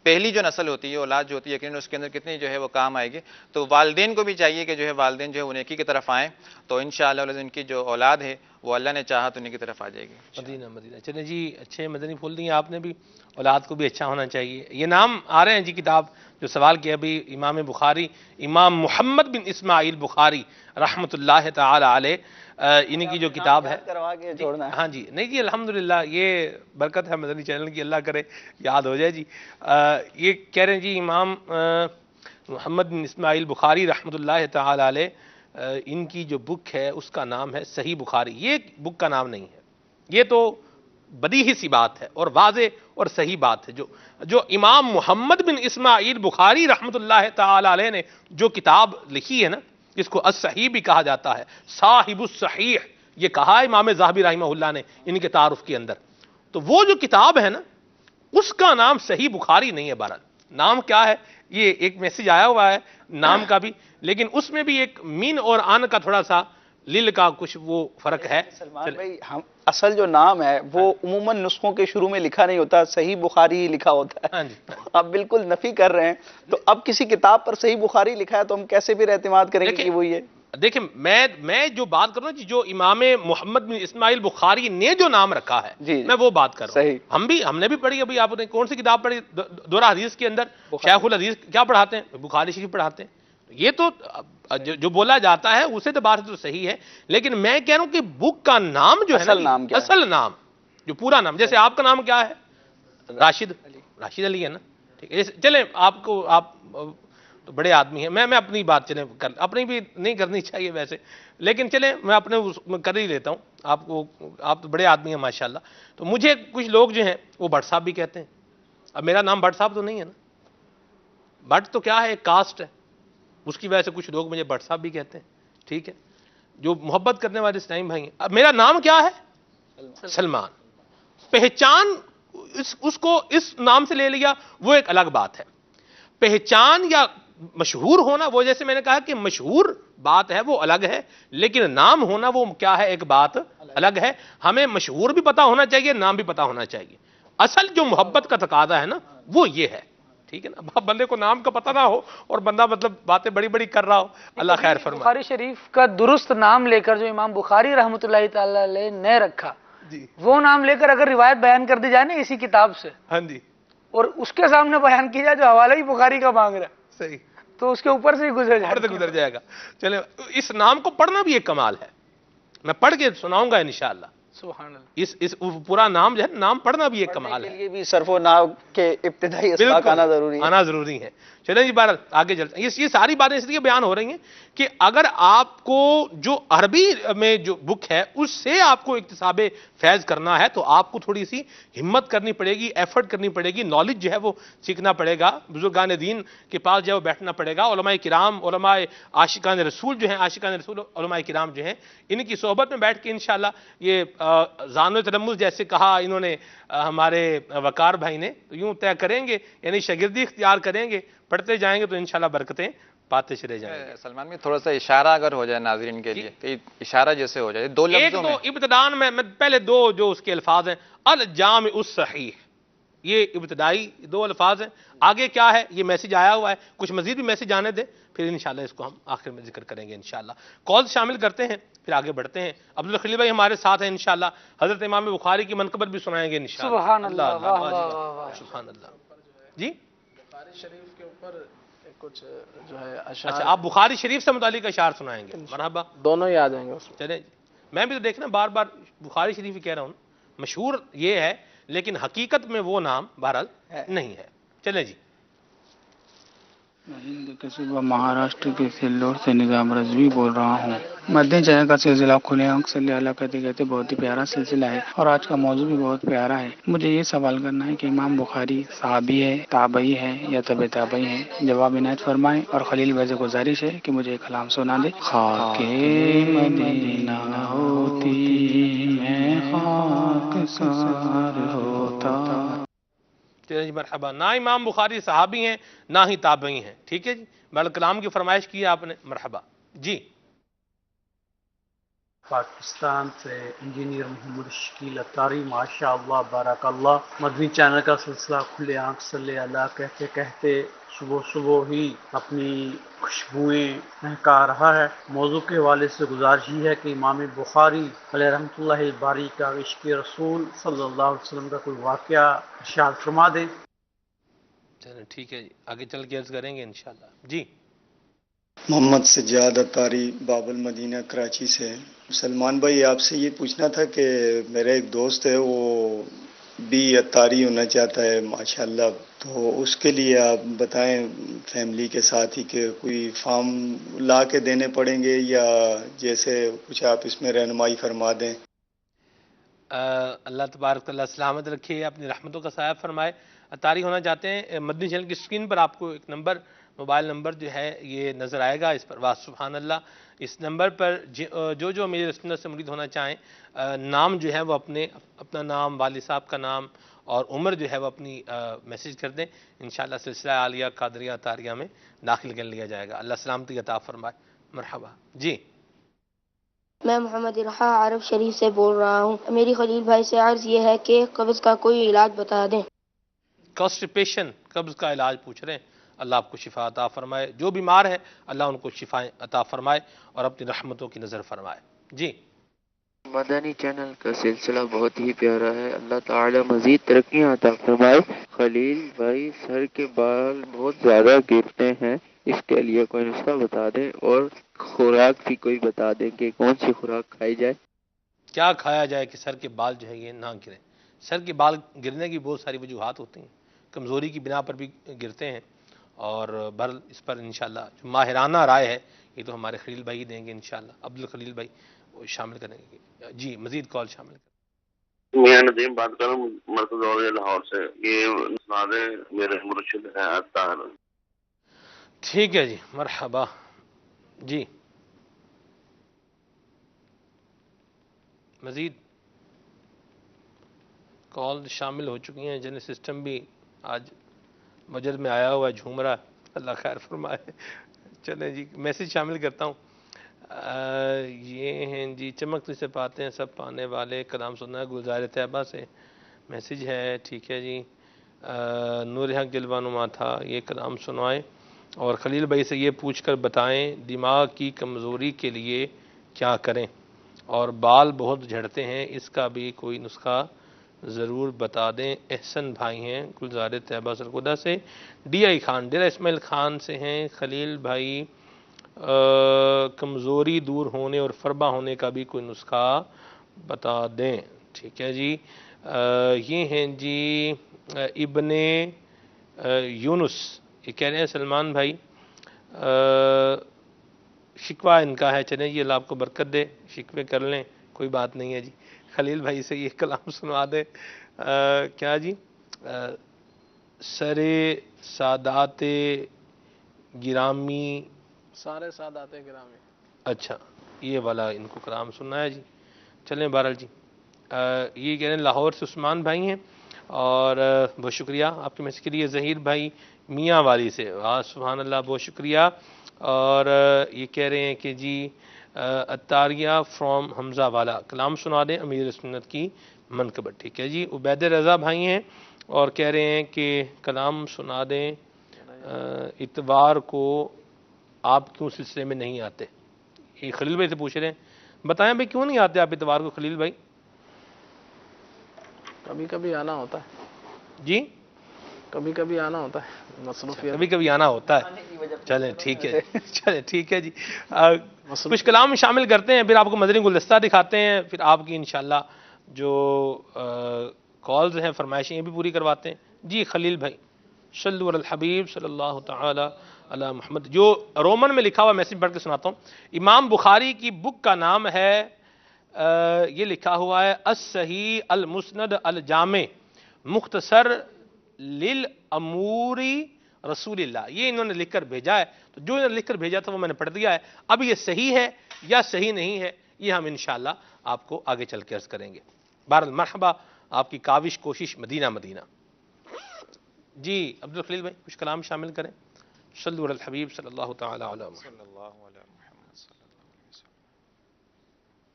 S5: پہلی جو نسل ہوتی ہے، اولاد جو ہوتی ہے، یقیناً اس کے اندر کتنی جو ہے وہ کام آئے گی. تو والدین کو بھی چاہیے کہ جو ہے والدین جو ہے وہ نیکی کی طرف آئیں، تو انشاءاللہ ان کی جو اولاد ہے وہ اللہ نے چاہا تو نیکی کی طرف آ جائے گی.
S1: مدینہ. چلیں جی، اچھے مدنی پھول دیے آپ نے بھی، اولاد کو بھی اچھا ہونا چاہیے. یہ نام آ رہے ہیں جی کتاب جو سوال کیا ابھی امام بخاری، امام محمد بن اسماعیل بخاری رحمۃ اللہ تعالی علیہ، انہی کی جو کتاب ہے. ہاں جی، نہیں جی الحمدللہ یہ برکت ہے مدنی چینل کی، اللہ کرے یاد ہو جائے جی. یہ کہہ رہے ہیں جی امام محمد بن اسماعیل بخاری رحمۃ اللہ تعالی علیہ، ان کی جو بک ہے اس کا نام ہے صحیح بخاری. یہ بک کا نام نہیں ہے، یہ تو بدیہی سی بات ہے اور واضح اور صحیح بات ہے. جو امام محمد بن اسماعیل بخاری رحمۃ اللہ تعالی علیہ نے جو کتاب لکھی ہے نا، جس کو الصحیح بھی کہا جاتا ہے، صاحب الصحیح یہ کہا امام ذہبی رحمہ اللہ نے ان کے تعارف کے اندر. تو وہ جو کتاب ہے نا اس کا نام صحیح بخاری نہیں ہے. بہرحال نام کیا ہے، یہ ایک میسج آیا ہوا ہے نام کا بھی، لیکن اس میں بھی ایک مین اور آن کا تھوڑا سا لیل کا کچھ وہ فرق ہے.
S3: سلمان بھائی، ہم اصل جو نام ہے وہ عموماً نسخوں کے شروع میں لکھا نہیں ہوتا، صحیح بخاری ہی لکھا ہوتا ہے. آپ بالکل نفی کر رہے ہیں. تو اب کسی کتاب پر صحیح بخاری لکھا ہے تو ہم کیسے پھر اعتماد کریں گے کہ وہی ہے؟
S1: دیکھیں میں جو بات کر رہا ہوں جو امام محمد بن اسماعیل بخاری نے جو نام رکھا ہے میں وہ بات کر رہا ہوں. ہم نے بھی پڑھی. ابھی آپ نے کون سی کتاب پڑھی؟ دورہ حدیث کے اندر شیخ الحدیث کیا پڑھاتے ہیں؟ بخاری شریف پڑھاتے ہیں. یہ تو جو بولا جاتا ہے اسے تو بات تو صحیح ہے، لیکن میں کہہ رہا ہوں کہ بک کا نام جو ہے اصل نام جو پورا نام، جیسے آپ کا نام کیا ہے؟ راشد علی ہے نا. ٹھیک ہے، چلیں آپ تو بڑے آدمی ہیں، میں اپنی بات چلیں اپنی بھی نہیں کرنی چاہیے ویسے، لیکن چلیں میں اپنے کر ہی لیتا ہوں. آپ تو بڑے آدمی ہیں ماشاءاللہ. تو مجھے کچھ لوگ جو ہیں وہ بٹ صاحب بھی کہتے ہیں. اب میرا نام بٹ صاحب تو نہیں ہے نا. بٹ تو کیا ہے؟ ایک کاسٹ ہے. اس کی وجہ سے کچھ لوگ مجھے بٹ صاحب بھی کہتے ہیں، ٹھیک ہے، جو محبت کرنے والے اسلامی بھائی ہیں۔ اب میرا نام کیا ہے؟ سلمان۔ پہچان اس کو اس نام سے لے لیا، وہ ایک الگ بات ہے۔ پہچان یا مشہور ہونا، وہ جیسے میں نے کہا کہ مشہور بات ہے وہ الگ ہے، لیکن نام ہونا وہ کیا ہے، ایک بات الگ ہے۔ ہمیں مشہور بھی پتا ہونا چاہیے، نام بھی پتا ہونا چاہیے۔ اصل جو محبت کا تقاضا ہے نا وہ یہ ہے، ٹھیک ہے نا۔ اب بندے کو نام کا پتہ نہ ہو اور بندہ مطلب باتیں بڑی بڑی کر رہا ہو، اللہ خیر فرمائے۔
S4: بخاری شریف کا درست نام لے کر جو امام بخاری رحمۃ اللہ تعالی علیہ نے رکھا،
S1: جی
S4: وہ نام لے کر اگر روایت بیان کر دی جائے نا اسی کتاب سے،
S1: ہاں جی
S4: اور اس کے سامنے بیان کی جائے جو حوالہ ہی بخاری کا مانگ رہا ہے،
S1: صحیح،
S4: تو اس کے اوپر سے ہی گزر جائے
S1: پڑھ سے گزر جائے گا۔ چلے، اس نام کو پڑھنا بھی ایک کمال ہے، میں پڑھ کے سناؤں گا انشاءاللہ۔
S4: سبحان اللہ۔
S1: اس پورا نام جو ہے نام پڑھنا بھی ایک کمال
S3: کے
S1: ہے،
S3: لیے بھی صرف و نحو کے ابتدائی اسباق آنا ضروری ہے۔
S1: آنا ضروری ہے۔ چلیں جی بہرحال آگے چلتے ہیں۔ یہ ساری باتیں اس لیے بیان ہو رہی ہیں کہ اگر آپ کو جو عربی میں جو بک ہے اس سے آپ کو اکتساب فیض کرنا ہے تو آپ کو تھوڑی سی ہمت کرنی پڑے گی، ایفرٹ کرنی پڑے گی، نالج جو ہے وہ سیکھنا پڑے گا، بزرگان دین کے پاس جو ہے وہ بیٹھنا پڑے گا۔ علماء کرام، علماء عاشقان رسول جو ہیں، عاشقان رسول علماء کرام جو ہیں، ان کی صحبت میں بیٹھ کے انشاءاللہ یہ زان و تلمذ جیسے کہا انہوں نے ہمارے وقار بھائی نے، تو یوں طے کریں گے، یعنی شاگردی اختیار کریں گے، پڑھتے جائیں گے تو انشاءاللہ برکتیں پاتے چلے جائیں گے۔
S5: سلمان میں تھوڑا سا اشارہ اگر ہو جائے ناظرین کے لیے، کہ اشارہ جیسے ہو جائے دو
S1: ایک
S5: لفظوں
S1: تو
S5: میں۔
S1: ابتدان میں پہلے دو جو اس کے الفاظ ہیں، الجامع الصحیح، یہ ابتدائی دو الفاظ ہیں۔ آگے کیا ہے یہ میسج آیا ہوا ہے، کچھ مزید بھی میسج آنے دیں، پھر انشاءاللہ اس کو ہم آخر میں ذکر کریں گے انشاءاللہ۔ کال شامل کرتے ہیں پھر آگے بڑھتے ہیں۔ عبدالخلیل بھائی ہمارے ساتھ ہیں انشاءاللہ، حضرت امام بخاری کی منقبت بھی سنائیں گے انشاءاللہ۔
S4: سبحان اللہ، واہ واہ
S1: واہ،
S4: واہ واہ۔
S1: سبحان اللہ۔ جی
S2: بخاری شریف کے اوپر کچھ جو ہے
S1: اچھا،
S2: اشعار
S1: آپ بخاری شریف سے متعلق اشعار سنائیں گے، مرحبا۔
S2: دونوں ہی آ جائیں گے اس میں۔
S1: چلیں، میں بھی تو دیکھنا بار بار بخاری شریف ہی کہہ رہا ہوں، مشہور یہ ہے لیکن حقیقت میں وہ نام بہرحال نہیں ہے۔ چلیں جی۔
S6: میں ہند کے صوبہ مہاراشٹر کے سلور سے نظام رضوی بول رہا ہوں۔ مدنی چینل کا سلسلہ کھلے آنکھ صلی اللہ کہتے کہتے بہت ہی پیارا سلسلہ ہے، اور آج کا موضوع بھی بہت پیارا ہے۔ مجھے یہ سوال کرنا ہے کہ امام بخاری صحابی ہے، تابعی ہے یا تبع تابعی ہے؟ جواب عنایت فرمائیں، اور خلیل بھائی سے گزارش ہے کہ مجھے ایک کلام سنا دے۔ خاک مدینہ ہوتی میں خاک سار ہوتا۔
S1: چلیں جی مرحبا۔ نہ امام بخاری صحابی ہیں نہ ہی تابعی ہیں، ٹھیک ہے جی، بہرحال کلام کی فرمائش کی آپ نے، مرحبا جی۔
S7: پاکستان سے انجینئر محمد شکیل اتاری، ماشاء اللہ بارک اللہ۔ مدنی چینل کا سلسلہ کھلے آنکھ صلی اللہ کہتے کہتے صبح صبح ہی اپنی خوشبوئیں مہکا رہا ہے۔ موضوع کے حوالے سے گزارش یہ ہے کہ امام بخاری علیہ رحمۃ اللہ باری کا عشق رسول صلی اللہ علیہ وسلم کا کوئی واقعہ ارشاد فرما دیں۔
S1: چلیں ٹھیک ہے جی، آگے چل کے عرض کریں گے انشاءاللہ جی۔
S8: محمد سجاد اتاری، باب المدینہ کراچی سے۔ سلمان بھائی آپ سے یہ پوچھنا تھا کہ میرا ایک دوست ہے وہ بھی اتاری ہونا چاہتا ہے ماشاءاللہ، تو اس کے لیے آپ بتائیں فیملی کے ساتھ ہی کہ کوئی فارم لا کے دینے پڑیں گے یا جیسے کچھ آپ اس میں رہنمائی فرما دیں۔
S1: اللہ تبارک اللہ سلامت رکھے، اپنی رحمتوں کا سایہ فرمائے۔ اتاری ہونا چاہتے ہیں، مدنی چینل کی اسکرین پر آپ کو ایک نمبر، موبائل نمبر جو ہے یہ نظر آئے گا، اس پر واہ سبحان اللہ، اس نمبر پر جو میرے سنت سے مرید ہونا چاہیں، نام جو ہے وہ اپنا نام، والد صاحب کا نام اور عمر جو ہے وہ اپنی میسج کر دیں، انشاءاللہ سلسلہ عالیہ قادریہ اتاریہ میں داخل کر لیا جائے گا۔ اللہ سلامتی عطا فرمائے، مرحبا جی۔
S9: میں محمد ارحا عرب شریف سے بول رہا ہوں۔ میری خلیل بھائی سے عرض یہ ہے کہ قبض کا کوئی علاج بتا دیں۔
S1: کانسٹیپیشن، قبض کا علاج پوچھ رہے ہیں، اللہ آپ کو شفا عطا فرمائے، جو بیمار ہے اللہ ان کو شفا عطا فرمائے اور اپنی رحمتوں کی نظر فرمائے جی۔
S10: مدنی چینل کا سلسلہ بہت ہی پیارا ہے، اللہ تعالی مزید ترقیاں عطا فرمائے۔ خلیل بھائی سر کے بال بہت زیادہ گرتے ہیں، اس کے لیے کوئی نسخہ بتا دیں، اور خوراک بھی کوئی بتا دیں کہ کون سی خوراک کھائی جائے۔ کیا
S1: کھایا جائے کہ سر کے بال جو ہے یہ نہ گریں؟ سر کے بال گرنے کی بہت ساری وجوہات ہوتی ہیں، کمزوری کی بنا پر بھی گرتے ہیں، اور اس پر انشاءاللہ جو ماہرانہ رائے ہے یہ تو ہمارے خلیل بھائی دیں گے انشاءاللہ، عبدالخلیل بھائی وہ شامل کریں گے جی۔ مزید کال شامل کریں۔
S11: میں ندیم بات کر رہا ہوں مرکز لاہور سے، یہ سنا دیں میرے مرشد ہیں اطہر۔
S1: ٹھیک ہے جی، مرحبا جی. مزید کال شامل ہو چکی ہیں. جن سسٹم بھی آج مجد میں آیا ہوا ہے، جھوم رہا ہے، اللہ خیر فرمائے. چلیں جی، میسج شامل کرتا ہوں. یہ ہیں جی، چمکتی سے پاتے ہیں سب پانے والے، کلام سننا ہے گلزار طیبہ سے میسج ہے. ٹھیک ہے جی. نور حق جلوہ نما تھا، یہ کلام سنوائیں. اور خلیل بھائی سے یہ پوچھ کر بتائیں دماغ کی کمزوری کے لیے کیا کریں، اور بال بہت جھڑتے ہیں، اس کا بھی کوئی نسخہ ضرور بتا دیں. احسن بھائی ہیں گلزار طیبہ سرگودا سے. ڈی آئی خان ڈیرہ اسماعیل خان سے ہیں. خلیل بھائی کمزوری دور ہونے اور فربا ہونے کا بھی کوئی نسخہ بتا دیں. ٹھیک ہے جی. یہ ہیں جی ابن یونس، یہ کہہ رہے ہیں سلمان بھائی شکوہ ان کا ہے. چلیں جی، اللہ آپ کو برکت دے، شکوے کر لیں، کوئی بات نہیں ہے جی. خلیل بھائی سے یہ کلام سنوا دے. کیا جی؟ سرے سادات گرامی،
S2: سارے سادات گرامی.
S1: اچھا یہ والا ان کو کلام سننا ہے جی. چلیں بہرحال جی. یہ کہہ رہے ہیں لاہور سے عثمان بھائی ہیں، اور بہت شکریہ آپ کے میسج کے لیے. ظہیر بھائی میاں والی سے، سبحان اللہ، بہت شکریہ. اور یہ کہہ رہے ہیں کہ جی اتاریہ فرام حمزہ والا، کلام سنا دیں امیر سنت کی منقبت. ٹھیک ہے جی. عبید رضا بھائی ہیں اور کہہ رہے ہیں کہ کلام سنا دیں اتوار کو آپ کیوں سلسلے میں نہیں آتے. یہ خلیل بھائی سے پوچھ رہے ہیں، بتائیں بھائی کیوں نہیں آتے آپ اتوار کو خلیل بھائی؟
S2: کبھی کبھی آنا ہوتا ہے
S1: جی،
S2: کبھی کبھی آنا ہوتا ہے، مصروفیت.
S1: کبھی کبھی آنا ہوتا ہے. چلیں ٹھیک ہے، چلیں ٹھیک ہے جی. کچھ کلام شامل کرتے ہیں، پھر آپ کو مدنی گلدستہ دکھاتے ہیں، پھر آپ کی انشاءاللہ جو کالز ہیں، فرمائشیں بھی پوری کرواتے ہیں. جی خلیل بھائی، صلو علی الحبیب صلی اللہ تعالی علی محمد. جو رومن میں لکھا ہوا میسج پڑھ کے سناتا ہوں. امام بخاری کی بک کا نام ہے، یہ لکھا ہوا ہے الصحیح المسند الجامع مختصر للامور رسول اللہ. یہ انہوں نے لکھ کر بھیجا ہے، تو جو انہوں نے لکھ کر بھیجا تھا وہ میں نے پڑھ دیا ہے. اب یہ صحیح ہے یا صحیح نہیں ہے، یہ ہم انشاءاللہ آپ کو آگے چل کے عرض کریں گے. بہرحال مرحبا، آپ کی کاوش کوشش مدینہ مدینہ. جی عبدالخلیل بھائی کچھ کلام شامل کریں. صلو علی الحبیب صلی اللہ تعالی علی محمد.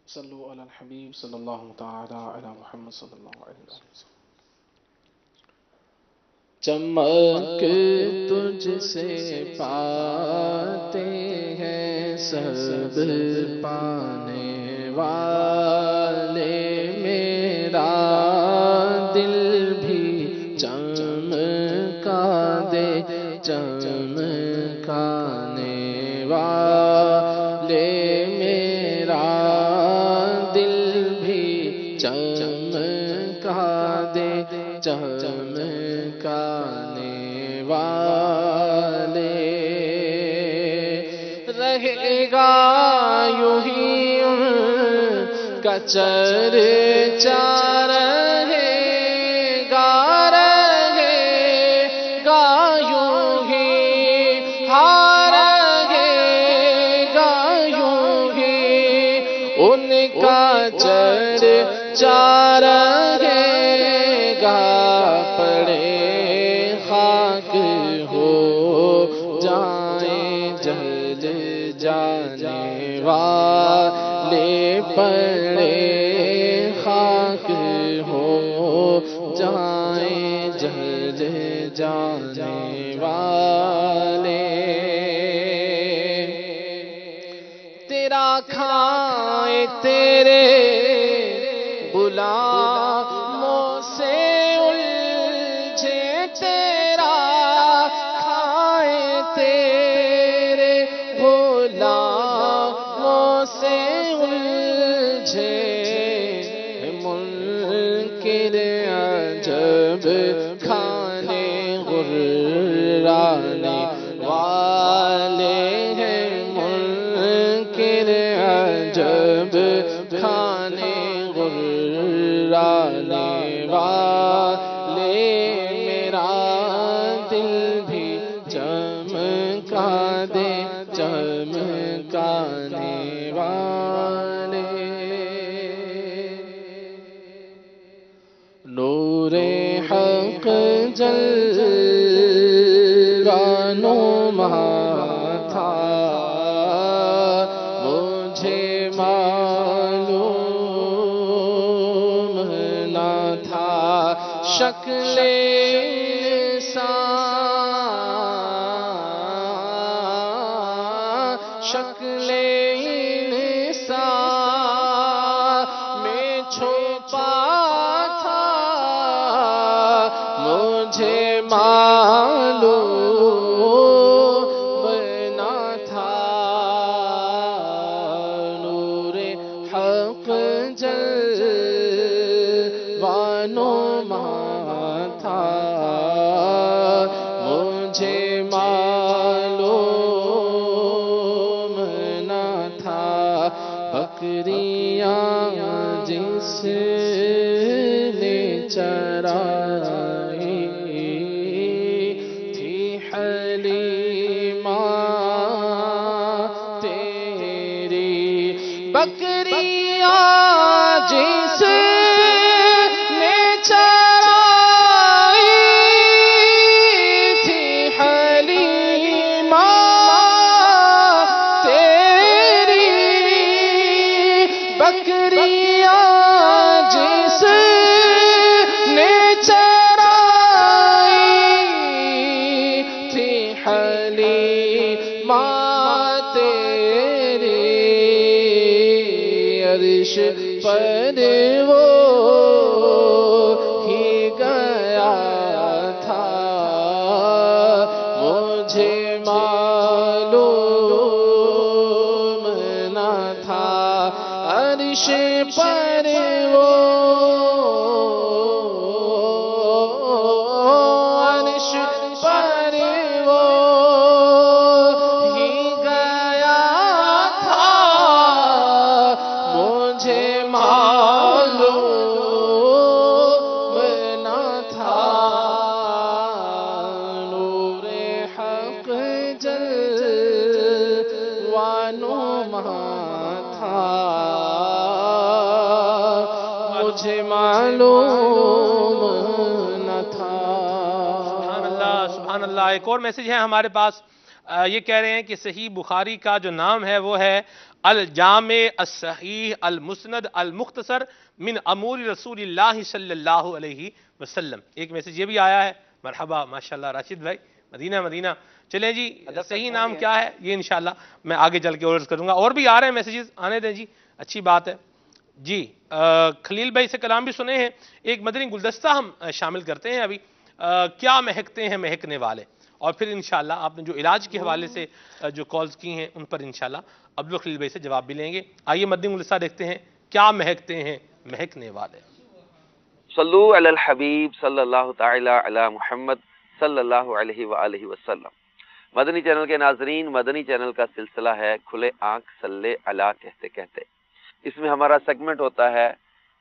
S2: صلو علی الحبیب صلی اللہ تعالی علی محمد صلی اللہ علیہ وسلم. چمک تجھ سے پاتے ہیں سب پانے والے، میرا دل بھی چمکا دے چمکانے والے، میرا دل بھی چمکا دے چمکانے والے. رہے گا یوں ہی ان کا چرچا، رہے گا یوں ہی، رہے گا یوں ہی ان کا چرچا، رہے گا پڑے خاک ہو جائیں جل جانے والے، پڑے خاک ہو جائیں جل جانے والے. تیرا کھائیں تیرے غلاموں سے الجھے، تیرا کھائیں تیرے غلاموں سے الجھے، منکر عجب کھانے غرانے والے ہیں، منکر عجب کھانے غرانے والے، میرا دل بھی چمکا نور حق جلوہ نما تھا مجھے معلوم نہ تھا شکل شکل انسان میں چھپا تھا مجھے معلوم نہ تھا نور حق جلوہ نما تھا مجھے بکریاں جس نے چرائی تھی حلیمہ تیری بکریاں جس نے چرائی تھی حلیمہ بکریاں جس نے چرائی تھی حلیمہ تیری عرش پر وہ ہی گیا تھا مجھے معلوم نہ تھا عرش پر وہ عرش پر وہ ہی گیا تھا مجھے معلوم نہ تھا نور حق جلوہ نما تھا مجھے معلوم نہ تھا۔
S1: سبحان اللہ سبحان اللہ۔ ایک اور میسج ہے ہمارے پاس، یہ کہہ رہے ہیں کہ صحیح بخاری کا جو نام ہے وہ ہے الجامع الصحیح المسند المختصر من امور رسول اللہ صلی اللہ علیہ وسلم۔ ایک میسج یہ بھی آیا ہے، مرحبا ماشاءاللہ راشد بھائی، مدینہ مدینہ۔ چلیں جی، صحیح نام کیا ہے یہ انشاءاللہ میں آگے چل کے عرض کروں گا۔ اور بھی آ رہے ہیں میسیجز، آنے دیں جی، اچھی بات ہے جی۔ خلیل بھائی سے کلام بھی سنے ہیں، ایک مدنی گلدستہ ہم شامل کرتے ہیں ابھی، کیا مہکتے ہیں مہکنے والے، اور پھر انشاءاللہ آپ نے جو علاج کے حوالے سے جو کالز کی ہیں ان پر انشاءاللہ عبدالخلیل بھائی سے جواب بھی لیں گے۔ آئیے مدنی گلدستہ دیکھتے ہیں، کیا مہکتے ہیں مہکنے والے۔
S11: صلو علی الحبیب صلی اللہ تعالی علی محمد صلی اللہ علیہ وآلہ وسلم۔ مدنی چینل کے ناظرین، مدنی چینل کا سلسلہ ہے کھلے آنکھ صلی علی کہتے کہتے۔ اس میں ہمارا سیگمنٹ ہوتا ہے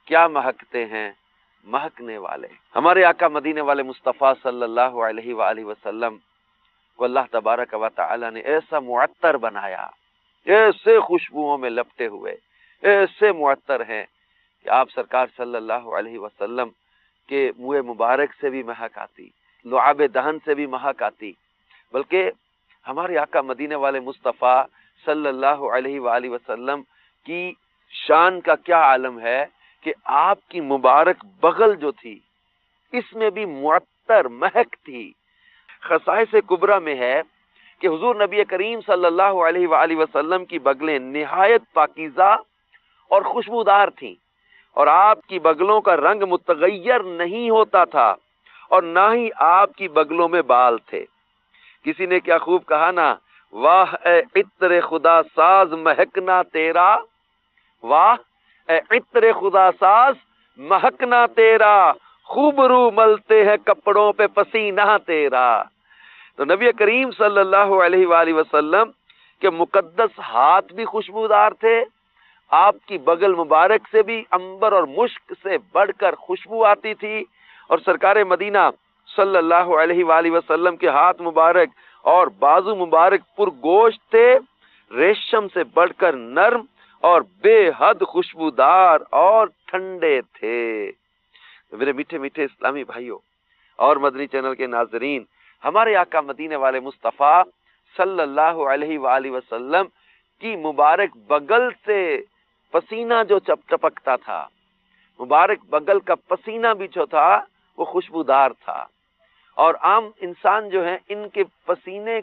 S11: کیا مہکتے ہیں مہکنے والے۔ ہمارے آقا مدینے والے مصطفیٰ صلی اللہ علیہ وآلہ وسلم کو اللہ تبارک و تعالی نے ایسا معطر بنایا، ایسے خوشبوؤں میں لپٹے ہوئے، ایسے معطر ہیں کہ آپ سرکار صلی اللہ علیہ وسلم کے منہ مبارک سے بھی مہک آتی، لعاب دہن سے بھی مہک آتی، بلکہ ہمارے آقا مدینے والے مصطفیٰ صلی اللہ علیہ وآلہ وسلم کی شان کا کیا عالم ہے کہ آپ کی مبارک بغل جو تھی اس میں بھی معطر مہک تھی۔ خصائص کبریٰ میں ہے کہ حضور نبی کریم صلی اللہ علیہ وآلہ وسلم کی بغلیں نہایت پاکیزہ اور خوشبودار تھیں، اور آپ کی بغلوں کا رنگ متغیر نہیں ہوتا تھا، اور نہ ہی آپ کی بغلوں میں بال تھے۔ کسی نے کیا خوب کہا نا، واہ اے عطر خدا ساز مہکنا تیرا، واہ اے عطر خدا ساز مہکنا تیرا، خوب رو ملتے ہیں کپڑوں پہ پسینہ تیرا۔ تو نبی کریم صلی اللہ علیہ وآلہ وسلم کے مقدس ہاتھ بھی خوشبودار تھے، آپ کی بغل مبارک سے بھی عنبر اور مشک سے بڑھ کر خوشبو آتی تھی، اور سرکار مدینہ صلی اللہ علیہ وآلہ وسلم کے ہاتھ مبارک اور بازو مبارک پرگوشت تھے، ریشم سے بڑھ کر نرم اور بے حد خوشبودار اور ٹھنڈے تھے۔ میرے میٹھے میٹھے اسلامی بھائیوں اور مدنی چینل کے ناظرین، ہمارے آقا مدینے والے مصطفیٰ صلی اللہ علیہ وآلہ وسلم کی مبارک بغل سے پسینہ جو چپکتا تھا، مبارک بغل کا پسینہ بھی جو تھا وہ خوشبودار تھا. اور عام انسان جو ہیں ان کے پسینے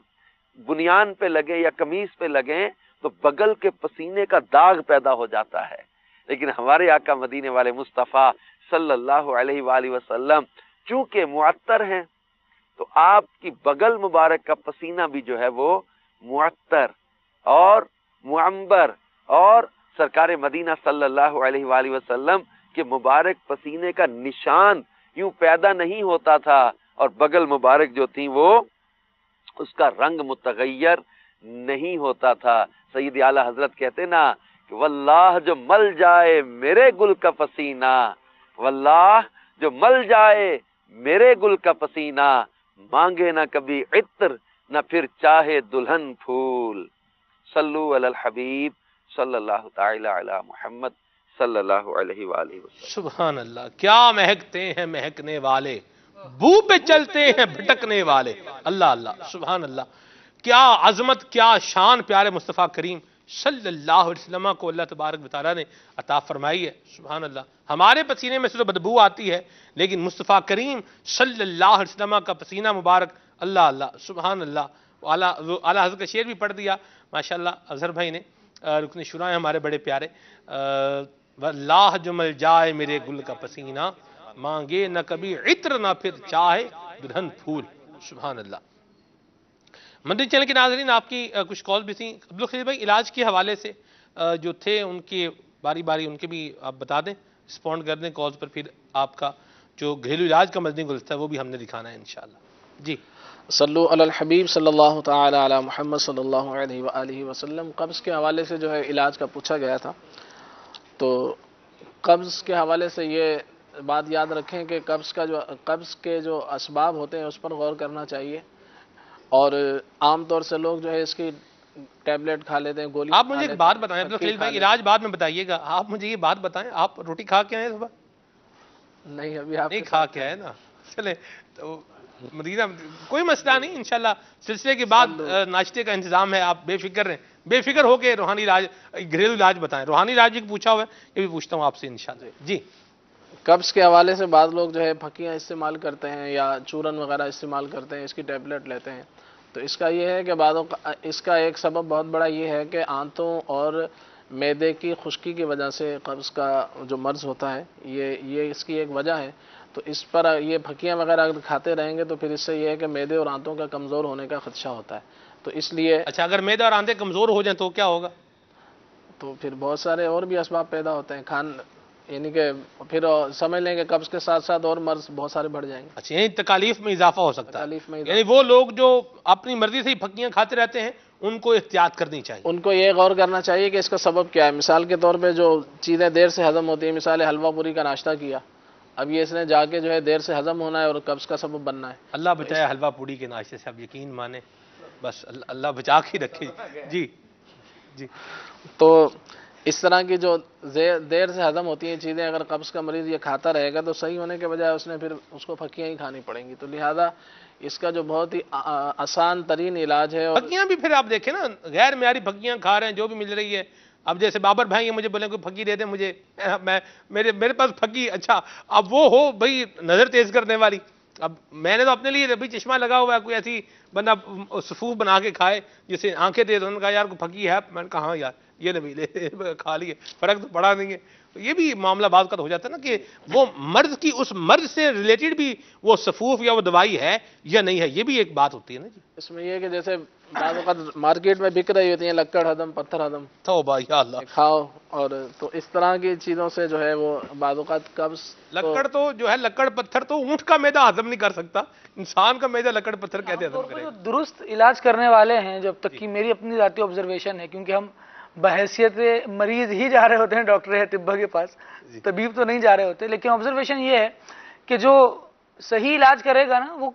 S11: بنیان پہ لگے یا قمیص پہ لگیں تو بغل کے پسینے کا داغ پیدا ہو جاتا ہے، لیکن ہمارے آقا مدینے والے مصطفیٰ صلی اللہ علیہ وآلہ وسلم چونکہ معطر ہیں تو آپ کی بغل مبارک کا پسینہ بھی جو ہے وہ معطر اور معمبر، اور سرکار مدینہ صلی اللہ علیہ وآلہ وسلم کے مبارک پسینے کا نشان یوں پیدا نہیں ہوتا تھا، اور بغل مبارک جو تھی وہ اس کا رنگ متغیر نہیں ہوتا تھا. سید اعلیٰ حضرت کہتے نا کہ واللہ جو مل جائے میرے گل کا پسینہ، واللہ جو مل جائے میرے گل کا پسینہ، مانگے نہ کبھی عطر نہ پھر چاہے دلہن پھول. صلو علی الحبیب صلی اللہ تعالی علی محمد صلی اللہ علیہ وآلہ وسلم.
S1: سبحان اللہ، کیا مہکتے ہیں مہکنے والے، بو پہ چلتے ہیں بھٹکنے والے. اللہ اللہ، سبحان اللہ، کیا عظمت، کیا شان پیارے مصطفیٰ کریم صلی اللہ علیہ وسلم کو اللہ تبارک و تعالیٰ نے عطا فرمائی ہے. سبحان اللہ، ہمارے پسینے میں سے تو بدبو آتی ہے، لیکن مصطفیٰ کریم صلی اللہ علیہ وسلم کا پسینہ مبارک، اللہ اللہ، سبحان اللہ. اعلیٰ حضرت کا شعر بھی پڑھ دیا ماشاءاللہ اظہر بھائی نے، رکن شورا ہیں ہمارے بڑے پیارے. واللہ جو مل جائے میرے گل کا پسینہ، مانگے نہ کبھی عطر نہ پھر چاہے دلہن پھول. سبحان اللہ. مدنی چینل کے ناظرین، آپ کی کچھ کال بھی تھیں. عبدالخیر بھائی، علاج کے حوالے سے جو تھے ان کی باری باری ان کے بھی آپ بتا دیں، رسپونڈ کر دیں کالز پر، پھر آپ کا جو گھریلو علاج کا مدنی گلستہ ہے وہ بھی ہم نے دکھانا ہے انشاءاللہ. جی
S2: صلو علی الحبیب صلی اللہ تعالی علی محمد صلی اللہ علیہ وآلہ وسلم. قبض کے حوالے سے جو ہے علاج کا پوچھا گیا تھا، تو قبض کے حوالے سے یہ بات یاد رکھیں کہ قبض کے جو اسباب ہوتے ہیں اس پر غور کرنا چاہیے. اور عام طور سے لوگ جو ہے اس کی ٹیبلٹ کھا لیتے ہیں، گولی.
S1: آپ مجھے ایک بات بتائیں عبدالخلیل بھائی، علاج بعد میں بتائیے گا، آپ مجھے یہ بات بتائیں، آپ روٹی کھا کے آئے صبح؟
S2: نہیں، ابھی آپ
S1: نہیں کھا کے آئے نا. چلے تو مدینہ کوئی مسئلہ نہیں، انشاءاللہ سلسلے کے بعد ناشتے کا انتظام ہے، آپ بے فکر رہیں، بے فکر ہو کے روحانی علاج، گھریلو علاج بتائیں. روحانی علاج بھی پوچھا ہوا ہے، یہ بھی پوچھتا ہوں آپ سے انشاءاللہ. جی
S2: قبض کے حوالے سے بعض لوگ جو ہے پھکیاں استعمال کرتے ہیں یا چورن وغیرہ استعمال کرتے ہیں، اس کی ٹیبلٹ لیتے ہیں. تو اس کا یہ ہے کہ اس کا ایک سبب بہت بڑا یہ ہے کہ آنتوں اور معدے کی خشکی کی وجہ سے قبض کا جو مرض ہوتا ہے، یہ اس کی ایک وجہ ہے. تو اس پر یہ پھکیاں وغیرہ اگر کھاتے رہیں گے تو پھر اس سے یہ ہے کہ معدے اور آنتوں کا کمزور ہونے کا خدشہ ہوتا ہے. تو اس لیے
S1: اچھا، اگر معدہ اور آنتیں کمزور ہو جائیں تو کیا ہوگا؟
S2: تو پھر بہت سارے اور بھی اسباب پیدا ہوتے ہیں، یعنی کہ پھر سمجھ لیں کہ قبض کے ساتھ ساتھ اور مرض بہت سارے بڑھ جائیں گے.
S1: اچھا، یعنی تکالیف میں اضافہ ہو سکتا ہے. یعنی وہ لوگ جو اپنی مرضی سے ہی پھکیاں کھاتے رہتے ہیں ان کو احتیاط کرنی چاہیے.
S2: ان کو یہ غور کرنا چاہیے کہ اس کا سبب کیا ہے. مثال کے طور پہ جو چیزیں دیر سے ہضم ہوتی ہیں، مثال حلوہ پوری کا ناشتہ کیا، اب یہ اس نے جا کے جو ہے دیر سے ہضم ہونا ہے اور قبض کا سبب بننا ہے.
S1: اللہ بچائے حلوہ پوری کے ناشتے سے، اب یقین مانیں، بس اللہ بچا کے رکھے. جی جی.
S2: تو اس طرح کی جو دیر سے ہضم ہوتی ہیں چیزیں اگر قبض کا مریض یہ کھاتا رہے گا تو صحیح ہونے کے بجائے اس نے پھر اس کو پھکیاں ہی کھانی پڑیں گی. تو لہذا اس کا جو بہت ہی آسان ترین علاج ہے.
S1: پھکیاں بھی پھر آپ دیکھیں نا، غیر معیاری پھکیاں کھا رہے ہیں جو بھی مل رہی ہے. اب جیسے بابر بھائی یہ مجھے بولیں کوئی پھکی دے دیں مجھے، میرے پاس پھکی، اچھا اب وہ ہو بھئی نظر تیز کرنے والی. اب میں نے تو اپنے لیے ابھی چشمہ لگا ہوا ہے، کوئی ایسی بندہ صفوف بنا کے کھائے جسے آنکھیں دے دو. انہوں نے کہا یار کوئی پھکی ہے، میں نے کہا ہاں یار یہ نبی لے کھا لیے، فرق تو پڑا نہیں ہے. یہ بھی معاملہ بعض کا ہو جاتا ہے نا کہ وہ مرض کی اس مرض سے ریلیٹڈ بھی وہ صفوف یا وہ دوائی ہے یا نہیں ہے، یہ بھی ایک بات ہوتی ہے نا. جی
S2: اس میں یہ ہے کہ جیسے بعض اوقات مارکیٹ میں بک رہی ہوتی ہیں لکڑ ہضم، پتھر ہضم،
S1: توبہ یا اللہ،
S2: کھاؤ. اور تو اس طرح کی چیزوں سے جو ہے وہ بعض اوقات قبض،
S1: لکڑ تو جو ہے لکڑ پتھر تو اونٹ کا معدہ ہضم نہیں کر سکتا، انسان کا معدہ لکڑ پتھر کیسے ہضم کرے گا؟
S4: درست علاج کرنے والے ہیں، جب تک کہ میری اپنی ذاتی آبزرویشن ہے، کیونکہ ہم بحیثیت مریض ہی جا رہے ہوتے ہیں ڈاکٹر ہے طبہ کے پاس، طبیب تو نہیں جا رہے ہوتے. لیکن آبزرویشن یہ ہے کہ جو صحیح علاج کرے گا نا وہ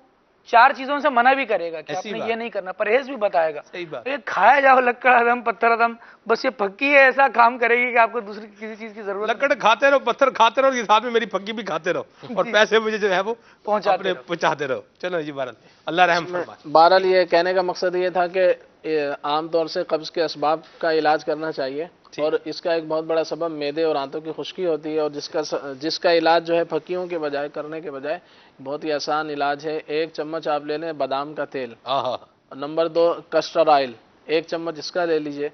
S4: 4 چیزوں سے منع بھی کرے گا کہ آپ نے یہ نہیں کرنا, پرہیز بھی بتائے گا. یہ کھایا جاؤ لکڑ عدم پتھر عدم, بس یہ پھکی ہے ایسا کام کرے گی کہ آپ کو دوسری کسی چیز کی ضرورت.
S1: لکڑ کھاتے رہو, پتھر کھاتے رہو, اور ساتھ میں میری پھکی بھی کھاتے رہو, اور پیسے مجھے جو ہے وہ پہنچاتے رہو. چلو جی بہرحال اللہ رحم فرمائے.
S2: بہرحال یہ کہنے کا مقصد یہ تھا کہ عام طور سے قبض کے اسباب کا علاج کرنا چاہیے, اور اس کا ایک بہت بڑا سبب معدے اور آنتوں کی خشکی ہوتی ہے, اور جس کا علاج جو ہے پھکیوں کے بجائے کرنے کے بجائے بہت ہی آسان علاج ہے. 1 چمچ آپ لے لیں بادام کا تیل, نمبر 2 کسٹر آئل 1 چمچ اس کا لے لیجئے,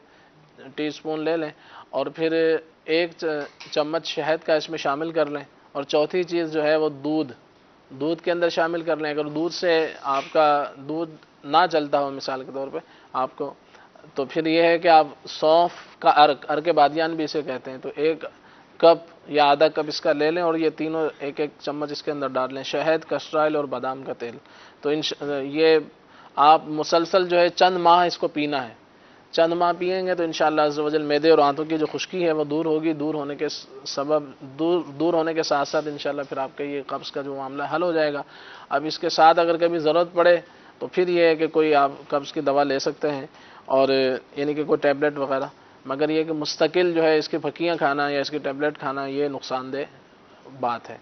S2: ٹی اسپون لے لیں, اور پھر 1 چمچ شہد کا اس میں شامل کر لیں, اور چوتھی چیز جو ہے وہ دودھ کے اندر شامل کر لیں. اگر دودھ سے آپ کا دودھ نہ چلتا ہو مثال کے طور پہ آپ کو, تو پھر یہ ہے کہ آپ سونف کا عرق بادیان بھی اسے کہتے ہیں, تو 1 کپ یا آدھا کپ اس کا لے لیں, اور یہ تینوں 1 چمچ اس کے اندر ڈال لیں, شہد, کسٹر آئل اور بادام کا تیل. تو یہ آپ مسلسل جو ہے چند ماہ اس کو پینا ہے. چند ماہ پئیں گے تو انشاءاللہ عز و جل معدے اور آنتوں کی جو خشکی ہے وہ دور ہوگی. دور ہونے کے ساتھ ساتھ انشاءاللہ پھر آپ کا یہ قبض کا جو معاملہ حل ہو جائے گا. اب اس کے ساتھ اگر کبھی ضرورت پڑے تو پھر یہ ہے کہ کوئی آپ قبض کی دوا لے سکتے ہیں, اور یعنی کہ کوئی ٹیبلٹ وغیرہ, مگر یہ کہ مستقل جو ہے اس کی پھکیاں کھانا یا اس کی ٹیبلٹ کھانا یہ نقصان دہ بات ہے.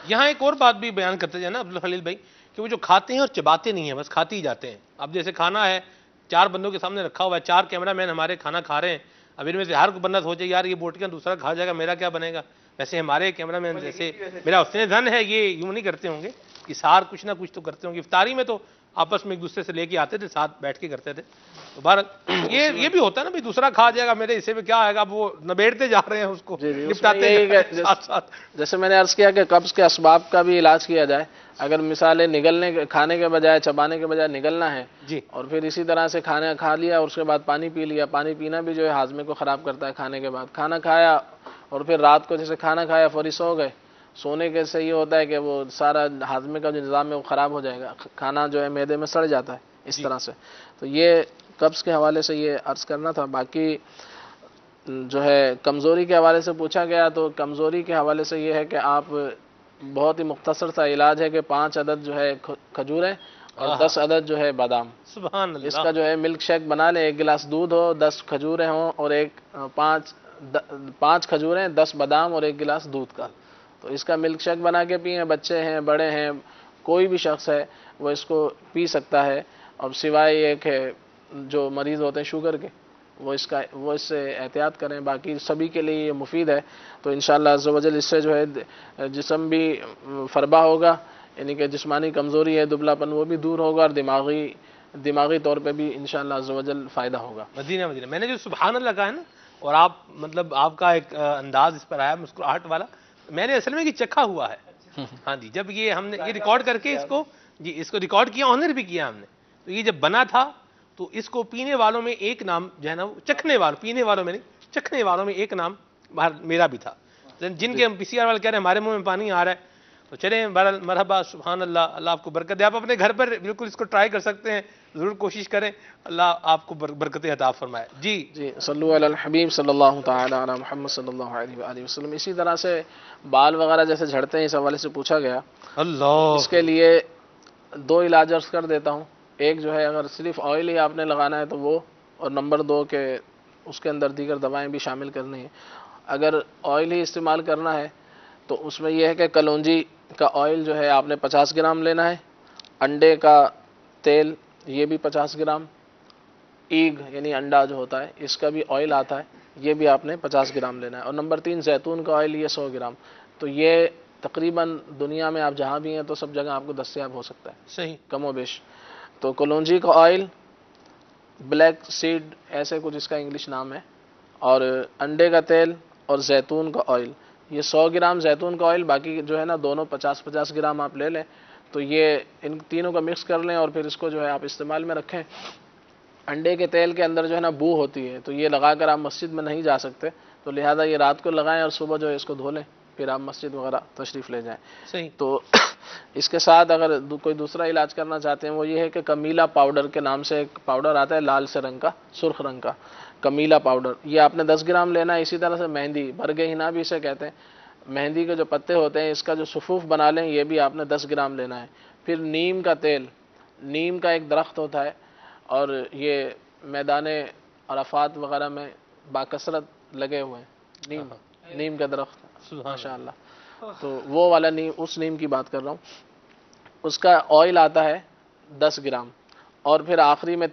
S1: یہاں ایک اور بات بھی بیان کرتے جائیں نا عبدالخلیل بھائی, کہ وہ جو کھاتے ہیں اور چباتے نہیں ہیں, بس کھاتے ہی جاتے ہیں. اب جیسے کھانا ہے 4 بندوں کے سامنے رکھا ہوا ہے, 4 کیمرہ مین ہمارے کھانا کھا رہے ہیں, اب ان میں سے ہر کوئی بندہ سوچے یار یہ بوٹیاں دوسرا کھا جائے گا, میرا کیا بنے گا. ویسے ہمارے کیمرہ مین جیسے میرا حسن زن ہے یہ یوں نہیں کرتے ہوں گے, سار کچھ نہ کچھ تو کرتے ہوں گے. افطاری میں تو آپس میں ایک دوسرے سے لے کے آتے تھے, ساتھ بیٹھ کے کرتے تھے. تو بہرحال یہ بھی ہوتا ہے نا بھائی, دوسرا کھا جائے گا میرے حصے میں کیا آئے گا, اب وہ نبیڑتے جا رہے ہیں اس کو, نپٹاتے ہیں ساتھ ساتھ.
S2: جیسے میں نے عرض کیا کہ قبض کے اسباب کا بھی علاج کیا جائے. اگر مثال ہے کھانے کے بجائے چبانے کے بجائے نگلنا ہے, اور پھر اسی طرح سے کھانا کھا لیا اور اس کے بعد پانی پی لیا. پانی پینا بھی جو ہے ہاضمے کو خراب کرتا ہے. کھانے کے بعد کھانا کھایا اور پھر رات کو جیسے کھانا کھایا فوری سو گئے, سونے کے سے یہ ہوتا ہے کہ وہ سارا ہاضمے کا جو نظام ہے وہ خراب ہو جائے گا, کھانا جو ہے معدے میں سڑ جاتا ہے اس طرح سے. تو یہ قبض کے حوالے سے یہ عرض کرنا تھا. باقی جو ہے کمزوری کے حوالے سے پوچھا گیا, تو کمزوری کے حوالے سے یہ ہے کہ آپ بہت ہی مختصر سا علاج ہے کہ 5 عدد جو ہے کھجوریں اور 10 عدد جو ہے بادام.
S1: سبحان اللہ.
S2: اس کا جو ہے ملک شیک بنا لیں, 1 گلاس دودھ ہو, 10 کھجوریں ہوں, اور 5 کھجوریں, 10 بادام اور 1 گلاس دودھ کا. تو اس کا ملک شیک بنا کے پئیں. بچے ہیں, بڑے ہیں, کوئی بھی شخص ہے وہ اس کو پی سکتا ہے. اب سوائے یہ کہ جو مریض ہوتے ہیں شوگر کے, وہ اس سے احتیاط کریں. باقی سبھی کے لیے یہ مفید ہے. تو انشاءاللہ عز و جل اس سے جو ہے جسم بھی فربا ہوگا, یعنی کہ جسمانی کمزوری ہے, دبلا پن, وہ بھی دور ہوگا, اور دماغی طور پہ بھی انشاءاللہ عز و جل فائدہ ہوگا.
S1: مدینہ میں نے جو سبحان اللہ کہا ہے نا, اور آپ مطلب آپ کا ایک انداز اس پر آیا مسکراہٹ والا, میں نے اصل میں یہ چکھا ہوا ہے. ہاں جی, جب یہ ہم نے یہ ریکارڈ کر کے اس کو ریکارڈ کیا, آنر بھی کیا ہم نے, تو یہ جب بنا تھا تو اس کو پینے والوں میں ایک نام جو ہے نا, چکھنے والوں, پینے والوں میں نہیں, چکھنے والوں میں ایک نام باہر میرا بھی تھا. جن کے ہم PCR والے کہہ رہے ہیں ہمارے منہ میں پانی آ رہا ہے, تو چلیں بہرحال مرحبا, سبحان اللہ, اللہ آپ کو برکت دے. آپ اپنے گھر پر بالکل اس کو ٹرائی کر سکتے ہیں, ضرور کوشش کریں, اللہ آپ کو برکتیں عطا فرمائے. جی
S2: صلو علی الحبیب صلی اللہ تعالی علی محمد صلی اللہ علیہ وآلہ وسلم. اسی طرح سے بال وغیرہ جیسے جھڑتے ہیں, اس حوالے سے پوچھا گیا.
S1: اللہ,
S2: اس کے لیے 2 علاج عرض کر دیتا ہوں. ایک جو ہے اگر صرف آئل ہی آپ نے لگانا ہے تو وہ, اور نمبر 2 کہ اس کے اندر دیگر دوائیں بھی شامل کرنی ہیں. اگر آئل ہی استعمال کرنا ہے تو اس میں یہ ہے کہ کلونجی کا آئل جو ہے آپ نے 50 گرام لینا ہے. انڈے کا تیل یہ بھی 50 گرام. ایگ یعنی انڈا جو ہوتا ہے اس کا بھی آئل آتا ہے, یہ بھی آپ نے 50 گرام لینا ہے. اور نمبر 3 زیتون کا آئل, یہ 100 گرام. تو یہ تقریباً دنیا میں آپ جہاں بھی ہیں تو سب جگہ آپ کو دستیاب ہو سکتا ہے,
S1: صحیح,
S2: کم و بیش. تو کلونجی کا آئل, بلیک سیڈ ایسے کچھ اس کا انگلش نام ہے, اور انڈے کا تیل اور زیتون کا آئل, یہ 100 گرام زیتون کا آئل. باقی جو ہے نا دونوں 50-50 گرام آپ لے لیں. تو یہ ان تینوں کا مکس کر لیں اور پھر اس کو جو ہے آپ استعمال میں رکھیں. انڈے کے تیل کے اندر جو ہے نا بو ہوتی ہے, تو یہ لگا کر آپ مسجد میں نہیں جا سکتے, تو لہذا یہ رات کو لگائیں اور صبح جو ہے اس کو دھو لیں, پھر آپ مسجد وغیرہ تشریف لے جائیں.
S1: صحیح.
S2: تو اس کے ساتھ اگر کوئی دوسرا علاج کرنا چاہتے ہیں وہ یہ ہے کہ کمیلا پاؤڈر کے نام سے ایک پاؤڈر آتا ہے, لال سے رنگ کا, سرخ رنگ کا, کمیلا پاؤڈر. یہ آپ نے 10 گرام لینا ہے. اسی طرح سے مہندی, برگ ہنا بھی اسے کہتے ہیں, مہندی کے جو پتے ہوتے ہیں اس کا جو صفوف بنا لیں, یہ بھی آپ نے 10 گرام لینا ہے. پھر نیم کا تیل نیم کا ایک درخت ہوتا ہے اور یہ میدان عرفات وغیرہ میں باکثرت لگے ہوئے ہیں، نیم کا درخت، ماشاء اللہ. تو وہ والا نیم، اس نیم کی بات کر رہا ہوں. اس کا آئل آتا ہے 10 گرام. اور پھر آخری میں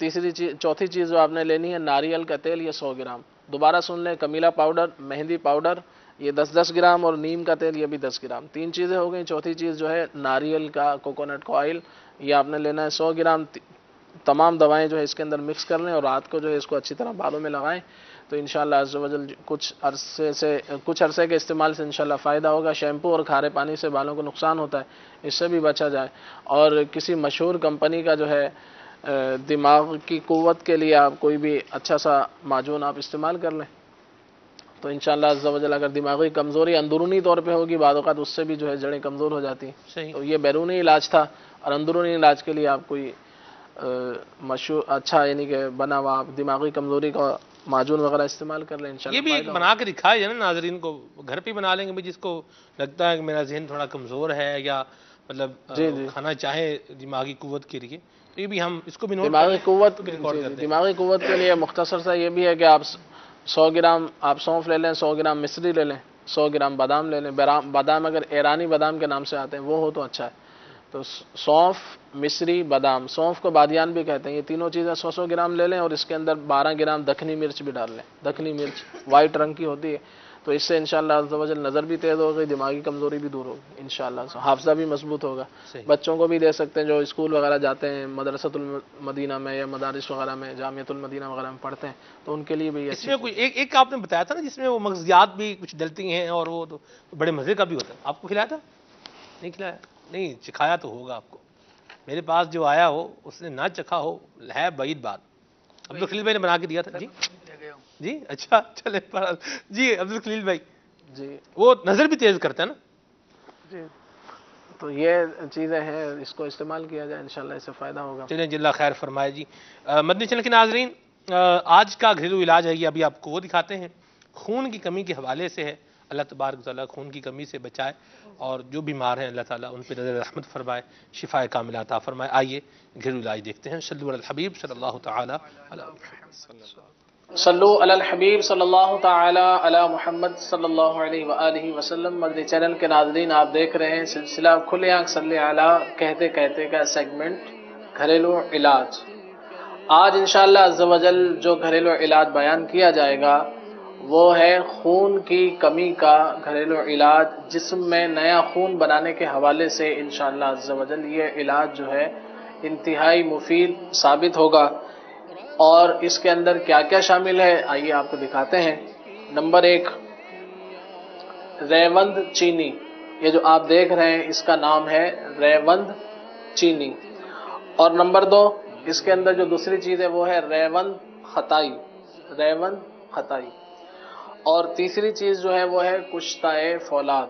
S2: چوتھی چیز جو آپ نے لینی ہے ناریل کا تیل، یہ 100 گرام. دوبارہ سن لیں، کمیلا پاؤڈر، مہندی پاؤڈر یہ 10 گرام، اور نیم کا تیل یہ بھی 10 گرام. 3 چیزیں ہو گئیں. چوتھی چیز جو ہے ناریل کا کوکونٹ کا آئل، یہ آپ نے لینا ہے 100 گرام. تمام دوائیں جو ہے اس کے اندر مکس کر لیں اور رات کو جو ہے اس کو اچھی طرح بالوں میں لگائیں تو انشاءاللہ عز و جل کچھ عرصے کے استعمال سے انشاءاللہ فائدہ ہوگا. شیمپو اور کھارے پانی سے بالوں کو نقصان ہوتا ہے، اس سے بھی بچا جائے. اور کسی مشہور کمپنی کا جو ہے دماغ کی قوت کے لیے آپ کوئی بھی اچھا سا معجون آپ استعمال کر لیں تو انشاءاللہ عز و جل اگر دماغی کمزوری اندرونی طور پہ ہوگی بعض اوقات اس سے بھی جو ہے جڑیں کمزور ہو جاتی ہیں. تو یہ بیرونی علاج تھا، اور اندرونی علاج کے لیے آپ کوئی مشہور اچھا یعنی کہ بنا ہوا آپ دماغی کمزوری کا معجون وغیرہ استعمال کر لیں انشاءاللہ.
S1: یہ بھی ایک بنا کے دکھایا جائے نا ناظرین کو، گھر پہ بنا لیں گے جس کو لگتا ہے کہ میرا ذہن تھوڑا کمزور ہے یا مطلب کھانا چاہے دماغی قوت کے لیے، تو یہ بھی ہم اس کو بھی نوٹ
S2: دماغی قوت کے لیے مختصر سا یہ بھی ہے کہ آپ 100 گرام آپ سونف لے لیں، 100 گرام مصری لے لیں، 100 گرام بادام لے لیں. بادام اگر ایرانی بادام کے نام سے آتے ہیں وہ ہو تو اچھا ہے. تو سونف، مصری، بادام، سونف کو بادیان بھی کہتے ہیں، یہ تینوں چیزیں 100 گرام لے لیں اور اس کے اندر 12 گرام دکنی مرچ بھی ڈال لیں. دکنی مرچ وائٹ رنگ کی ہوتی ہے تو اس سے انشاءاللہ عز و جل نظر بھی تیز ہوگی، دماغی کمزوری بھی دور ہوگی انشاءاللہ. حافظہ بھی مضبوط ہوگا. بچوں کو بھی دے سکتے ہیں جو اسکول وغیرہ جاتے ہیں، مدرسۃ المدینہ میں یا مدارس وغیرہ میں، جامعۃ المدینہ وغیرہ میں پڑھتے ہیں تو ان کے لیے بھی
S1: اس میں کوئی ایک آپ نے بتایا تھا نا جس میں وہ مغزیات بھی کچھ ڈلتی ہیں اور وہ تو بڑے مزے کا بھی ہوتا ہے. آپ کو کھلایا تھا؟ نہیں کھلایا؟ نہیں چکھایا تو ہوگا آپ کو. میرے پاس جو آیا ہو اس نے نہ چکھا ہو ہے بعید بات. عبدالخلیل بھائی نے بنا کے دیا تھا. جی اچھا چلے جی عبدالخلیل بھائی
S2: جی
S1: وہ نظر بھی تیز کرتا ہے نا.
S2: جی تو یہ چیزیں ہیں، اس کو استعمال کیا جائے انشاءاللہ اس سے فائدہ ہوگا.
S1: چلیں جی اللہ خیر فرمائے. جی مدنی چینل کے ناظرین، آج کا گھریلو علاج ہے یہ ابھی آپ کو وہ دکھاتے ہیں. خون کی کمی کے حوالے سے ہے. اللہ تبارک و تعالیٰ خون کی کمی سے بچائے اور جو بیمار ہیں اللہ تعالیٰ ان پہ نظر رحمت فرمائے، شفاء کاملہ عطا فرمائے. آئیے گھریلو علاج دیکھتے ہیں. صلو علی الحبیب صلی اللہ تعالی علی محمد.
S2: صلو علی الحبیب صلی اللہ تعالی علی محمد صلی اللہ علیہ وآلہ وسلم. مدنی چینل کے ناظرین، آپ دیکھ رہے ہیں سلسلہ کھلے آنکھ صلی علی کہتے کہتے کا سیگمنٹ گھریلو علاج. آج انشاءاللہ عز و جل جو گھریلو علاج بیان کیا جائے گا وہ ہے خون کی کمی کا گھریلو علاج. جسم میں نیا خون بنانے کے حوالے سے انشاءاللہ عز و جل یہ علاج جو ہے انتہائی مفید ثابت ہوگا. اور اس کے اندر کیا کیا شامل ہے آئیے آپ کو دکھاتے ہیں. نمبر 1 ریوند چینی. یہ جو آپ دیکھ رہے ہیں اس کا نام ہے ریوند چینی. اور نمبر 2 اس کے اندر جو دوسری چیز ہے وہ ہے ریوند خطائی. ریوند خطائی. اور تیسری چیز جو ہے وہ ہے کشتۂ فولاد.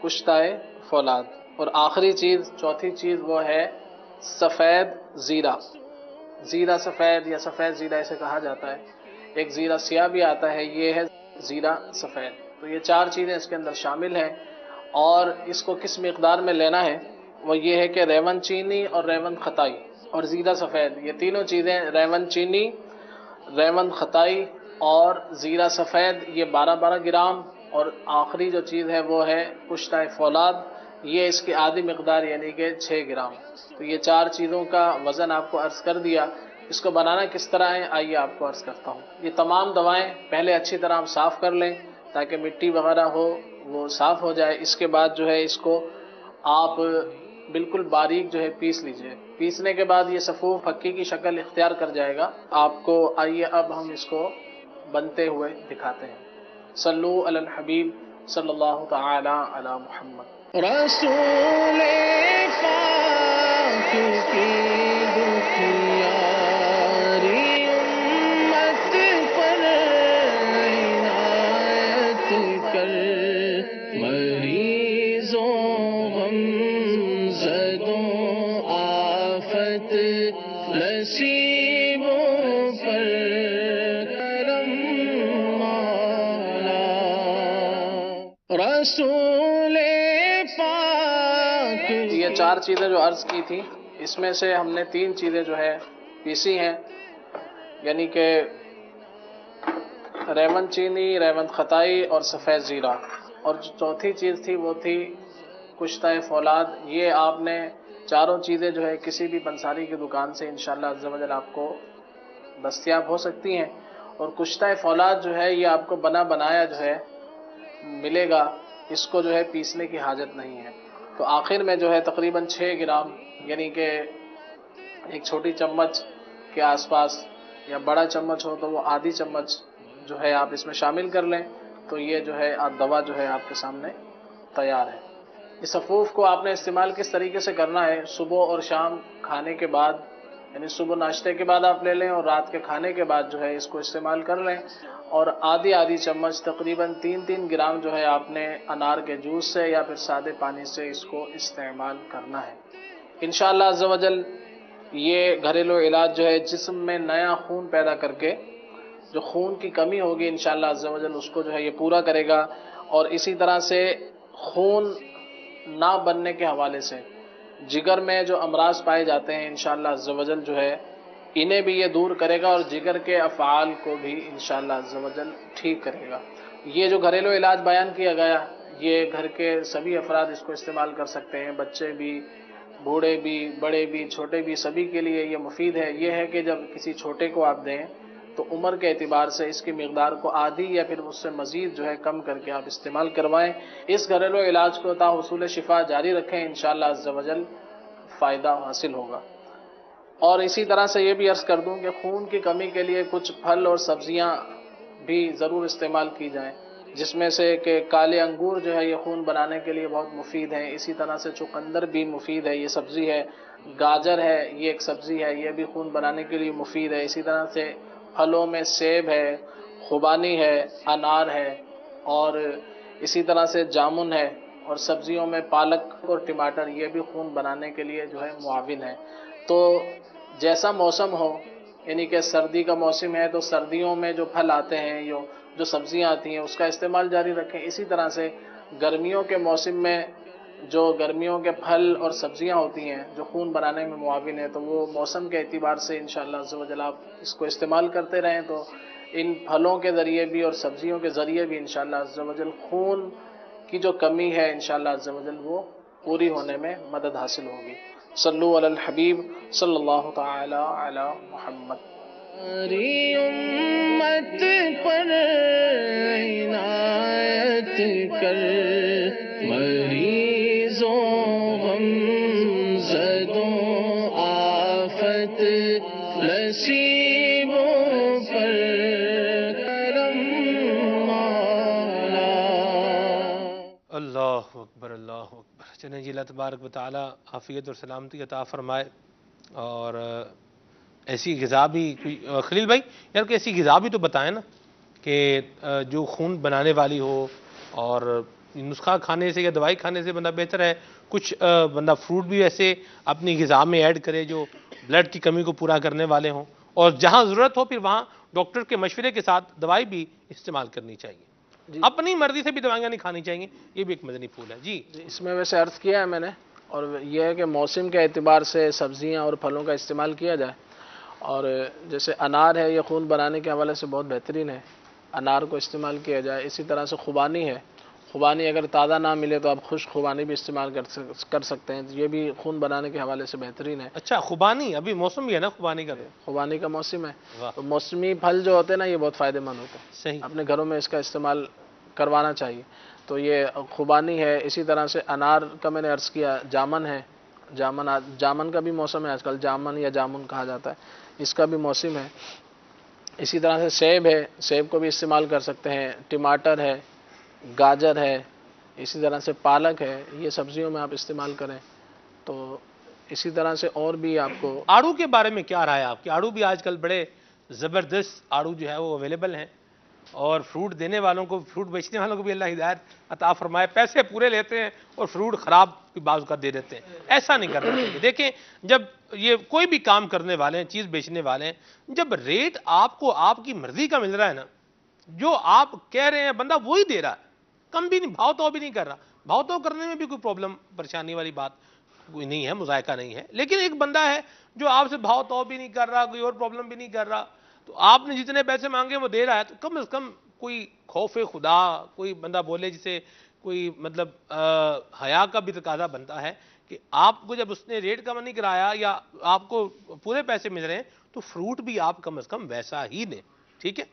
S2: کشتۂ فولاد. اور آخری چیز چوتھی چیز وہ ہے سفید زیرہ. زیرہ سفید یا سفید زیرہ اسے کہا جاتا ہے. ایک زیرہ سیاہ بھی آتا ہے، یہ ہے زیرہ سفید. تو یہ 4 چیزیں اس کے اندر شامل ہیں. اور اس کو کس مقدار میں لینا ہے وہ یہ ہے کہ ریون چینی اور ریون خطائی اور زیرہ سفید، یہ تینوں چیزیں ریون چینی، ریون خطائی اور زیرہ سفید یہ 12 گرام. اور آخری جو چیز ہے وہ ہے کشتۂ فولاد، یہ اس کی آدھی مقدار یعنی کہ 6 گرام. تو یہ 4 چیزوں کا وزن آپ کو عرض کر دیا. اس کو بنانا کس طرح ہے آئیے آپ کو عرض کرتا ہوں. یہ تمام دوائیں پہلے اچھی طرح ہم صاف کر لیں تاکہ مٹی وغیرہ ہو وہ صاف ہو جائے. اس کے بعد جو ہے اس کو آپ بالکل باریک جو ہے پیس لیجئے. پیسنے کے بعد یہ صفوف پھکی کی شکل اختیار کر جائے گا آپ کو. آئیے اب ہم اس کو بنتے ہوئے دکھاتے ہیں. صلو علی الحبیب صلی اللہ تعالی علی محمد. رسول پاک کی دکھیاری امت پر عنایت کر، مریضوں غم زدوں آفت نصیبوں پر کرم مولا. رسول پاک. یہ 4 چیزیں جو عرض کی تھی اس میں سے ہم نے 3 چیزیں جو ہے پیسی ہیں، یعنی کہ ریون چینی، ریون خطائی اور سفید زیرہ، اور جو چوتھی چیز تھی وہ تھی کشتہ فولاد۔ یہ آپ نے چاروں چیزیں جو ہے کسی بھی پنساری کی دکان سے انشاءاللہ عز و جل آپ کو دستیاب ہو سکتی ہیں، اور کشتہ فولاد جو ہے یہ آپ کو بنا بنایا جو ہے ملے گا، اس کو جو ہے پیسنے کی حاجت نہیں ہے۔ تو آخر میں جو ہے تقریباً 6 گرام، یعنی کہ ایک چھوٹی چمچ کے آس پاس، یا بڑا چمچ ہو تو وہ آدھی چمچ جو ہے آپ اس میں شامل کر لیں، تو یہ جو ہے دوا جو ہے آپ کے سامنے تیار ہے۔ اس حفوف کو آپ نے استعمال کس طریقے سے کرنا ہے، صبح اور شام کھانے کے بعد، یعنی صبح ناشتے کے بعد آپ لے لیں اور رات کے کھانے کے بعد جو ہے اس کو استعمال کر لیں، اور آدھی چمچ تقریباً 3 گرام جو ہے آپ نے انار کے جوس سے یا پھر سادے پانی سے اس کو استعمال کرنا ہے۔ انشاءاللہ عز و جل یہ گھریلو علاج جو ہے جسم میں نیا خون پیدا کر کے جو خون کی کمی ہوگی انشاءاللہ عز و جل اس کو جو ہے یہ پورا کرے گا، اور اسی طرح سے خون نہ بننے کے حوالے سے جگر میں جو امراض پائے جاتے ہیں انشاءاللہ عز و جل جو ہے انہیں بھی یہ دور کرے گا، اور جگر کے افعال کو بھی انشاءاللہ عز و جل ٹھیک کرے گا۔ یہ جو گھریلو علاج بیان کیا گیا یہ گھر کے سبھی افراد اس کو استعمال کر سکتے ہیں، بچے بھی، بوڑھے بھی، بڑے بھی، چھوٹے بھی، سبھی کے لیے یہ مفید ہے۔ یہ ہے کہ جب کسی چھوٹے کو آپ دیں تو عمر کے اعتبار سے اس کی مقدار کو آدھی یا پھر اس سے مزید جو ہے کم کر کے آپ استعمال کروائیں۔ اس گھریلو علاج کو تا حصول شفا جاری رکھیں، انشاءاللہ عز و جل فائدہ حاصل ہوگا۔ اور اسی طرح سے یہ بھی عرض کر دوں کہ خون کی کمی کے لیے کچھ پھل اور سبزیاں بھی ضرور استعمال کی جائیں، جس میں سے کہ کالے انگور جو ہے یہ خون بنانے کے لیے بہت مفید ہیں، اسی طرح سے چقندر بھی مفید ہے، یہ سبزی ہے، گاجر ہے یہ ایک سبزی ہے، یہ بھی خون بنانے کے لیے مفید ہے، اسی طرح سے پھلوں میں سیب ہے، خوبانی ہے، انار ہے، اور اسی طرح سے جامن ہے، اور سبزیوں میں پالک اور ٹماٹر یہ بھی خون بنانے کے لیے جو ہے معاون ہے۔ تو جیسا موسم ہو، یعنی کہ سردی کا موسم ہے تو سردیوں میں جو پھل آتے ہیں، جو سبزیاں آتی ہیں اس کا استعمال جاری رکھیں، اسی طرح سے گرمیوں کے موسم میں جو گرمیوں کے پھل اور سبزیاں ہوتی ہیں جو خون بنانے میں معاون ہیں تو وہ موسم کے اعتبار سے انشاءاللہ عز و جل آپ اس کو استعمال کرتے رہیں، تو ان پھلوں کے ذریعے بھی اور سبزیوں کے ذریعے بھی انشاءاللہ عز و جل خون کی جو کمی ہے انشاءاللہ عز و جل وہ پوری ہونے میں مدد حاصل ہوگی۔ صلو علی الحبیب صلی اللہ تعالی علی محمد۔
S12: ہماری امت پر عنایت کر، مریضوں غم زدوں آفت نصیبوں پر کرم مولا۔
S1: اللہ اکبر، اللہ اکبر۔ چلیں جی، اللہ تبارک و تعالی عافیت اور سلامتی عطا فرمائے، اور ایسی غذا بھی خلیل بھائی یار کہ ایسی غذا بھی تو بتائیں نا کہ جو خون بنانے والی ہو، اور نسخہ کھانے سے یا دوائی کھانے سے بندہ بہتر ہے کچھ بندہ فروٹ بھی ایسے اپنی غذا میں ایڈ کرے جو بلڈ کی کمی کو پورا کرنے والے ہوں، اور جہاں ضرورت ہو پھر وہاں ڈاکٹر کے مشورے کے ساتھ دوائی بھی استعمال کرنی چاہیے، اپنی مرضی سے بھی دوائیاں نہیں کھانی چاہیے، یہ بھی ایک مدنی پھول ہے۔ جی
S2: اس میں ویسے عرض کیا ہے میں نے، اور یہ ہے کہ موسم کے اعتبار سے سبزیاں اور پھلوں کا استعمال کیا جائے، اور جیسے انار ہے یہ خون بنانے کے حوالے سے بہت بہترین ہے، انار کو استعمال کیا جائے، اسی طرح سے خوبانی ہے، خوبانی اگر تازہ نہ ملے تو آپ خشک خوبانی بھی استعمال کر سکتے ہیں، یہ بھی خون بنانے کے حوالے سے بہترین ہے۔
S1: اچھا خوبانی ابھی موسم بھی ہے نا خوبانی کا؟
S2: خوبانی کا موسم ہے، تو موسمی پھل جو ہوتے ہیں نا یہ بہت فائدہ مند ہوتے ہیں،
S1: صحیح،
S2: اپنے گھروں میں اس کا استعمال کروانا چاہیے۔ تو یہ خوبانی ہے، اسی طرح سے انار کا میں نے عرض کیا، جامن ہے، جامن کا بھی موسم ہے آج کل، جامن یا جامن کہا جاتا ہے، اس کا بھی موسم ہے۔ اسی طرح سے سیب ہے، سیب کو بھی استعمال کر سکتے ہیں، ٹماٹر ہے، گاجر ہے، اسی طرح سے پالک ہے، یہ سبزیوں میں آپ استعمال کریں۔ تو اسی طرح سے اور بھی آپ کو
S1: آڑو کے بارے میں کیا رائے آپ کی؟ آڑو بھی آج کل بڑے زبردست آڑو جو ہے وہ اویلیبل ہیں، اور فروٹ دینے والوں کو، فروٹ بیچنے والوں کو بھی اللہ ہدایت عطا فرمائے، پیسے پورے لیتے ہیں اور فروٹ خراب بھی بعض کا دے دیتے ہیں، ایسا نہیں کرنا چاہیے۔ دیکھیں جب یہ کوئی بھی کام کرنے والے ہیں، چیز بیچنے والے ہیں، جب ریٹ آپ کو آپ کی مرضی کا مل رہا ہے نا، جو آپ کہہ رہے ہیں بندہ وہی دے رہا ہے، کم بھی نہیں، بھاؤ تو بھی نہیں کر رہا، بھاؤ تو کرنے میں بھی کوئی پرابلم پریشانی والی بات کوئی نہیں ہے، مذائقہ نہیں ہے. لیکن ایک بندہ ہے جو آپ سے بھاؤ تو بھی نہیں کر رہا، کوئی اور پرابلم بھی نہیں کر رہا، تو آپ نے جتنے پیسے مانگے وہ دے رہا ہے، تو کم از کم کوئی خوف خدا کوئی بندہ بولے، جسے کوئی مطلب حیا کا بھی تقاضا بنتا ہے کہ آپ کو جب اس نے ریٹ کم نہیں کرایا یا آپ کو پورے پیسے مل رہے ہیں تو فروٹ بھی آپ کم از کم ویسا ہی دیں. ٹھیک ہے،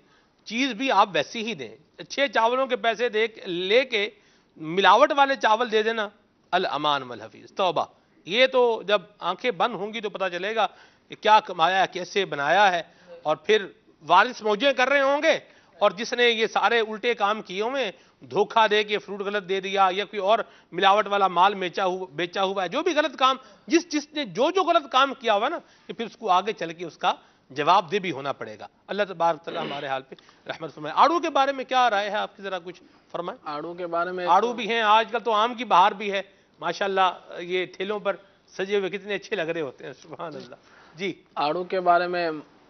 S1: چیز بھی آپ ویسی ہی دیں. اچھے چاولوں کے پیسے لے کے ملاوٹ والے چاول دے دینا، الامان والحفیظ، توبہ. یہ تو جب آنکھیں بند ہوں گی تو پتہ چلے گا کہ کیا کمایا ہے، کیسے بنایا ہے. اور پھر وارث موجیں کر رہے ہوں گے، اور جس نے یہ سارے الٹے کام کیے ہوئے، دھوکہ دے کے فروٹ غلط دے دیا یا کوئی اور ملاوٹ والا مال بیچا ہوا ہے، جو بھی غلط کام، جس نے جو غلط کام کیا ہوا نا، کہ پھر اس کو آگے چل کے اس کا جواب دہ بھی ہونا پڑے گا. اللہ تبارک تعالیٰ ہمارے حال پہ رحمت فرمائے. آڑو کے بارے میں کیا رائے ہے آپ کی، ذرا کچھ فرمائیں.
S2: آڑو کے بارے میں
S1: آڑو بھی ہیں، آج کل تو آم کی بہار بھی ہے ماشاءاللہ، یہ ٹھیلوں پر سجے ہوئے کتنے اچھے لگ رہے ہوتے ہیں، سبحان اللہ. جی،
S2: آڑو کے بارے میں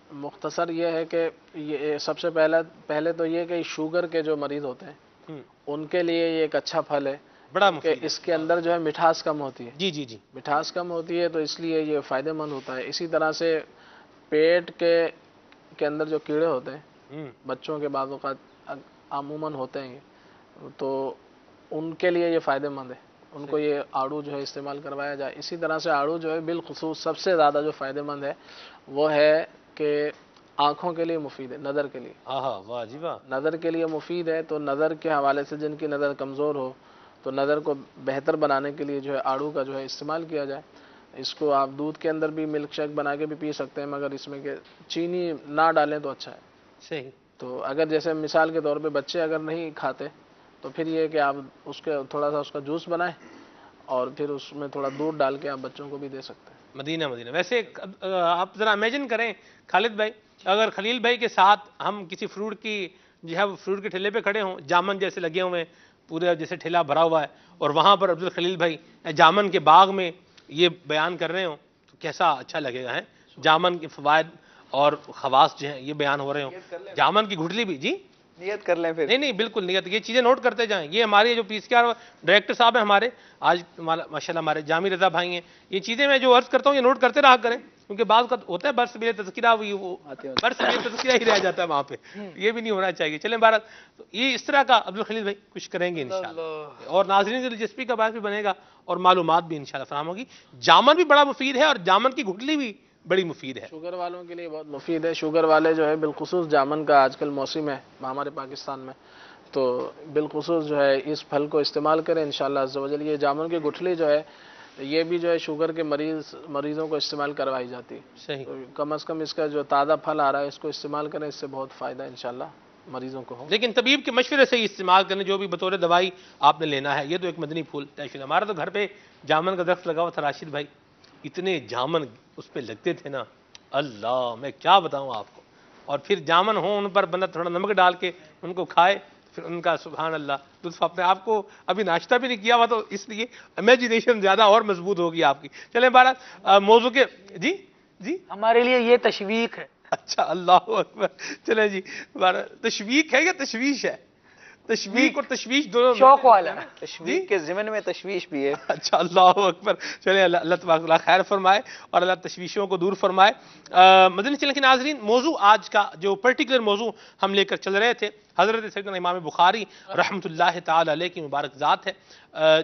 S2: مختصر یہ ہے کہ یہ سب سے پہلے تو یہ کہ شوگر کے جو مریض ہوتے ہیں ان کے لیے یہ ایک اچھا پھل ہے،
S1: بڑا
S2: کہ
S1: مفید.
S2: اس کے اندر جو ہے مٹھاس کم ہوتی ہے.
S1: جی جی جی،
S2: مٹھاس کم ہوتی ہے تو اس لیے یہ فائدہ مند ہوتا ہے. اسی طرح سے پیٹ کے اندر جو کیڑے ہوتے ہیں بچوں کے بعض اوقات عموماً ہوتے ہیں، تو ان کے لیے یہ فائدہ مند ہے، ان کو یہ آڑو جو ہے استعمال کروایا جائے. اسی طرح سے آڑو جو ہے بالخصوص سب سے زیادہ جو فائدہ مند ہے وہ ہے کہ آنکھوں کے لیے مفید ہے، نظر کے لیے.
S1: ہاں واہ جی واہ.
S2: نظر کے لیے مفید ہے، تو نظر کے حوالے سے جن کی نظر کمزور ہو تو نظر کو بہتر بنانے کے لیے جو ہے آڑو کا جو ہے استعمال کیا جائے. اس کو آپ دودھ کے اندر بھی ملک شیک بنا کے بھی پی سکتے ہیں، مگر اس میں کہ چینی نہ ڈالیں تو اچھا ہے.
S1: صحیح.
S2: تو اگر جیسے مثال کے طور پہ بچے اگر نہیں کھاتے تو پھر یہ کہ آپ اس کے تھوڑا سا اس کا جوس بنائیں اور پھر اس میں تھوڑا دودھ ڈال کے آپ بچوں کو بھی دے سکتے ہیں.
S1: مدینہ. ویسے آپ ذرا امیجن کریں خالد بھائی، اگر خلیل بھائی کے ساتھ ہم کسی فروٹ کی جو ہے فروٹ کے ٹھیلے پہ کھڑے ہوں، جامن جیسے لگے ہوئے ہیں، پورے جیسے ٹھیلا بھرا ہوا ہے، اور وہاں پر عبدالخلیل بھائی جامن کے باغ میں یہ بیان کر رہے ہوں تو کیسا اچھا لگے گا. جامن کے فوائد اور خواص جو ہیں یہ بیان ہو رہے ہوں. جامن کی گھٹلی بھی. جی
S3: نیت کر لیں پھر.
S1: نہیں بالکل نیت، یہ چیزیں نوٹ کرتے جائیں. یہ ہمارے جو PCR ڈائریکٹر صاحب ہیں ہمارے آج ماشاءاللہ ہمارے جامی رضا بھائی ہیں، یہ چیزیں میں جو عرض کرتا ہوں یہ نوٹ کرتے رہا کریں، کیونکہ بعض کا ہوتا ہے برس میرے تذکرہ وہ برس میرے تذکرہ ہی رہ جاتا ہے وہاں پہ، یہ بھی نہیں ہونا چاہیے. چلیں بھارت، تو یہ اس طرح کا عبدالخلیل بھائی کچھ کریں گے انشاءاللہ، اور ناظرین کی دلچسپی کا باعث بھی بنے گا اور معلومات بھی انشاءاللہ فراہم ہوگی. جامن بھی بڑا مفید ہے اور جامن کی گھٹلی بھی بڑی مفید ہے.
S2: شوگر والوں کے لیے بہت مفید ہے. شوگر والے جو ہے بالخصوص جامن کا آج کل موسم ہے ہمارے پاکستان میں، تو بالخصوص جو ہے اس پھل کو استعمال کریں انشاءاللہ عز و جل. یہ جامن کی گٹھلی جو ہے یہ بھی جو ہے شوگر کے مریضوں کو استعمال کروائی جاتی ہے.
S1: صحیح.
S2: تو کم از کم اس کا جو تازہ پھل آ رہا ہے اس کو استعمال کریں، اس سے بہت فائدہ انشاءاللہ مریضوں کو ہو.
S1: لیکن طبیب کے مشورے سے ہی استعمال کرنے، جو بھی بطور دوائی آپ نے لینا ہے. یہ تو ایک مدنی پھول ہے. ہمارا تو گھر پہ جامن کا درخت لگا ہوا تھا راشد بھائی، اتنے جامن اس پہ لگتے تھے نا، اللہ میں کیا بتاؤں آپ کو. اور پھر جامن ہوں ان پر بندہ تھوڑا نمک ڈال کے ان کو کھائے، پھر ان کا سبحان اللہ لطف. اپنے آپ کو ابھی ناشتہ بھی نہیں کیا ہوا تو اس لیے امیجنیشن زیادہ اور مضبوط ہوگی آپ کی. چلیں بہرحال موضوع کے. جی جی،
S4: ہمارے لیے یہ تشویق ہے.
S1: اچھا، اللہ اکبر. چلیں جی، تشویق ہے یا تشویش ہے؟ تشویق اور تشویش دونوں
S4: شوق والا.
S3: تشویق کے ضمن میں تشویش بھی ہے.
S1: اچھا، اللہ اکبر. چلیں اللہ تبارک اللہ خیر فرمائے اور اللہ تشویشوں کو دور فرمائے. مدنی چینل کے ناظرین، موضوع آج کا جو پرٹیکولر موضوع ہم لے کر چل رہے تھے حضرت سیدنا امام بخاری رحمۃ اللہ تعالی علیہ کی مبارک ذات ہے.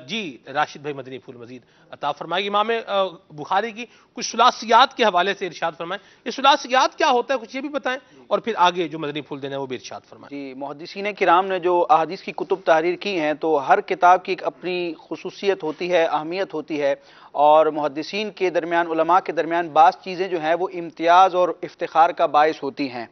S1: جی راشد بھائی مدنی پھول مزید عطا فرمائے. امام بخاری کی کچھ ثلاثیات کے حوالے سے ارشاد فرمائیں. یہ ثلاثیات کیا ہوتا ہے کچھ یہ بھی بتائیں، اور پھر آگے جو مدنی پھول دینا ہے وہ بھی ارشاد فرمائیں.
S3: جی، محدثین کرام نے جو احادیث کی کتب تحریر کی ہیں تو ہر کتاب کی ایک اپنی خصوصیت ہوتی ہے، اہمیت ہوتی ہے، اور محدثین کے درمیان، علماء کے درمیان بعض چیزیں جو ہیں وہ امتیاز اور افتخار کا باعث ہوتی ہیں.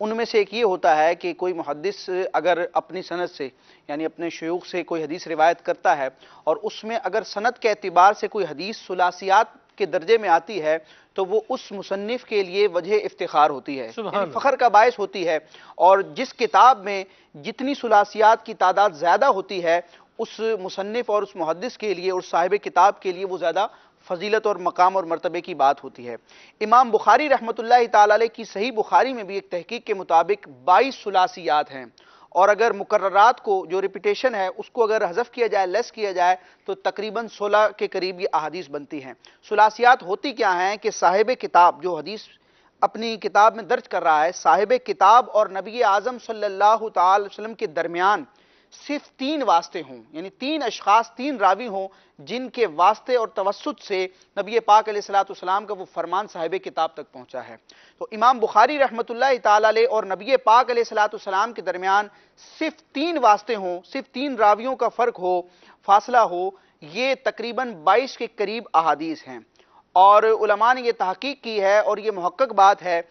S3: ان میں سے ایک یہ ہوتا ہے کہ کوئی محدث اگر اپنی سند سے یعنی اپنے شیوخ سے کوئی حدیث روایت کرتا ہے اور اس میں اگر سند کے اعتبار سے کوئی حدیث ثلاثیات کے درجے میں آتی ہے تو وہ اس مصنف کے لیے وجہ افتخار ہوتی ہے، یعنی فخر کا باعث ہوتی ہے. اور جس کتاب میں جتنی ثلاثیات کی تعداد زیادہ ہوتی ہے اس مصنف اور اس محدث کے لیے اور صاحب کتاب کے لیے وہ زیادہ فضیلت اور مقام اور مرتبے کی بات ہوتی ہے. امام بخاری رحمۃ اللہ تعالی علیہ کی صحیح بخاری میں بھی ایک تحقیق کے مطابق 22 ثلاثیات ہیں، اور اگر مقررات کو جو ریپیٹیشن ہے اس کو اگر حذف کیا جائے، لیس کیا جائے تو تقریباً 16 کے قریب یہ احادیث بنتی ہیں۔ ثلاثیات ہوتی کیا ہیں کہ صاحب کتاب جو حدیث اپنی کتاب میں درج کر رہا ہے، صاحب کتاب اور نبی اعظم صلی اللہ تعالی علیہ وسلم کے درمیان صرف 3 واسطے ہوں، یعنی 3 اشخاص 3 راوی ہوں جن کے واسطے اور توسط سے نبی پاک علیہ السلام کا وہ فرمان صاحب کتاب تک پہنچا ہے۔ تو امام بخاری رحمۃ اللہ تعالی علیہ اور نبی پاک علیہ السلام کے درمیان صرف 3 واسطے ہوں، صرف 3 راویوں کا فرق ہو، فاصلہ ہو، یہ تقریباً 22 کے قریب احادیث ہیں۔ اور علماء نے یہ تحقیق کی ہے اور یہ محقق بات ہے،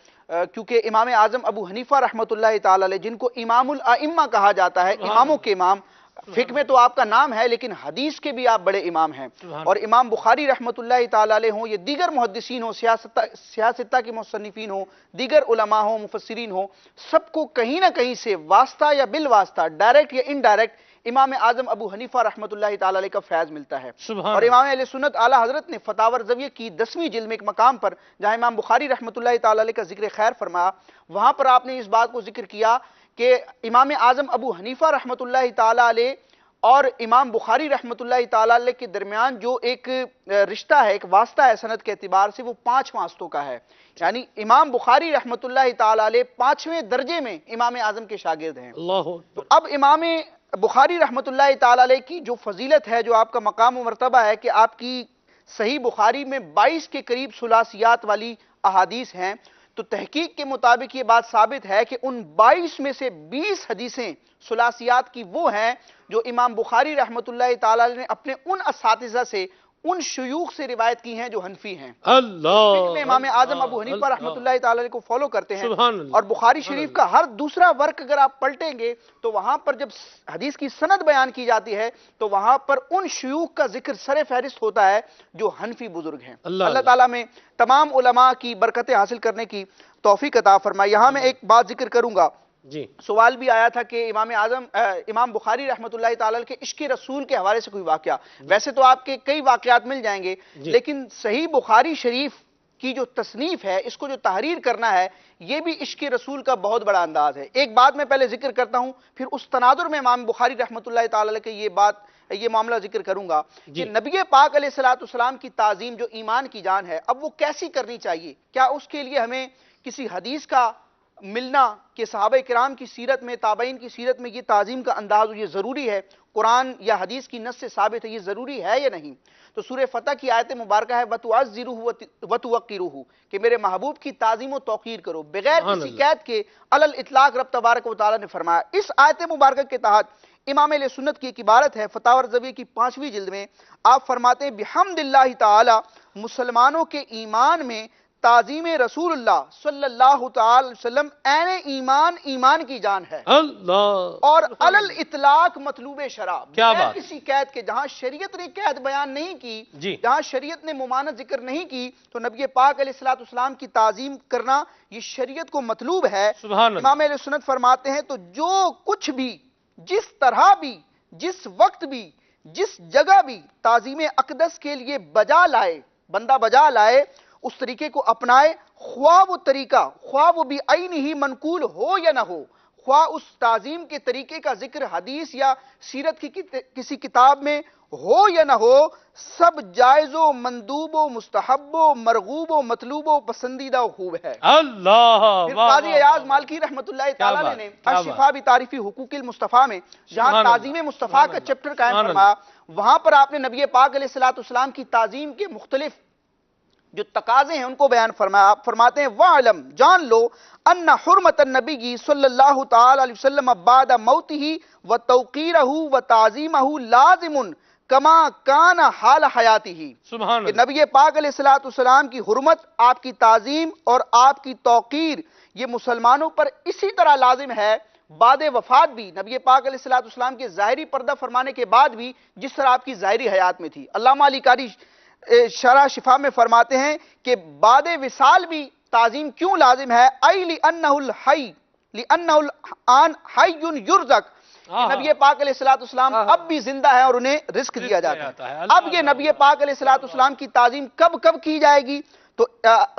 S3: کیونکہ امام اعظم ابو حنیفہ رحمۃ اللہ تعالی علیہ جن کو امام الائمہ کہا جاتا ہے، اماموں کے امام، فقہ میں تو آپ کا نام ہے لیکن حدیث کے بھی آپ بڑے امام ہیں، اور امام بخاری رحمۃ اللہ تعالی علیہ ہوں، یہ دیگر محدثین ہوں، سیاستہ کے مصنفین ہوں، دیگر علماء ہوں، مفسرین ہوں، سب کو کہیں نہ کہیں سے واسطہ یا بالواسطہ، ڈائریکٹ یا انڈائریکٹ، امام اعظم ابو حنیفہ رحمۃ اللہ تعالی علیہ کا فیض ملتا ہے۔ اور امام اہل سنت اعلی حضرت نے فتاوی رضویہ کی 10ویں جلد میں ایک مقام پر جہاں امام بخاری رحمۃ اللہ تعالی علیہ کا ذکر خیر فرمایا، وہاں پر آپ نے اس بات کو ذکر کیا کہ امام اعظم ابو حنیفہ رحمۃ اللہ تعالی علیہ اور امام بخاری رحمۃ اللہ تعالی علیہ کے درمیان جو ایک رشتہ ہے، ایک واسطہ ہے سند کے اعتبار سے، وہ 5 واسطوں کا ہے، یعنی امام بخاری رحمۃ اللہ تعالی علیہ 5ویں درجے میں امام اعظم کے شاگرد ہیں۔ تو اب امام بخاری رحمۃ اللہ تعالی علیہ کی جو فضیلت ہے، جو آپ کا مقام و مرتبہ ہے کہ آپ کی صحیح بخاری میں 22 کے قریب ثلاثیات والی احادیث ہیں، تو تحقیق کے مطابق یہ بات ثابت ہے کہ ان 22 میں سے 20 حدیثیں ثلاثیات کی وہ ہیں جو امام بخاری رحمۃ اللہ تعالی علیہ نے اپنے ان اساتذہ سے، ان شیوخ سے روایت کی ہیں جو حنفی ہیں۔ فقہ میں امام اعظم ابو حنیفہ رحمۃ اللہ تعالی علیہ کو فالو کرتے ہیں، اور بخاری شریف کا ہر دوسرا ورق اگر آپ پلٹیں گے تو وہاں پر جب حدیث کی سند بیان کی جاتی ہے تو وہاں پر ان شیوخ کا ذکر سر فہرست ہوتا ہے جو حنفی بزرگ ہیں۔ اللہ تعالیٰ میں تمام علماء کی برکتیں حاصل کرنے کی توفیق عطا فرمائے۔ یہاں میں ایک بات ذکر کروں گا، سوال بھی آیا تھا کہ امام بخاری رحمۃ اللہ تعالی کے عشق رسول کے حوالے سے کوئی واقعہ، ویسے تو آپ کے کئی واقعات مل جائیں گے، لیکن صحیح بخاری شریف کی جو تصنیف ہے، اس کو جو تحریر کرنا ہے، یہ بھی عشق رسول کا بہت بڑا انداز ہے۔ ایک بات میں پہلے ذکر کرتا ہوں، پھر اس تناظر میں امام بخاری رحمۃ اللہ تعالی کے یہ معاملہ ذکر کروں گا کہ نبی پاک علیہ السلام کی تعظیم جو ایمان کی جان ہے، اب وہ کیسی کرنی چاہیے؟ کیا اس کے لیے ہمیں کسی حدیث کا ملنا کہ صحابہ کرام کی سیرت میں، تابعین کی سیرت میں یہ تعظیم کا انداز یہ ضروری ہے، قرآن یا حدیث کی نص سے ثابت ہے، یہ ضروری ہے یا نہیں؟ تو سورہ فتح کی آیت مبارکہ ہے وَتُعَزِّرُهُ وَتُوَقِّرُهُ کہ میرے محبوب کی تعظیم و توقیر کرو، بغیر کسی قید کے علی الاطلاق رب تبارک و تعالی نے فرمایا۔ اس آیت مبارکہ کے تحت امام اہل سنت کی ایک عبارت ہے فتاوی رضویہ کی 5ویں جلد میں، آپ فرماتے ہیں بحمد اللہ تعالی مسلمانوں کے ایمان میں تعظیم رسول اللہ صلی اللہ تعالی وسلم عین ایمان، ایمان کی جان ہے، اور علی الاطلاق مطلوب شرع، بغیر کسی قید کے، جہاں شریعت نے قید بیان نہیں کی، جہاں شریعت نے ممانعت ذکر نہیں کی، تو نبی پاک علیہ السلام کی تعظیم کرنا یہ شریعت کو مطلوب ہے۔ امام اہل سنت فرماتے ہیں تو جو کچھ بھی، جس طرح بھی، جس وقت بھی، جس جگہ بھی تعظیم اقدس کے لیے بجا لائے، بندہ بجا لائے، اس طریقے کو اپنائے، خواہ وہ طریقہ، خواہ وہ بھی عین ہی منقول ہو یا نہ ہو، خواہ اس تعظیم کے طریقے کا ذکر حدیث یا سیرت کی کسی کتاب میں ہو یا نہ ہو، سب جائز و مندوب و مستحب و مرغوب و مطلوب و پسندیدہ و خوب ہے۔ پھر قاضی ایاز مالکی رحمۃ اللہ تعالی نے الشفاء بتعریف حقوق المصطفیٰ میں جہاں تعظیم مصطفیٰ کا چیپٹر قائم فرمایا، وہاں پر آپ نے نبی پاک علیہ السلام کی تعظیم کے مختلف جو تقاضے ہیں ان کو بیان فرمایا۔ آپ فرماتے ہیں وَعْلَمْ جان لو ان حرمت النبی صلی اللہ تعالی علیہ وسلم بعد موتہ وتوقیرہ وتعظیمہ لازم کما کان حال حیاتہ، کہ نبی پاک علیہ السلام کی حرمت، آپ کی تعظیم اور آپ کی توقیر یہ مسلمانوں پر اسی طرح لازم ہے بعد وفات بھی، نبی پاک علیہ السلام کے ظاہری پردہ فرمانے کے بعد بھی، جس طرح آپ کی ظاہری حیات میں تھی۔ علامہ علی قاری شرح شفا میں فرماتے ہیں کہ بعد وصال بھی تعظیم کیوں لازم ہے؟ ای لأنہ الحی، لأنہ الآن حی یرزق، نبی پاک علیہ السلام اب بھی زندہ ہے اور انہیں رزق دیا جاتا ہے۔ اب یہ نبی پاک علیہ السلام کی تعظیم کب کی جائے گی؟ تو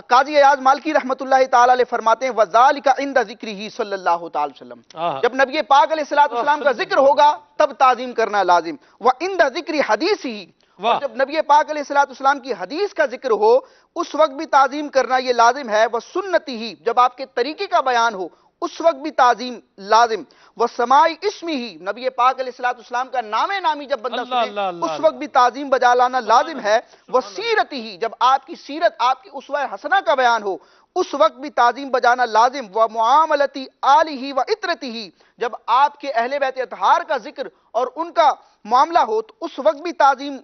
S3: قاضی ایاز مالکی رحمۃ اللہ تعالی علیہ فرماتے ہیں وَذَلِكَ عِنْدَ ذِكْرِهِ صلی اللہ تعالی وسلم، جب نبی پاک علیہ السلام کا ذکر ہوگا تب تعظیم کرنا لازم، وَعِنْدَ ذِكْرِ حَدِيثِهِ، اور جب نبی پاک علیہ السلام کی حدیث کا ذکر ہو اس وقت بھی تعظیم کرنا یہ لازم ہے، وَسُنَّتِهِ، جب آپ کے طریقے کا بیان ہو اس وقت بھی تعظیم لازم، وَسَمَاعِ اسمِهِ، نبی پاک علیہ السلام کا نام نامی جب بندہ سنے اس وقت بھی تعظیم بجا لانا لازم ہے، وَسِیرَتِهِ، جب آپ کی سیرت آپ کی اسوہ حسنہ کا بیان ہو اس وقت بھی تعظیم بجانا لازم، وَمُعَامَلَةِ آلِهِ وَإِطْرَتِهِ، جب آپ کے اہل بیت اطہار کا ذکر اور ان کا معاملہ ہو تو اس وقت بھی تعظیم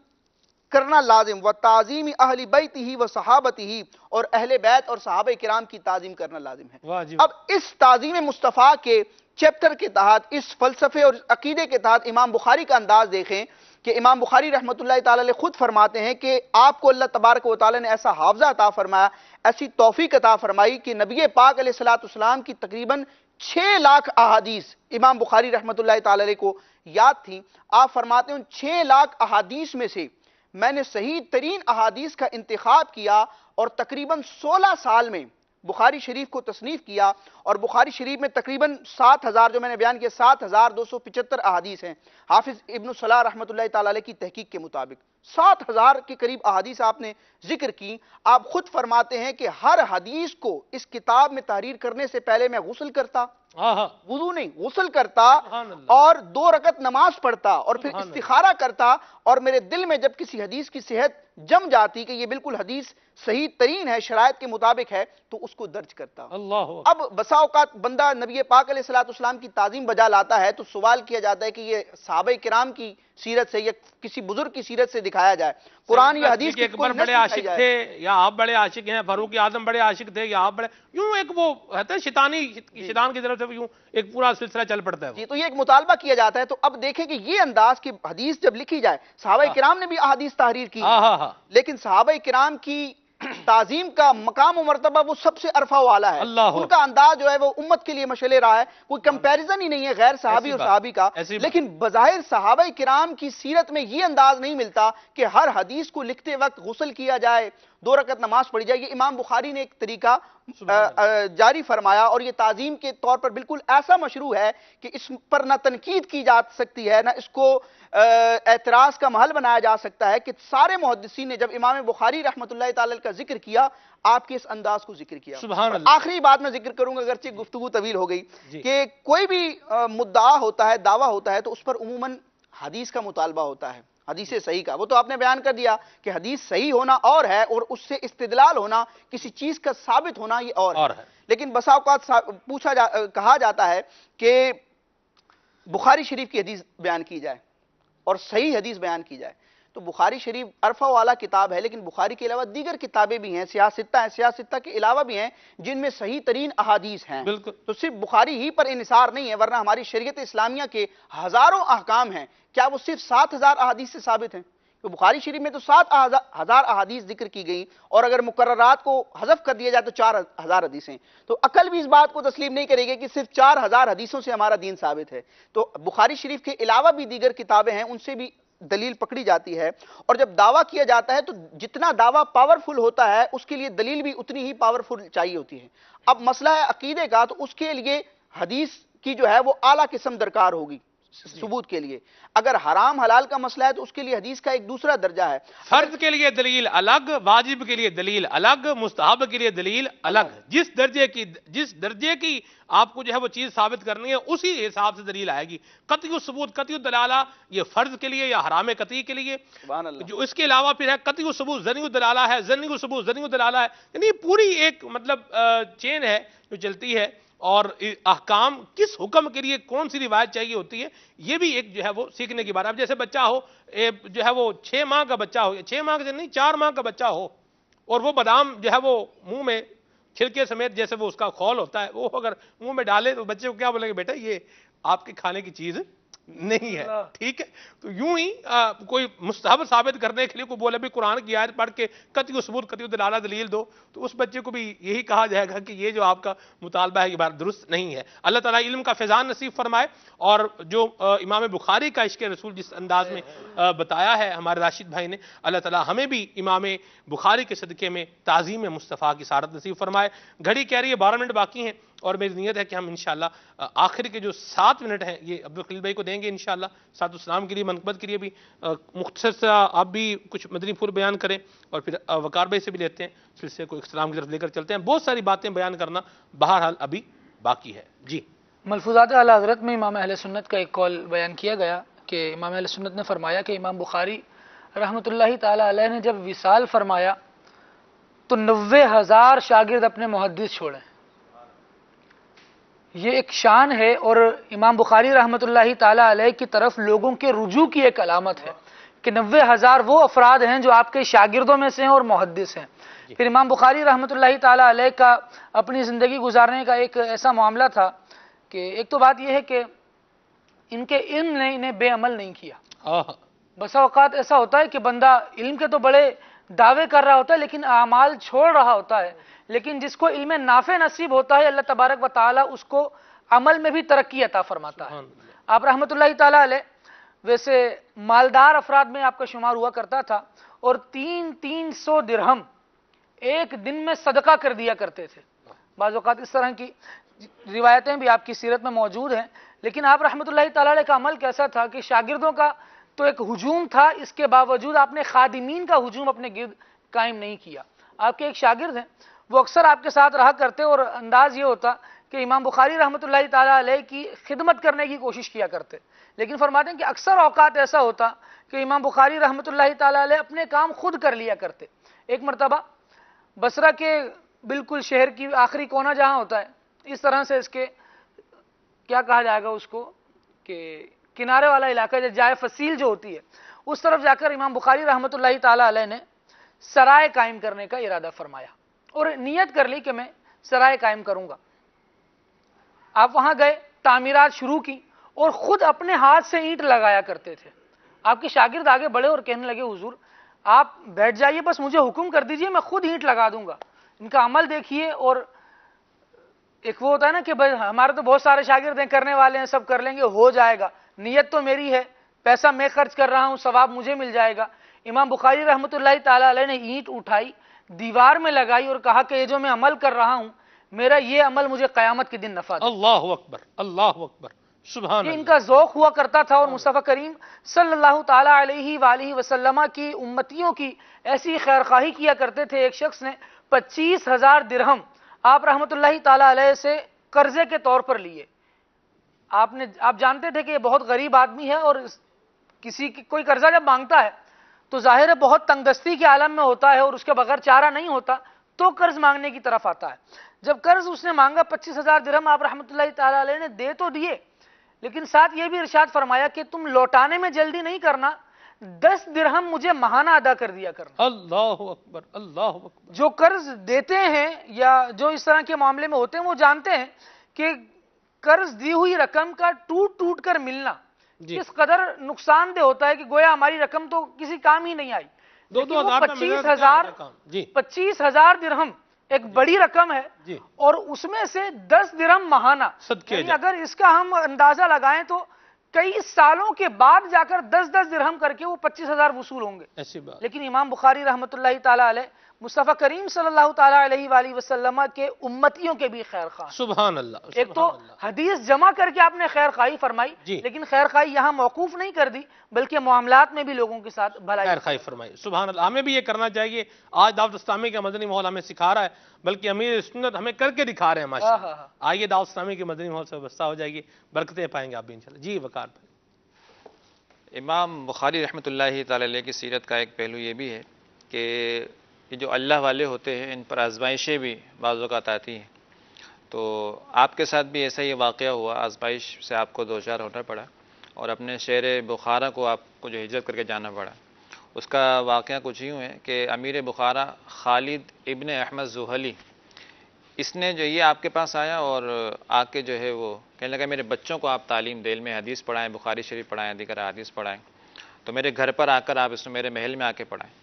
S3: کرنا لازم، وَتَعْظِيمِ أَهْلِ بَيْتِهِ وَصَحَابَتِهِ، اور اہل بیت اور صحابہ کرام کی تعظیم کرنا لازم ہے۔ اب اس تعظیم مصطفیٰ کے چیپٹر کے تحت، اس فلسفے اور عقیدے کے تحت امام بخاری کا انداز دیکھیں کہ امام بخاری رحمۃ اللہ تعالی علیہ خود فرماتے ہیں کہ آپ کو اللہ تبارک و تعالی نے ایسا حافظہ عطا فرمایا، ایسی توفیق عطا فرمائی کہ نبی پاک علیہ السلام کی تقریباً 6 لاکھ احادیث امام بخاری رحمۃ اللہ تعالی علیہ کو یاد تھیں۔ آپ فرماتے ہیں 6 لاکھ احادیث میں سے میں نے صحیح ترین احادیث کا انتخاب کیا اور تقریباً 16 سال میں بخاری شریف کو تصنیف کیا، اور بخاری شریف میں تقریباً 7000 جو میں نے بیان کیا 7275 احادیث ہیں۔ حافظ ابن صلاح رحمۃ اللہ تعالی علیہ کی تحقیق کے مطابق 7000 کے قریب احادیث آپ نے ذکر کی۔ آپ خود فرماتے ہیں کہ ہر حدیث کو اس کتاب میں تحریر کرنے سے پہلے میں غسل کرتا، وضو نہیں غسل کرتا، اور 2 رکعت نماز پڑھتا اور پھر استخارہ کرتا، اور میرے دل میں جب کسی حدیث کی صحت جم جاتی کہ یہ بالکل حدیث صحیح ترین ہے، شرائط کے مطابق ہے، تو اس کو درج کرتا۔ اب بسا اوقات بندہ نبی پاک علیہ السلام کی تعظیم بجا لاتا ہے تو سوال کیا جاتا ہے کہ یہ صحابہ کرام کی سیرت سے یا کسی بزرگ کی سیرت سے دکھایا جائے، قرآن یا حدیث کی کوئی
S1: بڑے عاشق تھے یا آپ بڑے عاشق ہیں، فاروق اعظم بڑے عاشق تھے یا آپ بڑے، یوں ایک وہ ہے شیطان کی طرف سے یوں ایک پورا سلسلہ چل پڑتا ہے۔
S3: جی تو یہ ایک مطالبہ کیا جاتا ہے۔ تو اب دیکھیں کہ یہ انداز کی حدیث جب لکھی جائے، صحابہ کرام نے بھی احادیث تحریر کی، لیکن صحابہ کرام کی تعظیم کا مقام و مرتبہ وہ سب سے عرفہ والا ہے، ان کا انداز جو ہے وہ امت کے لیے مشعل راہ ہے، کوئی کمپیریزن ہی نہیں ہے غیر صحابی اور صحابی کا۔ لیکن بظاہر صحابہ کرام کی سیرت میں یہ انداز نہیں ملتا کہ ہر حدیث کو لکھتے وقت غسل کیا جائے، 2 رکعت نماز پڑھی جائے۔ یہ امام بخاری نے ایک طریقہ جاری فرمایا، اور یہ تعظیم کے طور پر بالکل ایسا مشروع ہے کہ اس پر نہ تنقید کی جا سکتی ہے، نہ اس کو اعتراض کا محل بنایا جا سکتا ہے، کہ سارے محدثین نے جب امام بخاری رحمۃ اللہ تعالی کا ذکر کیا آپ کے اس انداز کو ذکر کیا۔ آخری بات میں ذکر کروں گا، اگرچہ گفتگو طویل ہو گئی، کہ کوئی بھی مدعا ہوتا ہے، دعویٰ ہوتا ہے، تو اس پر عموماً حدیث کا مطالبہ ہوتا ہے، حدیث صحیح کا۔ وہ تو آپ نے بیان کر دیا کہ حدیث صحیح ہونا اور ہے، اور اس سے استدلال ہونا، کسی چیز کا ثابت ہونا یہ اور ہے۔ لیکن بسا اوقات کہا جاتا ہے کہ بخاری شریف کی حدیث بیان کی جائے اور صحیح حدیث بیان کی جائے، تو بخاری شریف عرفہ والا کتاب ہے، لیکن بخاری کے علاوہ دیگر کتابیں بھی ہیں، سیاہ ستہ ہیں، سیاہ ستہ کے علاوہ بھی ہیں جن میں صحیح ترین احادیث ہیں۔ تو صرف بخاری ہی پر انحصار نہیں ہے، ورنہ ہماری شریعت اسلامیہ کے ہزاروں احکام ہیں، کیا وہ صرف 7000 احادیث سے ثابت ہیں؟ تو بخاری شریف میں تو 7000 احادیث ذکر کی گئی، اور اگر مقررات کو حذف کر دیا جائے تو 4000 حدیثیں۔ تو عقل بھی اس بات کو تسلیم نہیں کرے گی کہ صرف 4000 حدیثوں سے ہمارا دین ثابت ہے۔ تو بخاری شریف کے علاوہ بھی دیگر کتابیں ہیں، ان سے بھی دلیل پکڑی جاتی ہے، اور جب دعویٰ کیا جاتا ہے تو جتنا دعویٰ پاورفل ہوتا ہے اس کے لیے دلیل بھی اتنی ہی پاورفل چاہیے ہوتی ہے۔ اب مسئلہ ہے عقیدے کا، تو اس کے لیے حدیث کی جو ہے وہ اعلیٰ قسم درکار ہوگی ثبوت کے لیے۔ اگر حرام حلال کا مسئلہ ہے تو اس کے لیے حدیث کا ایک دوسرا درجہ ہے،
S1: فرض کے لیے دلیل الگ، واجب کے لیے دلیل الگ، مستحب کے لیے دلیل الگ۔ جس درجے کی آپ کو جو ہے وہ چیز ثابت کرنی ہے اسی حساب سے دلیل آئے گی۔ قطعی ثبوت، قطعی دلالہ یہ فرض کے لیے یا حرام قطعی کے لیے، جو اس کے علاوہ پھر ہے قطعی ثبوت ظنی دلالہ ہے، ظنی ثبوت ظنی دلالہ ہے، یعنی پوری ایک مطلب چین ہے جو چلتی ہے، اور احکام کس حکم کے لیے کون سی روایت چاہیے ہوتی ہے، یہ بھی ایک جو ہے وہ سیکھنے کی بات ہے۔ اب جیسے بچہ ہو جو ہے وہ 6 ماہ کا بچہ ہو، 6 ماہ کا نہیں 4 ماہ کا بچہ ہو، اور وہ بادام جو ہے وہ منہ میں چھلکے سمیت جیسے وہ اس کا خول ہوتا ہے وہ اگر منہ میں ڈالے تو بچے کو کیا بولیں گے، بیٹا یہ آپ کے کھانے کی چیز نہیں ہے. ٹھیک ہے, تو یوں ہی کوئی مستحب ثابت کرنے کے لیے کوئی بولے بھی قرآن کی آیت پڑھ کے قطعی و ثبوت قطعی و دلالہ دلیل دو, تو اس بچے کو بھی یہی کہا جائے گا کہ یہ جو آپ کا مطالبہ ہے یہ بات درست نہیں ہے. اللہ تعالیٰ علم کا فیضان نصیب فرمائے. اور جو امام بخاری کا عشق رسول جس انداز میں بتایا ہے ہمارے راشد بھائی نے, اللہ تعالیٰ ہمیں بھی امام بخاری کے صدقے میں تعظیم مصطفیٰ کی سعادت نصیب فرمائے. گھڑی کہہ رہی ہے 12 منٹ باقی ہیں, اور میری نیت ہے کہ ہم انشاءاللہ آخر کے جو 7 منٹ ہیں یہ عبدالخلیل بھائی کو دیں گے انشاءاللہ, سعادت السلام کے لیے, منقبت کے لیے بھی. مختصر سا آپ بھی کچھ مدنی پھول بیان کریں, اور پھر وقار بھائی سے بھی لیتے ہیں, سلسلے کو اختتام کی طرف لے کر چلتے ہیں. بہت ساری باتیں بیان کرنا بہرحال ابھی باقی ہے. جی,
S4: ملفوظات اعلی حضرت میں امام اہل سنت کا ایک قول بیان کیا گیا کہ امام اہل سنت نے فرمایا کہ امام بخاری رحمۃ اللہ تعالی علیہ نے جب وصال فرمایا تو 90,000 شاگرد اپنے محدث چھوڑے. یہ ایک شان ہے, اور امام بخاری رحمۃ اللہ تعالی علیہ کی طرف لوگوں کے رجوع کی ایک علامت ہے کہ 90,000 وہ افراد ہیں جو آپ کے شاگردوں میں سے ہیں اور محدث ہیں. پھر امام بخاری رحمۃ اللہ تعالی علیہ کا اپنی زندگی گزارنے کا ایک ایسا معاملہ تھا کہ ایک تو بات یہ ہے کہ ان کے علم نے انہیں بے عمل نہیں کیا. بسا اوقات ایسا ہوتا ہے کہ بندہ علم کے تو بڑے دعوے کر رہا ہوتا ہے لیکن اعمال چھوڑ رہا ہوتا ہے, لیکن جس کو علم نافع نصیب ہوتا ہے اللہ تبارک و تعالی اس کو عمل میں بھی ترقی عطا فرماتا ہے. آپ رحمۃ اللہ تعالی علیہ ویسے مالدار افراد میں آپ کا شمار ہوا کرتا تھا, اور 300 درہم ایک دن میں صدقہ کر دیا کرتے تھے. بعض اوقات اس طرح کی روایتیں بھی آپ کی سیرت میں موجود ہیں, لیکن آپ رحمۃ اللہ تعالی علیہ کا عمل کیسا تھا کہ شاگردوں کا تو ایک ہجوم تھا, اس کے باوجود آپ نے خادمین کا ہجوم اپنے گرد قائم نہیں کیا. آپ کے ایک شاگرد ہیں, وہ اکثر آپ کے ساتھ رہا کرتے, اور انداز یہ ہوتا کہ امام بخاری رحمۃ اللہ تعالی علیہ کی خدمت کرنے کی کوشش کیا کرتے, لیکن فرماتے ہیں کہ اکثر اوقات ایسا ہوتا کہ امام بخاری رحمۃ اللہ تعالی علیہ اپنے کام خود کر لیا کرتے. ایک مرتبہ بصرہ کے بالکل شہر کی آخری کونا جہاں ہوتا ہے, اس طرح سے اس کے کیا کہا جائے گا اس کو کہ کنارے والا علاقہ جائے فصیل جو ہوتی ہے, اس طرف جا کر امام بخاری رحمۃ اللہ تعالی علیہ نے سرائے قائم کرنے کا ارادہ فرمایا, اور نیت کر لی کہ میں سرائے قائم کروں گا. آپ وہاں گئے, تعمیرات شروع کی, اور خود اپنے ہاتھ سے اینٹ لگایا کرتے تھے. آپ کے شاگرد آگے بڑھے اور کہنے لگے حضور آپ بیٹھ جائیے, بس مجھے حکم کر دیجئے, میں خود اینٹ لگا دوں گا. ان کا عمل دیکھیے. اور ایک وہ ہوتا ہے نا کہ ہمارے تو بہت سارے شاگرد ہیں, کرنے والے ہیں, سب کر لیں گے, ہو جائے گا, نیت تو میری ہے, پیسہ میں خرچ کر رہا ہوں, ثواب مجھے مل جائے گا. امام بخاری رحمۃ اللہ تعالی علیہ نے اینٹ اٹھائی, دیوار میں لگائی, اور کہا کہ یہ جو میں عمل کر رہا ہوں میرا یہ عمل مجھے قیامت کے دن نفع دے.
S1: اللہ اکبر, اللہ اکبر, سبحان
S4: یہ ان کا ذوق ہوا کرتا تھا. اور مصطفیٰ کریم صلی اللہ تعالی علیہ وآلہ وسلم کی امتیوں کی ایسی خیرخواہی کیا کرتے تھے. ایک شخص نے 25,000 درہم آپ رحمۃ اللہ تعالی علیہ سے قرضے کے طور پر لیے. آپ جانتے تھے کہ یہ بہت غریب آدمی ہے, اور کوئی قرضہ جب مانگتا ہے تو ظاہر ہے بہت تنگدستی کے عالم میں ہوتا ہے, اور اس کے بغیر چارہ نہیں ہوتا, تو قرض مانگنے کی طرف آتا ہے. جب قرض اس نے مانگا 25,000 درہم, آپ رحمۃ اللہ تعالی علیہ نے دے تو دیے, لیکن ساتھ یہ بھی ارشاد فرمایا کہ تم لوٹانے میں جلدی نہیں کرنا, 10 درہم مجھے ماہانہ ادا کر دیا کرنا.
S1: اللہ اکبر, اللہ اکبر.
S4: جو قرض دیتے ہیں یا جو اس طرح کے معاملے میں ہوتے ہیں وہ جانتے ہیں کہ قرض دی ہوئی رقم کا ٹوٹ کر ملنا کس قدر نقصان دہ ہوتا ہے, کہ گویا ہماری رقم تو کسی کام ہی نہیں آئی. 25,000 درہم ایک بڑی رقم ہے, اور اس میں سے 10 درہم ماہانہ, یعنی اگر اس کا ہم اندازہ لگائیں تو کئی سالوں کے بعد جا کر 10 درہم کر کے وہ 25,000 وصول ہوں گے. لیکن امام بخاری رحمۃ اللہ تعالی علیہ مصطفیٰ کریم صلی اللہ تعالی علیہ وآلہ وسلم کے امتیوں کے بھی خیر خواہ.
S1: سبحان اللہ.
S4: ایک تو حدیث جمع کر کے آپ نے خیر خواہی فرمائی, لیکن خیر خواہی یہاں موقوف نہیں کر دی, بلکہ معاملات میں بھی لوگوں کے ساتھ بھلائی
S1: خیر خواہی فرمائی. سبحان اللہ. ہمیں بھی یہ کرنا چاہیے. آج دعوت اسلامی کا مدنی ماحول ہمیں سکھا رہا ہے, بلکہ امیر سنت ہمیں کر کے دکھا رہے ہیں ماشاءاللہ. آئیے دعوت اسلامی کے مدنی ماحول سے وابستہ ہو جائے گی, برکتیں پائیں گے آپ بھی انشاءاللہ. جی وقار بھائی.
S5: امام بخاری رحمۃ اللہ تعالی علیہ کی سیرت کا ایک پہلو یہ بھی ہے کہ یہ جو اللہ والے ہوتے ہیں ان پر آزمائشیں بھی بعض اوقات آتی ہیں. تو آپ کے ساتھ بھی ایسا ہی واقعہ ہوا, آزمائش سے آپ کو دوچار ہونا پڑا, اور اپنے شہر بخارا کو آپ کو جو ہجرت کر کے جانا پڑا. اس کا واقعہ کچھ یوں ہے کہ امیر بخارا خالد ابن احمد زحلی اس نے جو یہ آپ کے پاس آیا اور آ کے جو ہے وہ کہنے لگا میرے بچوں کو آپ تعلیم دے، علم حدیث پڑھائیں، بخاری شریف پڑھائیں، دیگر حدیث پڑھائیں، تو میرے گھر پر آ کر آپ اس میں میرے محل میں آ کے پڑھائیں۔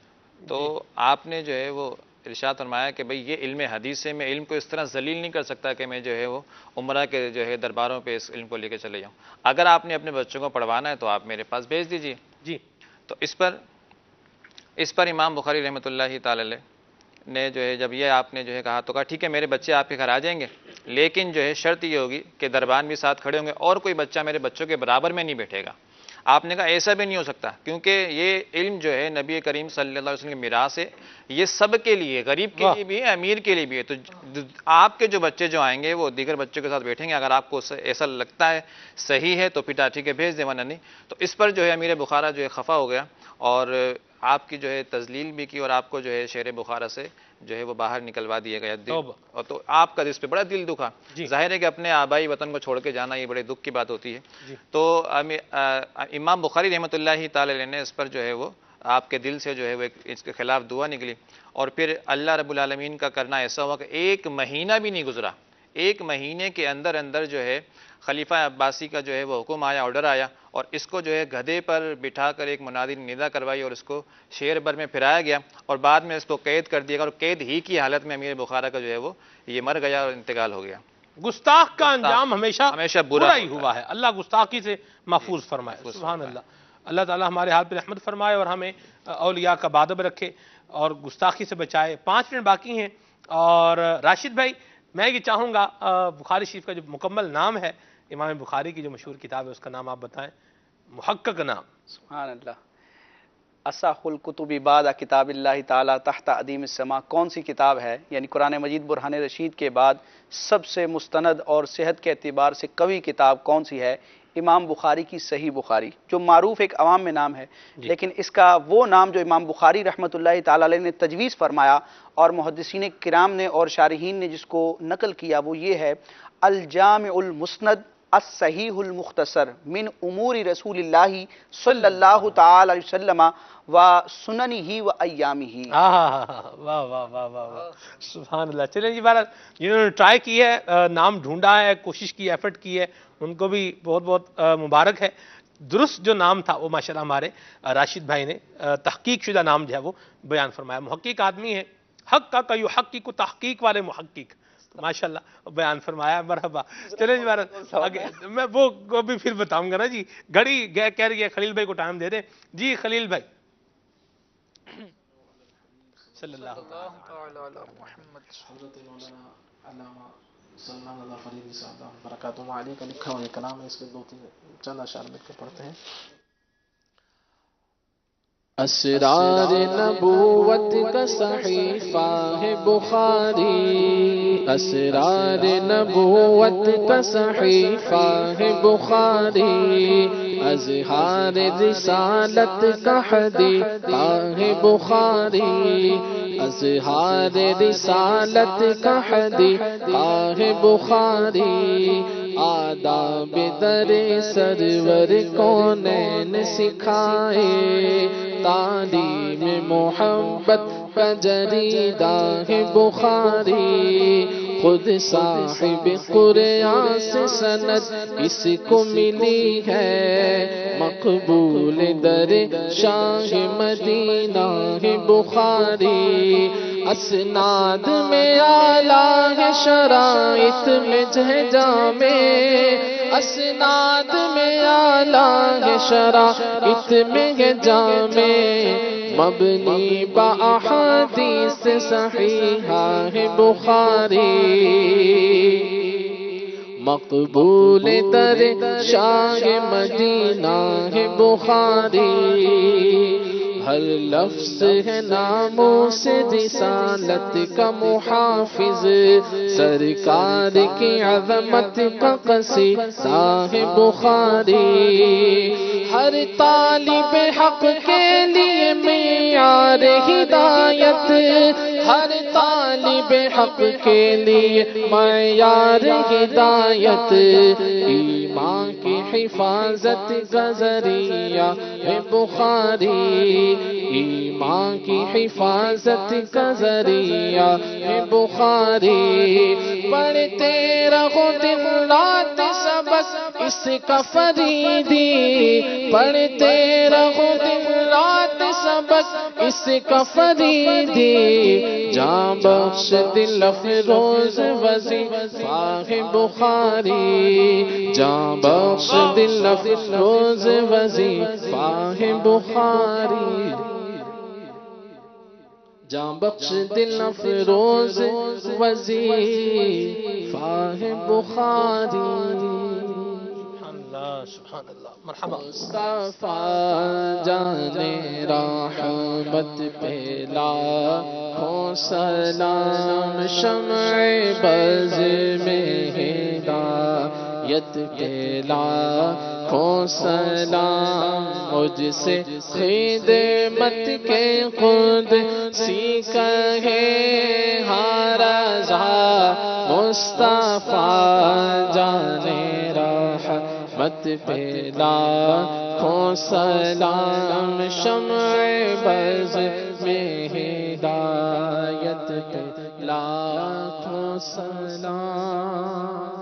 S5: تو آپ نے جو ہے وہ ارشاد فرمایا کہ بھئی یہ علم حدیث ہے، میں علم کو اس طرح ذلیل نہیں کر سکتا کہ میں جو ہے وہ عمرہ کے جو ہے درباروں پہ اس علم کو لے کے چلے جاؤں، اگر آپ نے اپنے بچوں کو پڑھوانا ہے تو آپ میرے پاس بھیج دیجئے۔
S1: جی
S5: تو اس پر امام بخاری رحمۃ اللہ تعالی علیہ نے جو ہے جب یہ آپ نے جو ہے کہا تو کہا ٹھیک ہے میرے بچے آپ کے گھر آ جائیں گے، لیکن جو ہے شرط یہ ہوگی کہ دربان بھی ساتھ کھڑے ہوں گے اور کوئی بچہ میرے بچوں کے برابر میں نہیں بیٹھے گا۔ آپ نے کہا ایسا بھی نہیں ہو سکتا، کیونکہ یہ علم جو ہے نبی کریم صلی اللہ علیہ وسلم کی میراث ہے، یہ سب کے لیے، غریب کے لیے بھی ہے، امیر کے لیے بھی ہے، تو آپ کے جو بچے جو آئیں گے وہ دیگر بچوں کے ساتھ بیٹھیں گے، اگر آپ کو ایسا لگتا ہے صحیح ہے تو پھر ٹھیک ہے بھیج دیں ورنہ نہیں۔ تو اس پر جو ہے امیر بخارا جو ہے خفا ہو گیا اور آپ کی جو ہے تذلیل بھی کی اور آپ کو جو ہے شہر بخارا سے جو ہے وہ باہر نکلوا دیا گیا۔ اور تو آپ کا اس پہ بڑا دل دکھا، ظاہر ہے کہ اپنے آبائی وطن کو چھوڑ کے جانا یہ بڑے دکھ کی بات ہوتی ہے۔ تو امام بخاری رحمۃ اللہ تعالی علیہ نے اس پر جو ہے وہ آپ کے دل سے جو ہے وہ اس کے خلاف دعا نکلی، اور پھر اللہ رب العالمین کا کرنا ایسا ہوا کہ 1 مہینہ بھی نہیں گزرا، 1 مہینے کے اندر اندر جو ہے خلیفہ عباسی کا جو ہے وہ حکم آیا، آرڈر آیا، اور اس کو جو ہے گدھے پر بٹھا کر ایک منادی نے ندا کروائی اور اس کو شہر بھر میں پھرایا گیا، اور بعد میں اس کو قید کر دیا گیا، اور قید ہی کی حالت میں امیر بخارا کا جو ہے وہ یہ مر گیا اور انتقال ہو گیا۔
S1: گستاخ کا انجام ہمیشہ
S5: برا
S1: ہی ہوا ہے، اللہ گستاخی سے محفوظ فرمائے، سبحان اللہ۔ اللہ تعالیٰ ہمارے حال پہ رحمت فرمائے اور ہمیں اولیاء کا بادب رکھے اور گستاخی سے بچائے۔ 5 منٹ باقی ہیں، اور راشد بھائی میں یہ چاہوں گا بخاری شریف کا جو مکمل نام ہے، امام بخاری کی جو مشہور کتاب ہے اس کا نام آپ بتائیں، محقق نام۔
S3: سبحان اللہ۔ اصح الکتب بعد کتاب اللہ تعالی تحت عدیم السما، کون سی کتاب ہے؟ یعنی قرآن مجید برہان رشید کے بعد سب سے مستند اور صحت کے اعتبار سے قوی کتاب کون سی ہے؟ امام بخاری کی صحیح بخاری، جو معروف ایک عوام میں نام ہے، لیکن اس کا وہ نام جو امام بخاری رحمۃ اللہ تعالی علیہ نے تجویز فرمایا اور محدثین کرام نے اور شارحین نے جس کو نقل کیا، وہ یہ ہے الجامع المسند الصحیح المختصر من امور رسول اللہ صلی اللہ تعالی علیہ وسلم و سننہ و ایامہ۔
S1: واہ واہ واہ واہ واہ، سبحان اللہ۔ چلیں جی بہرحال جنہوں نے ٹرائی کی ہے، نام ڈھونڈا ہے، کوشش کی، ایفرٹ کی ہے، ان کو بھی بہت بہت مبارک ہے۔ درست جو نام تھا وہ ماشاءاللہ ہمارے راشد بھائی نے تحقیق شدہ نام جو ہے وہ بیان فرمایا۔ محقق آدمی ہے، حق کا یحقق، تحقیق والے محقق، ماشاءاللہ بیان فرمایا، مرحبا۔ چلیں جی بہرحال میں وہ بھی پھر بتاؤں گا نا جی، گھڑی کہہ رہی ہے خلیل بھائی کو ٹائم دے دیں۔ جی خلیل بھائی، صلی اللہ تعالی علی محمد۔
S2: حضرت مولانا علامہ سلمان اللہ فریدی صاحب برکاتہ علیہ کا لکھا ہوا یہ کلام ہے، اس کے 2-3 چند اشعار مل کے پڑھتے ہیں۔ اسرار نبوت کا صحیفہ ہے بخاری، اسرار نبوت کا صحیفہ ہے بخاری، اظہار رسالت کا حدیثہ ہے بخاری، اظہار رسالت کا حدیثہ ہے بخاری، آداب در سرور کونین سکھائے، تعلیم محبت کا جریدہ ہے بخاری، خود صاحب قرآن سے سند اس کو ملی ہے، مقبول در شاہ مدینہ ہے بخاری، اسناد میں اعلیٰ ہے، شرائط میں جامع، اسناد میں اعلیٰ ہے، شرائط میں جامع، مبنی باحادیث صحیحہ ہے بخاری، مقبول در شاہ مدینہ ہے بخاری، ہر لفظ ہے ناموس رسالت کا محافظ، سرکار کی عظمت کا قصیدہ ہے بخاری، ہر طالب حق کے لیے معیار ہدایت، ہر طالب حق کے لیے معیار ہدایت، ایمان کی
S12: حفاظت کا ذریعہ ہے بخاری، ایمان کی حفاظت کا ذریعہ ہے بخاری، پڑھتے رہو دن رات سبق اس کا فریدی، پڑھتے رہو دن رات سبق اس کا فریدی، جاں بخش دل افروز وظیفہ ہے بخاری، جاں بخش دل افروز وظیفہ ہے بخاری، جاں بخش دل افروز وظیفہ ہے بخاری۔
S1: سبحان اللہ، مرحبا۔
S12: مصطفیٰ جانے رحمت پہ لاکھوں سلام، شمع بز میں ہدایت پہ لاکھوں سلام، مجھ سے خدمت کے خود سیکھا ہے ہر رضا، مصطفیٰ جانے رحمت پہ لاکھوں سلام، شمع بز میں ہدایت پہ لاکھوں سلام۔